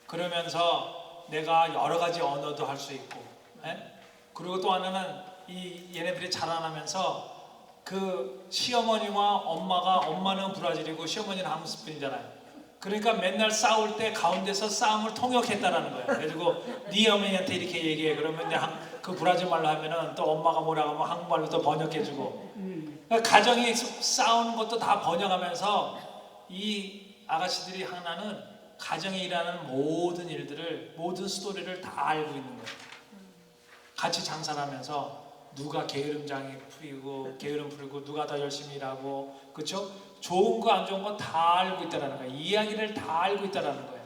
Speaker 1: 그러면서 내가 여러 가지 언어도 할 수 있고, 그리고 또 하나는 얘네들이 자라나면서 그 시어머니와 엄마는 브라질이고 시어머니는 한국 분이잖아요. 그러니까 맨날 싸울 때 가운데서 싸움을 통역했다라는 거예요. 그래가지고 네 어머니한테 이렇게 얘기해. 그러면 이제 그 브라질 말로 하면은 또 엄마가 뭐라고 하면 한국말로 또 번역해주고. 그러니까 가정이 싸우는 것도 다 번역하면서 이 아가씨들이 하나는 가정에 일하는 모든 일들을, 모든 스토리를 다 알고 있는 거예요. 같이 장사를 하면서 누가 게으름장이 풀리고 게으름 풀고 누가 더 열심히 일하고, 그렇죠? 좋은 거 안 좋은 거 다 알고 있다라는 거예요. 이야기를 다 알고 있다라는 거예요.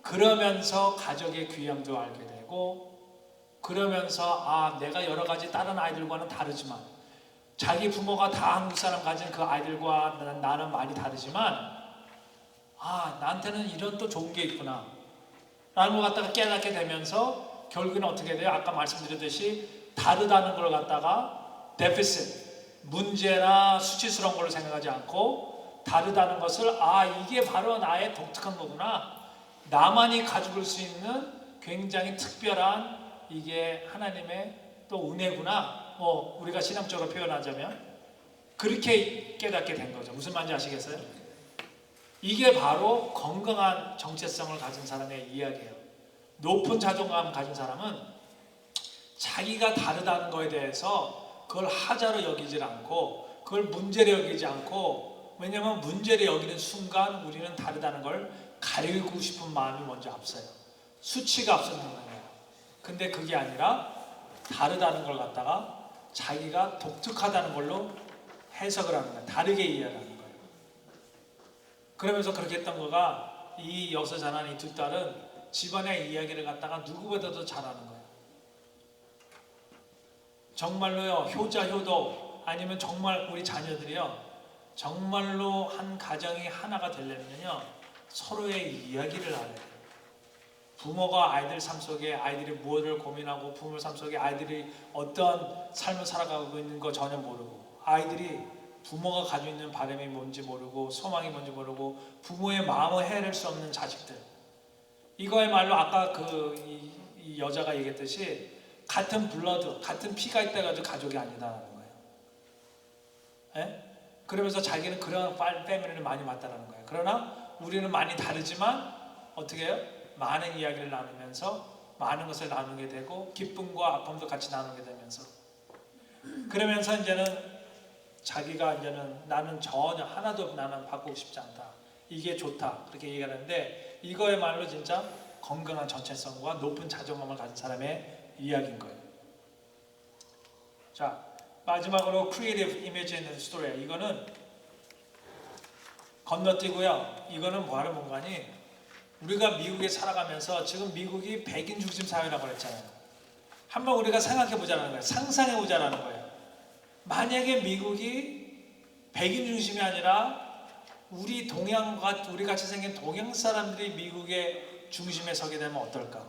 Speaker 1: 그러면서 가족의 귀함도 알게 되고, 그러면서 아, 내가 여러 가지 다른 아이들과는 다르지만, 자기 부모가 다 한국 사람 가진 그 아이들과 나는 많이 다르지만, 아, 나한테는 이런 또 좋은 게 있구나 라는 걸 갖다가 깨닫게 되면서 결국에는 어떻게 돼요? 아까 말씀드렸듯이 다르다는 걸 갖다가 데피시트, 문제나 수치스러운 걸로 생각하지 않고, 다르다는 것을 아, 이게 바로 나의 독특한 거구나, 나만이 가지고 수 있는 굉장히 특별한 이게 하나님의 또 은혜구나, 우리가 신앙적으로 표현하자면 그렇게 깨닫게 된 거죠. 무슨 말인지 아시겠어요? 이게 바로 건강한 정체성을 가진 사람의 이야기예요. 높은 자존감 가진 사람은 자기가 다르다는 거에 대해서 그걸 하자로 여기질 않고, 그걸 문제로 여기지 않고, 왜냐하면 문제로 여기는 순간 우리는 다르다는 걸 가리고 싶은 마음이 먼저 앞서요. 수치가 앞서는 거예요. 근데 그게 아니라 다르다는 걸 갖다가 자기가 독특하다는 걸로 해석을 하는 거예요. 다르게 이해하는 거예요. 그러면서 그렇게 했던 거가, 이 여기서 자란 이 두 딸은 집안의 이야기를 갖다가 누구보다도 잘하는 거예요. 정말로요, 효자 효도 아니면 정말 우리 자녀들이요, 정말로 한 가정이 하나가 되려면요, 서로의 이야기를 알아야 돼요. 부모가 아이들 삶 속에 아이들이 무엇을 고민하고, 부모 삶 속에 아이들이 어떤 삶을 살아가고 있는 거 전혀 모르고, 아이들이 부모가 가지고 있는 바람이 뭔지 모르고, 소망이 뭔지 모르고, 부모의 마음을 헤아릴 수 없는 자식들, 이거야말로 아까 이 여자가 얘기했듯이 같은 블러드, 같은 피가 있다 가지고 가족이 아니다라는 거예요. 예? 그러면서 자기는 그런 패밀리를 많이 맞다라는 거예요. 그러나 우리는 많이 다르지만 어떻게 해요? 많은 이야기를 나누면서 많은 것을 나누게 되고, 기쁨과 아픔도 같이 나누게 되면서, 그러면서 이제는 자기가 이제는 나는 전혀 하나도 나는 바꾸고 싶지 않다, 이게 좋다, 그렇게 얘기하는데, 이거야말로 진짜 건강한 정체성과 높은 자존감을 가진 사람의 이야기인 거예요. 자, 마지막으로 Creative Image in the Story. 이거는 건너뛰고요. 이거는 뭐하는 공간이, 우리가 미국에 살아가면서 지금 미국이 백인 중심 사회라고 그랬잖아요. 한번 우리가 생각해 보자는 거예요. 상상해 보자는 거예요. 만약에 미국이 백인 중심이 아니라 우리 같이 생긴 동양 사람들이 미국의 중심에 서게 되면 어떨까?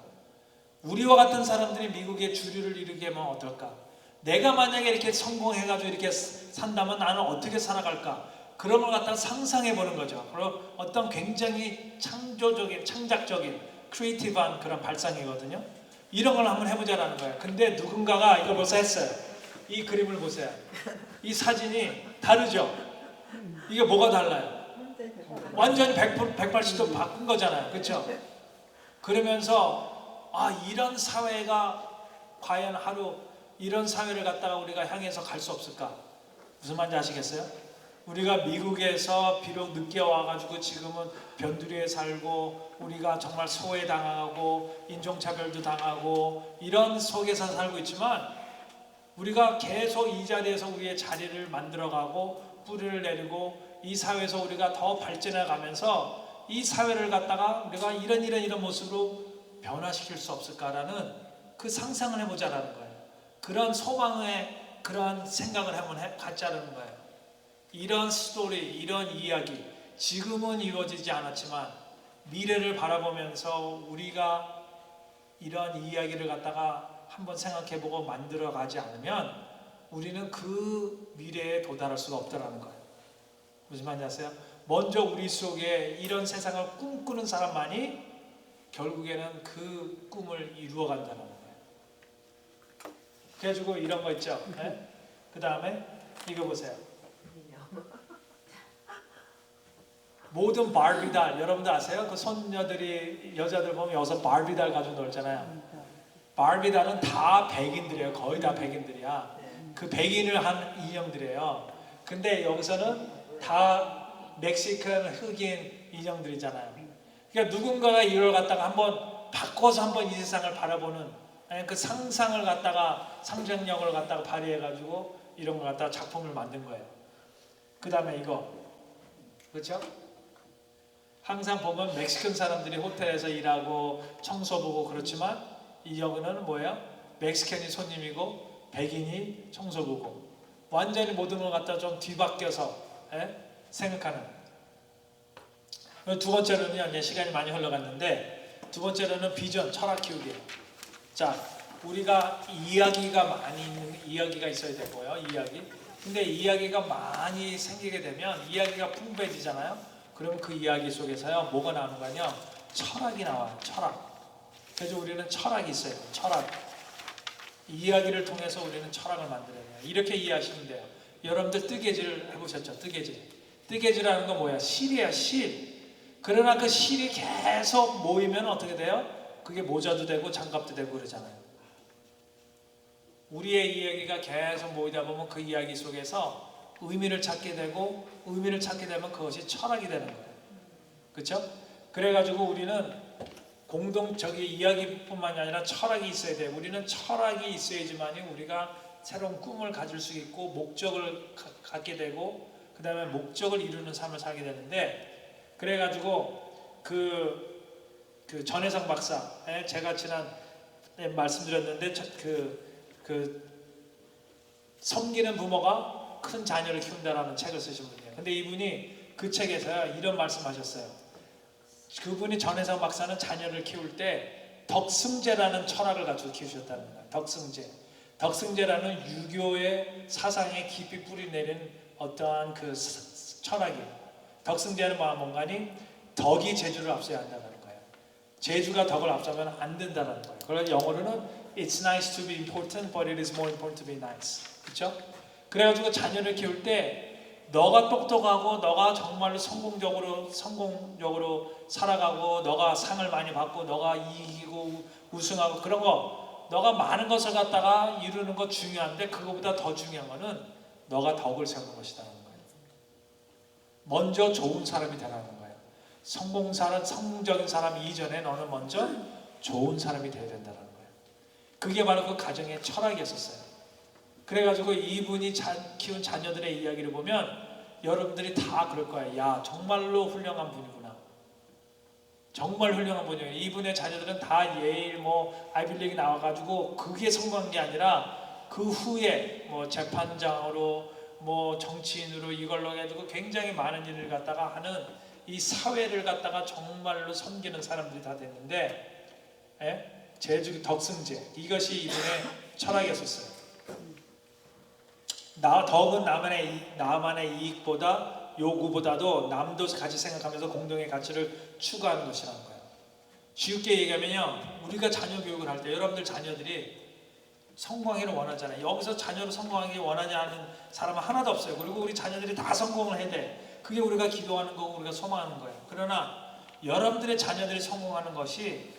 Speaker 1: 우리와 같은 사람들이 미국의 주류를 이루게 하면 어떨까? 내가 만약에 이렇게 성공해가지고 이렇게 산다면 나는 어떻게 살아갈까? 그런 걸 갖다가 상상해 보는 거죠. 그리고 어떤 굉장히 창조적인, 창작적인, 크리에이티브한 그런 발상이거든요. 이런 걸 한번 해보자라는 거예요. 근데 누군가가 이걸 벌써 했어요. 이 그림을 보세요. 이 사진이 다르죠? 이게 뭐가 달라요? 완전히 180도 바꾼 거잖아요. 그렇죠? 그러면서 이런 사회가 과연 하루 이런 사회를 갖다가 우리가 향해서 갈 수 없을까? 무슨 말인지 아시겠어요? 우리가 미국에서 비록 늦게 와가지고 지금은 변두리에 살고, 우리가 정말 소외당하고 인종차별도 당하고 이런 속에서 살고 있지만, 우리가 계속 이 자리에서 우리의 자리를 만들어가고 뿌리를 내리고 이 사회에서 우리가 더 발전해 가면서 이 사회를 갖다가 우리가 이런 모습으로 변화시킬 수 없을까라는 그 상상을 해보자라는 거예요. 그런 소망의 그런 생각을 한번 갖자라는 거예요. 이런 스토리, 이런 이야기, 지금은 이루어지지 않았지만 미래를 바라보면서 우리가 이런 이야기를 갖다가 한번 생각해보고 만들어가지 않으면 우리는 그 미래에 도달할 수가 없다는 거예요. 무슨 말인지 아세요? 먼저 우리 속에 이런 세상을 꿈꾸는 사람만이 결국에는 그 꿈을 이루어간다는 거예요. 그래가지고 이런 거 있죠. 네? 그 다음에 이거 보세요. 모든 바비달 여러분들 아세요? 그 손녀들이 여자들 보면 여기서 바비달 가지고 놀잖아요. 바비달은 다 백인들이에요. 거의 다 백인들이야. 그 백인을 한 인형들이에요. 근데 여기서는 다 멕시칸 흑인 인형들이잖아요. 그러니까 누군가가 이걸 갖다가 한번 바꿔서 한번 이 세상을 바라보는 그 상상을 갖다가 상상력을 갖다가 발휘해가지고 이런 걸 갖다가 작품을 만든 거예요. 그 다음에 이거 그렇죠? 항상 보면 멕시칸 사람들이 호텔에서 일하고 청소부고 그렇지만 이 여기는 뭐예요? 멕시칸이 손님이고 백인이 청소부고 완전히 모든 걸 갖다 좀 뒤바뀌어서 생각하는. 두 번째로는요, 이제 시간이 많이 흘러갔는데 두 번째로는 비전, 철학 키우기예요. 자, 우리가 이야기가 많이 있는 이야기가 있어야 되고요, 이야기. 근데 이야기가 많이 생기게 되면 이야기가 풍부해지잖아요. 그러면 그 이야기 속에서요, 뭐가 나오는 거냐? 철학이 나와요, 철학. 그래서 우리는 철학이 있어요, 철학. 이야기를 통해서 우리는 철학을 만들어야 돼요. 이렇게 이해하시면 돼요. 여러분들 뜨개질 해보셨죠? 뜨개질. 뜨개질하는 건 뭐야? 실이야, 실. 그러나 그 실이 계속 모이면 어떻게 돼요? 그게 모자도 되고 장갑도 되고 그러잖아요. 우리의 이야기가 계속 모이다 보면 그 이야기 속에서 의미를 찾게 되고 의미를 찾게 되면 그것이 철학이 되는 거예요. 그렇죠? 그래가지고 우리는 공동적인 이야기뿐만이 아니라 철학이 있어야 돼요. 우리는 철학이 있어야지만이 우리가 새로운 꿈을 가질 수 있고 목적을 갖게 되고 그 다음에 목적을 이루는 삶을 살게 되는데 그래가지고 그 전혜상 박사 제가 지난 말씀드렸는데 섬기는 부모가 큰 자녀를 키운다라는 책을 쓰신 분이에요. 근데 이분이 그 책에서 이런 말씀하셨어요. 그분이 전혜상 박사는 자녀를 키울 때 덕승제라는 철학을 가지고 키우셨다는 거예요. 덕승제. 덕승제라는 유교의 사상에 깊이 뿌리 내린 어떠한 그 철학이에요. 덕승제는 뭔가니 덕이 제주를 앞서야 한다는 거예요. 제주가 덕을 앞서면 안 된다는 거예요. 그래서 영어로는 It's nice to be important, but it is more important to be nice. 그렇죠? 그래가지고 자녀를 키울 때 너가 똑똑하고 너가 정말로 성공적으로 살아가고 너가 상을 많이 받고 너가 이기고 우승하고 그런 거 너가 많은 것을 갖다가 이루는 거 중요한데 그거보다 더 중요한 거는 너가 덕을 세우는 것이라는 거예요. 먼저 좋은 사람이 되라는 거예요. 성공적인 사람 이전에 너는 먼저 좋은 사람이 되어야 된다는 거예요. 그게 바로 그 가정의 철학이었었어요. 그래가지고 이분이 키운 자녀들의 이야기를 보면 여러분들이 다 그럴 거예요. 야, 정말로 훌륭한 분이구나. 정말 훌륭한 분이에요. 이분의 자녀들은 다 예일, 아이빌리그 나와가지고 그게 성공한 게 아니라 그 후에 재판장으로 정치인으로 이걸로 해가지고 굉장히 많은 일을 갖다가 하는 이 사회를 갖다가 정말로 섬기는 사람들이 다 됐는데 제주 덕승제 이것이 이분의 철학이었었어요. 덕은 나만의 이익보다 요구보다도 남도 같이 생각하면서 공동의 가치를 추구하는 것이라는 거예요. 쉽게 얘기하면요, 우리가 자녀 교육을 할 때 여러분들 자녀들이 성공하기를 원하잖아요. 여기서 자녀를 성공하기 원하지 않는 사람은 하나도 없어요. 그리고 우리 자녀들이 다 성공을 해야 돼. 그게 우리가 기도하는 거고 우리가 소망하는 거예요. 그러나 여러분들의 자녀들이 성공하는 것이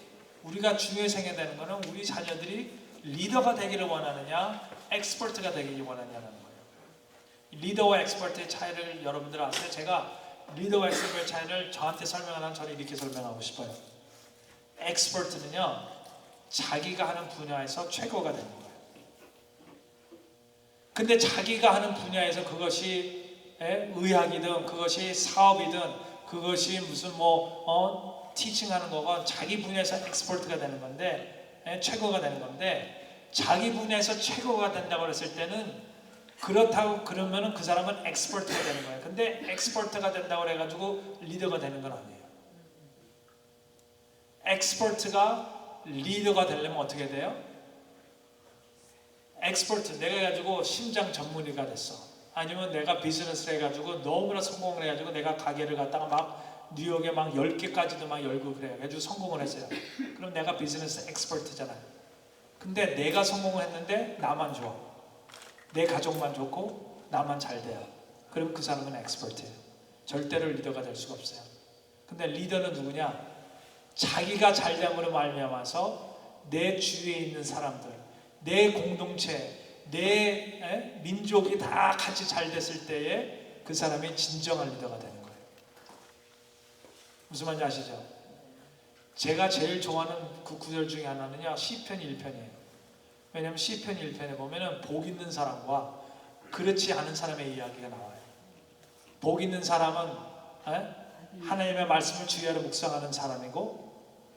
Speaker 1: 우리가 중요시 생각해야 되는 것은 우리 자녀들이 리더가 되기를 원하느냐 엑스퍼트가 되기를 원하느냐는 거예요. 리더와 엑스퍼트의 차이를 여러분들 아세요? 제가 리더와 엑스퍼트의 차이를 저한테 설명하면 저는 이렇게 설명하고 싶어요. 엑스퍼트는요, 자기가 하는 분야에서 최고가 되는 거예요. 근데 자기가 하는 분야에서 그것이 의학이든 그것이 사업이든 그것이 무슨 티칭하는 거건 자기 분야에서 엑스퍼트가 되는 건데 최고가 되는 건데 자기 분야에서 최고가 된다고 했을 때는 그러면은 그 사람은 엑스퍼트가 되는 거예요. 근데 엑스퍼트가 된다고 해가지고 리더가 되는 건 아니에요. 엑스퍼트가 리더가 되려면 어떻게 돼요? 엑스퍼트 내가 해가지고 심장 전문의가 됐어. 아니면 내가 비즈니스를 해가지고 너무나 성공을 해가지고 내가 가게를 갖다가 막 뉴욕에 막 10개까지도 막 열고 그래. 가지고 성공을 했어요. 그럼 내가 비즈니스 엑스퍼트잖아요. 근데 내가 성공을 했는데 나만 좋아. 내 가족만 좋고 나만 잘 돼요. 그럼 그 사람은 엑스퍼트예요. 절대로 리더가 될 수가 없어요. 근데 리더는 누구냐? 자기가 잘됨으로 말미암아서 내 주위에 있는 사람들, 내 공동체, 내 민족이 다 같이 잘 됐을 때에 그 사람이 진정한 리더가 되는 거예요. 무슨 말인지 아시죠? 제가 제일 좋아하는 그 구절 중에 하나는요, 시편 1편이에요. 왜냐하면 시편 1편에 보면은 복 있는 사람과 그렇지 않은 사람의 이야기가 나와요. 복 있는 사람은 하나님의 말씀을 주야로 묵상하는 사람이고,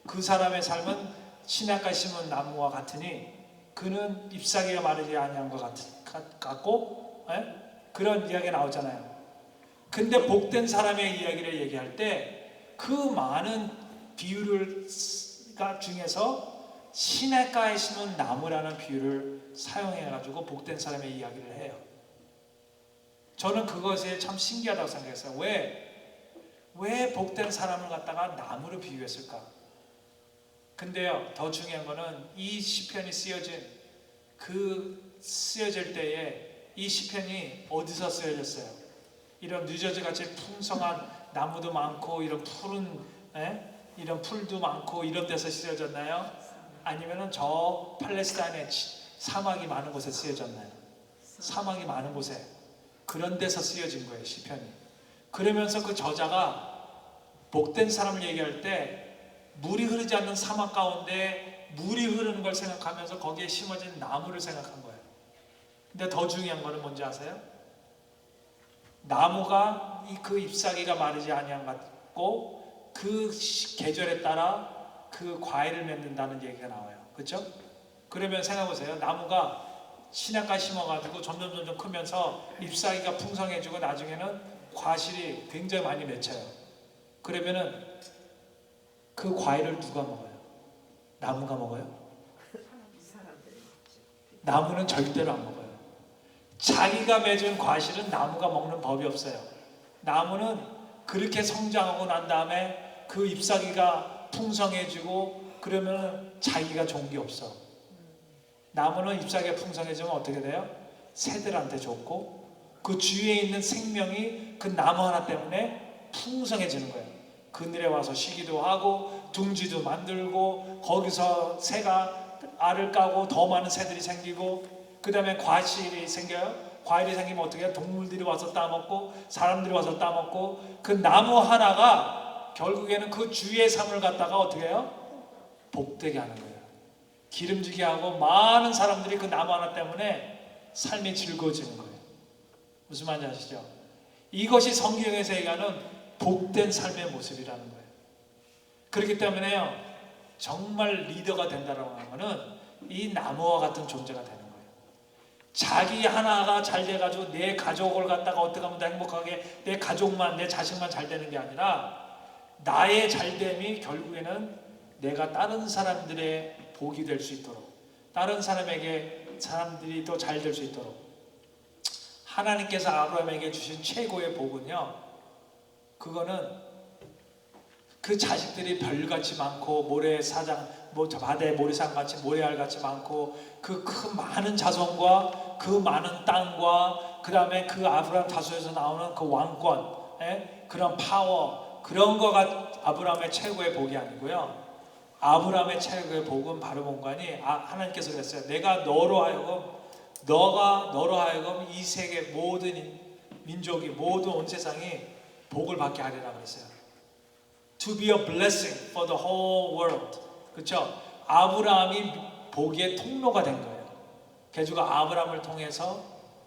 Speaker 1: 그 사람의 삶은 시냇가에 심은 나무와 같으니 그는 잎사귀가 마르지 아니한 것 같고, 그런 이야기가 나오잖아요. 근데 복된 사람의 이야기를 얘기할 때 그 많은 비유를 중에서 시냇가에 심은 나무라는 비유를 사용해가지고 복된 사람의 이야기를 해요. 저는 그것에 참 신기하다고 생각했어요. 왜 복된 사람을 갖다가 나무로 비유했을까? 근데요, 더 중요한 거는 이 시편이 쓰여질 때에 이 시편이 어디서 쓰여졌어요? 이런 뉴저지 같이 풍성한 나무도 많고 이런 푸른 이런 풀도 많고 이런 데서 쓰여졌나요? 아니면은 저 팔레스타인의 사막이 많은 곳에 쓰여졌나요? 사막이 많은 곳에, 그런 데서 쓰여진 거예요, 시편이. 그러면서 그 저자가 복된 사람을 얘기할 때 물이 흐르지 않는 사막 가운데 물이 흐르는 걸 생각하면서 거기에 심어진 나무를 생각한 거예요. 근데 더 중요한 거는 뭔지 아세요? 나무가 그 잎사귀가 마르지 아니한 것 같고 그 계절에 따라 그 과일을 맺는다는 얘기가 나와요. 그렇죠? 그러면 생각해보세요. 나무가 시냇가에 심어가지고 점점 크면서 잎사귀가 풍성해지고 나중에는 과실이 굉장히 많이 맺혀요. 그러면은 그 과일을 누가 먹어요? 나무가 먹어요? 나무는 절대로 안 먹어요. 자기가 맺은 과실은 나무가 먹는 법이 없어요. 나무는 그렇게 성장하고 난 다음에 그 잎사귀가 풍성해지고 그러면 자기가 좋은 게 없어. 나무는 잎사귀가 풍성해지면 어떻게 돼요? 새들한테 좋고 그 주위에 있는 생명이 그 나무 하나 때문에 풍성해지는 거예요. 그늘에 와서 쉬기도 하고 둥지도 만들고 거기서 새가 알을 까고 더 많은 새들이 생기고, 그 다음에 과실이 생겨요. 과일이 생기면 어떻게 해요? 동물들이 와서 따먹고 사람들이 와서 따먹고, 그 나무 하나가 결국에는 그 주위의 삶을 갖다가 어떻게 해요? 복되게 하는 거예요. 기름지게 하고 많은 사람들이 그 나무 하나 때문에 삶이 즐거워지는 거예요. 무슨 말인지 아시죠? 이것이 성경에서 얘기하는 복된 삶의 모습이라는 거예요. 그렇기 때문에요, 정말 리더가 된다라고 하는 것은 이 나무와 같은 존재가 되는 거예요. 자기 하나가 잘 돼가지고 내 가족을 갖다가 어떻게 하면 더 행복하게 내 가족만, 내 자식만 잘 되는 게 아니라 나의 잘됨이 결국에는 내가 다른 사람들의 복이 될 수 있도록, 다른 사람들이 또 잘 될 수 있도록 하나님께서 아브라함에게 주신 최고의 복은요, 그거는 그 자식들이 별같이 많고 모래사장, 바다의 모래산같이 모래알같이 많고 그 큰 많은 자손과 그 많은 땅과 그 다음에 그 아브라함 다수에서 나오는 그 왕권, 그런 파워, 그런 거가 아브라함의 최고의 복이 아니고요. 아브라함의 최고의 복은 바로 뭔가니 하나님께서 그랬어요. 내가 너로 하여금 이 세계 모든 민족이, 모든 온 세상이 복을 받게 하리라 그랬어요. To be a blessing for the whole world. 그렇죠? 아브라함이 복의 통로가 된 거예요. 개주가 아브라함을 통해서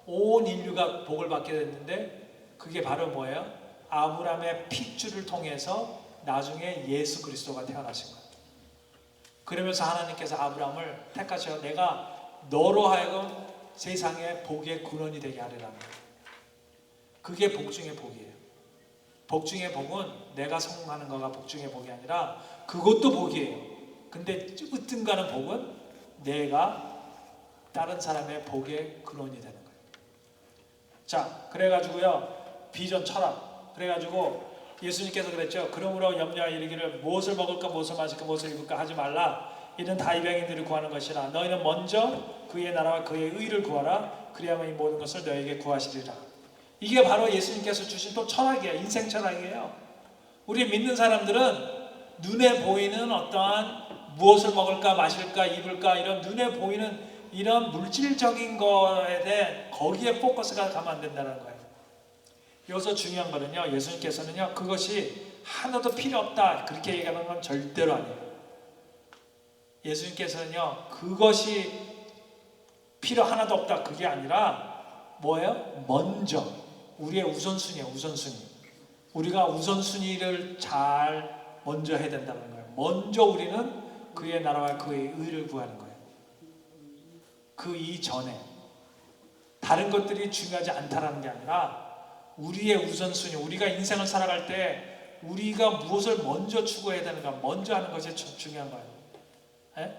Speaker 1: 온 인류가 복을 받게 됐는데 그게 바로 뭐예요? 아브라함의 핏줄을 통해서 나중에 예수 그리스도가 태어나신 거예요. 그러면서 하나님께서 아브라함을 택하셔 내가 너로 하여금 세상에 복의 근원이 되게 하리라는 거예요. 그게 복 중의 복이에요. 복 중의 복은 내가 성공하는 거가 복 중의 복이 아니라 그것도 복이에요. 근데 으뜸가는 복은 내가 다른 사람의 복의 근원이 되는 거예요. 자, 그래가지고요, 비전 철학. 그래가지고 예수님께서 그랬죠. 그러므로 염려하여 이르기를 무엇을 먹을까, 무엇을 마실까, 무엇을 입을까 하지 말라. 이는 다 이방인들이 구하는 것이라. 너희는 먼저 그의 나라와 그의 의를 구하라. 그리하면 이 모든 것을 너에게 구하시리라. 이게 바로 예수님께서 주신 또 철학이에요. 인생 철학이에요. 우리 믿는 사람들은 눈에 보이는 어떠한 무엇을 먹을까 마실까 입을까 이런 눈에 보이는 이런 물질적인 거에 대해 거기에 포커스가 가면 안 된다는 거예요. 여기서 중요한 거는요, 예수님께서는요 그것이 하나도 필요 없다 그렇게 얘기하는 건 절대로 아니에요. 예수님께서는요 그것이 필요 하나도 없다 그게 아니라 뭐예요? 먼저 우리의 우선순위예요. 우선순위. 우리가 우선순위를 잘 먼저 해야 된다는 거예요. 먼저 우리는 그의 나라와 그의 의를 구하는 거예요. 그 이전에 다른 것들이 중요하지 않다는 게 아니라 우리의 우선순위, 우리가 인생을 살아갈 때 우리가 무엇을 먼저 추구해야 되는가 먼저 하는 것이 중요한 거예요. 에?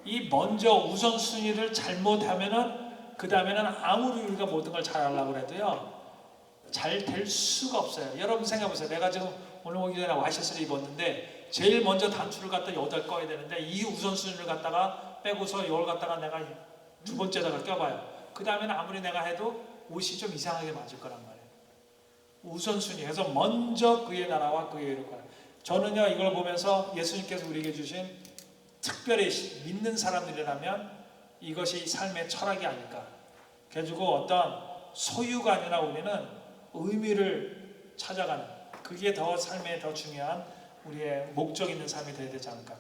Speaker 1: 이 먼저 우선순위를 잘못하면은 그 다음에는 아무리 우리가 모든 걸 잘하려고 해도요 잘 될 수가 없어요. 여러분 생각해보세요. 내가 지금 오늘 오기 전에 와이셔츠를 입었는데 제일 먼저 단추를 갖다 여기다 꺼야 되는데 이 우선순위를 갖다가 빼고서 이걸 갖다가 내가 두 번째다가 껴봐요. 그 다음에는 아무리 내가 해도 옷이 좀 이상하게 맞을 거란 말이에요. 우선순위. 그래서 먼저 그의 나라와 그의 의를 구하라. 저는요 이걸 보면서 예수님께서 우리에게 주신 특별히 믿는 사람들이라면 이것이 삶의 철학이 아닐까. 그래가지고 어떤 소유가 아니라 우리는 의미를 찾아가는 그게 더 삶에 더 중요한 우리의 목적 있는 삶이 되어야 되지 않을까.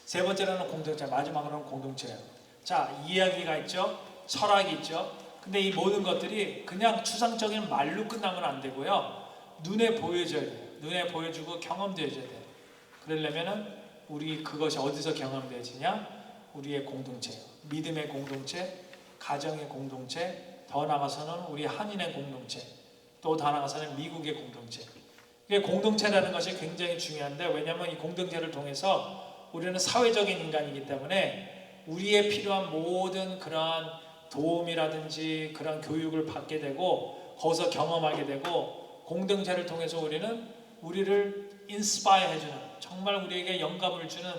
Speaker 1: 세 번째로는 공동체, 마지막으로는 공동체예요. 자, 이야기가 있죠. 철학이 있죠. 근데 이 모든 것들이 그냥 추상적인 말로 끝나면 안 되고요. 눈에 보여져야 돼요. 눈에 보여주고 경험되어져야 돼요. 그러려면은 우리 그것이 어디서 경험되어지냐? 우리의 공동체예요. 믿음의 공동체, 가정의 공동체, 더 나아가서는 우리 한인의 공동체, 또 더 나아가서는 미국의 공동체. 이게 공동체라는 것이 굉장히 중요한데 왜냐하면 이 공동체를 통해서 우리는 사회적인 인간이기 때문에 우리의 필요한 모든 그러한 도움이라든지 그런 교육을 받게 되고 거기서 경험하게 되고 공동체를 통해서 우리는 우리를 인스파이어 해주는 정말 우리에게 영감을 주는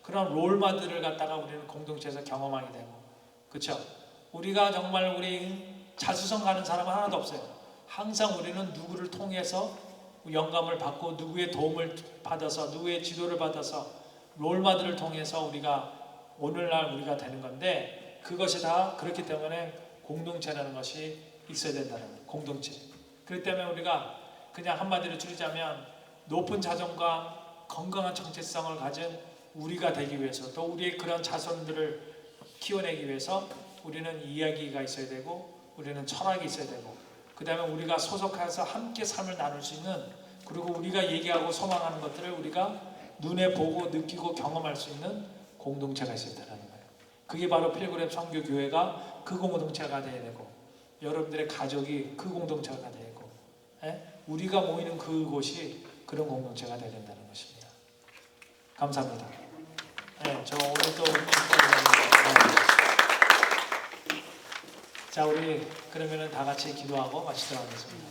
Speaker 1: 그런 롤모델을 갖다가 우리는 공동체에서 경험하게 되고 그렇죠? 우리가 정말 우리 자수성 가는 사람은 하나도 없어요. 항상 우리는 누구를 통해서 영감을 받고 누구의 도움을 받아서 누구의 지도를 받아서 롤모델을 통해서 우리가 오늘날 우리가 되는 건데 그것이 다 그렇기 때문에 공동체라는 것이 있어야 된다는 거예요. 공동체. 그렇기 때문에 우리가 그냥 한마디로 줄이자면 높은 자존과 건강한 정체성을 가진 우리가 되기 위해서 또 우리의 그런 자손들을 키워내기 위해서 우리는 이야기가 있어야 되고 우리는 철학이 있어야 되고 그 다음에 우리가 소속해서 함께 삶을 나눌 수 있는 그리고 우리가 얘기하고 소망하는 것들을 우리가 눈에 보고 느끼고 경험할 수 있는 공동체가 있어야 된다는 거예요. 그게 바로 필그램 선교교회가 그 공동체가 되어야 되고 여러분들의 가족이 그 공동체가 되어야 되고 우리가 모이는 그곳이 그런 공동체가 되어야 된다는 것입니다. 감사합니다. 저 오늘 또 자, 우리 그러면은 다 같이 기도하고 마치도록 하겠습니다.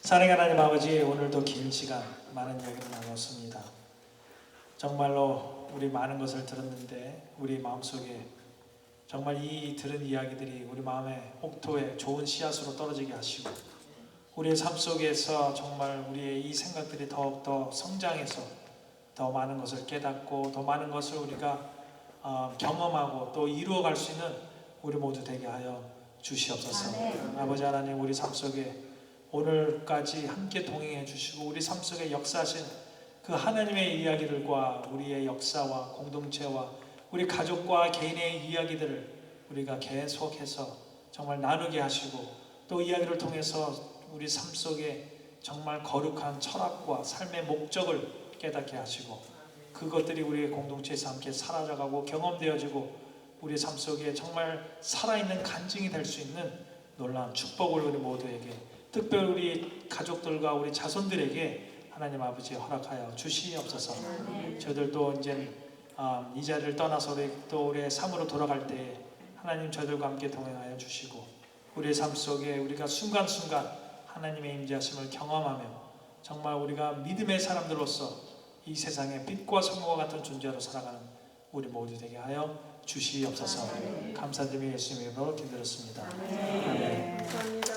Speaker 1: 사랑의 하나님 아버지, 오늘도 긴 시간 많은 이야기를 나눴습니다. 정말로 우리 많은 것을 들었는데 우리 마음속에 정말 이 들은 이야기들이 우리 마음의 옥토에 좋은 씨앗으로 떨어지게 하시고 우리의 삶 속에서 정말 우리의 이 생각들이 더욱더 성장해서 더 많은 것을 깨닫고 더 많은 것을 우리가 경험하고 또 이루어갈 수 있는 우리 모두 되게 하여 주시옵소서. 아버지 하나님, 우리 삶 속에 오늘까지 함께 동행해 주시고 우리 삶 속에 역사하신 그 하나님의 이야기들과 우리의 역사와 공동체와 우리 가족과 개인의 이야기들을 우리가 계속해서 정말 나누게 하시고 또 이야기를 통해서 우리 삶 속에 정말 거룩한 철학과 삶의 목적을 깨닫게 하시고 그것들이 우리의 공동체에서 함께 사라져가고 경험되어지고 우리 삶 속에 정말 살아있는 간증이 될 수 있는 놀라운 축복을 우리 모두에게 특별히 우리 가족들과 우리 자손들에게 하나님 아버지 허락하여 주시옵소서. 저희들도 이제 이 자리를 떠나서 또 우리의 삶으로 돌아갈 때 하나님 저희들과 함께 동행하여 주시고 우리의 삶 속에 우리가 순간순간 하나님의 임재하심을 경험하며 정말 우리가 믿음의 사람들로서 이 세상에 빛과 성과 같은 존재로 살아가는 우리 모두 되게 하여 주시옵소서. 감사드리며 예수님 이름으로 기도드렸습니다. 아멘.
Speaker 10: 감사합니다.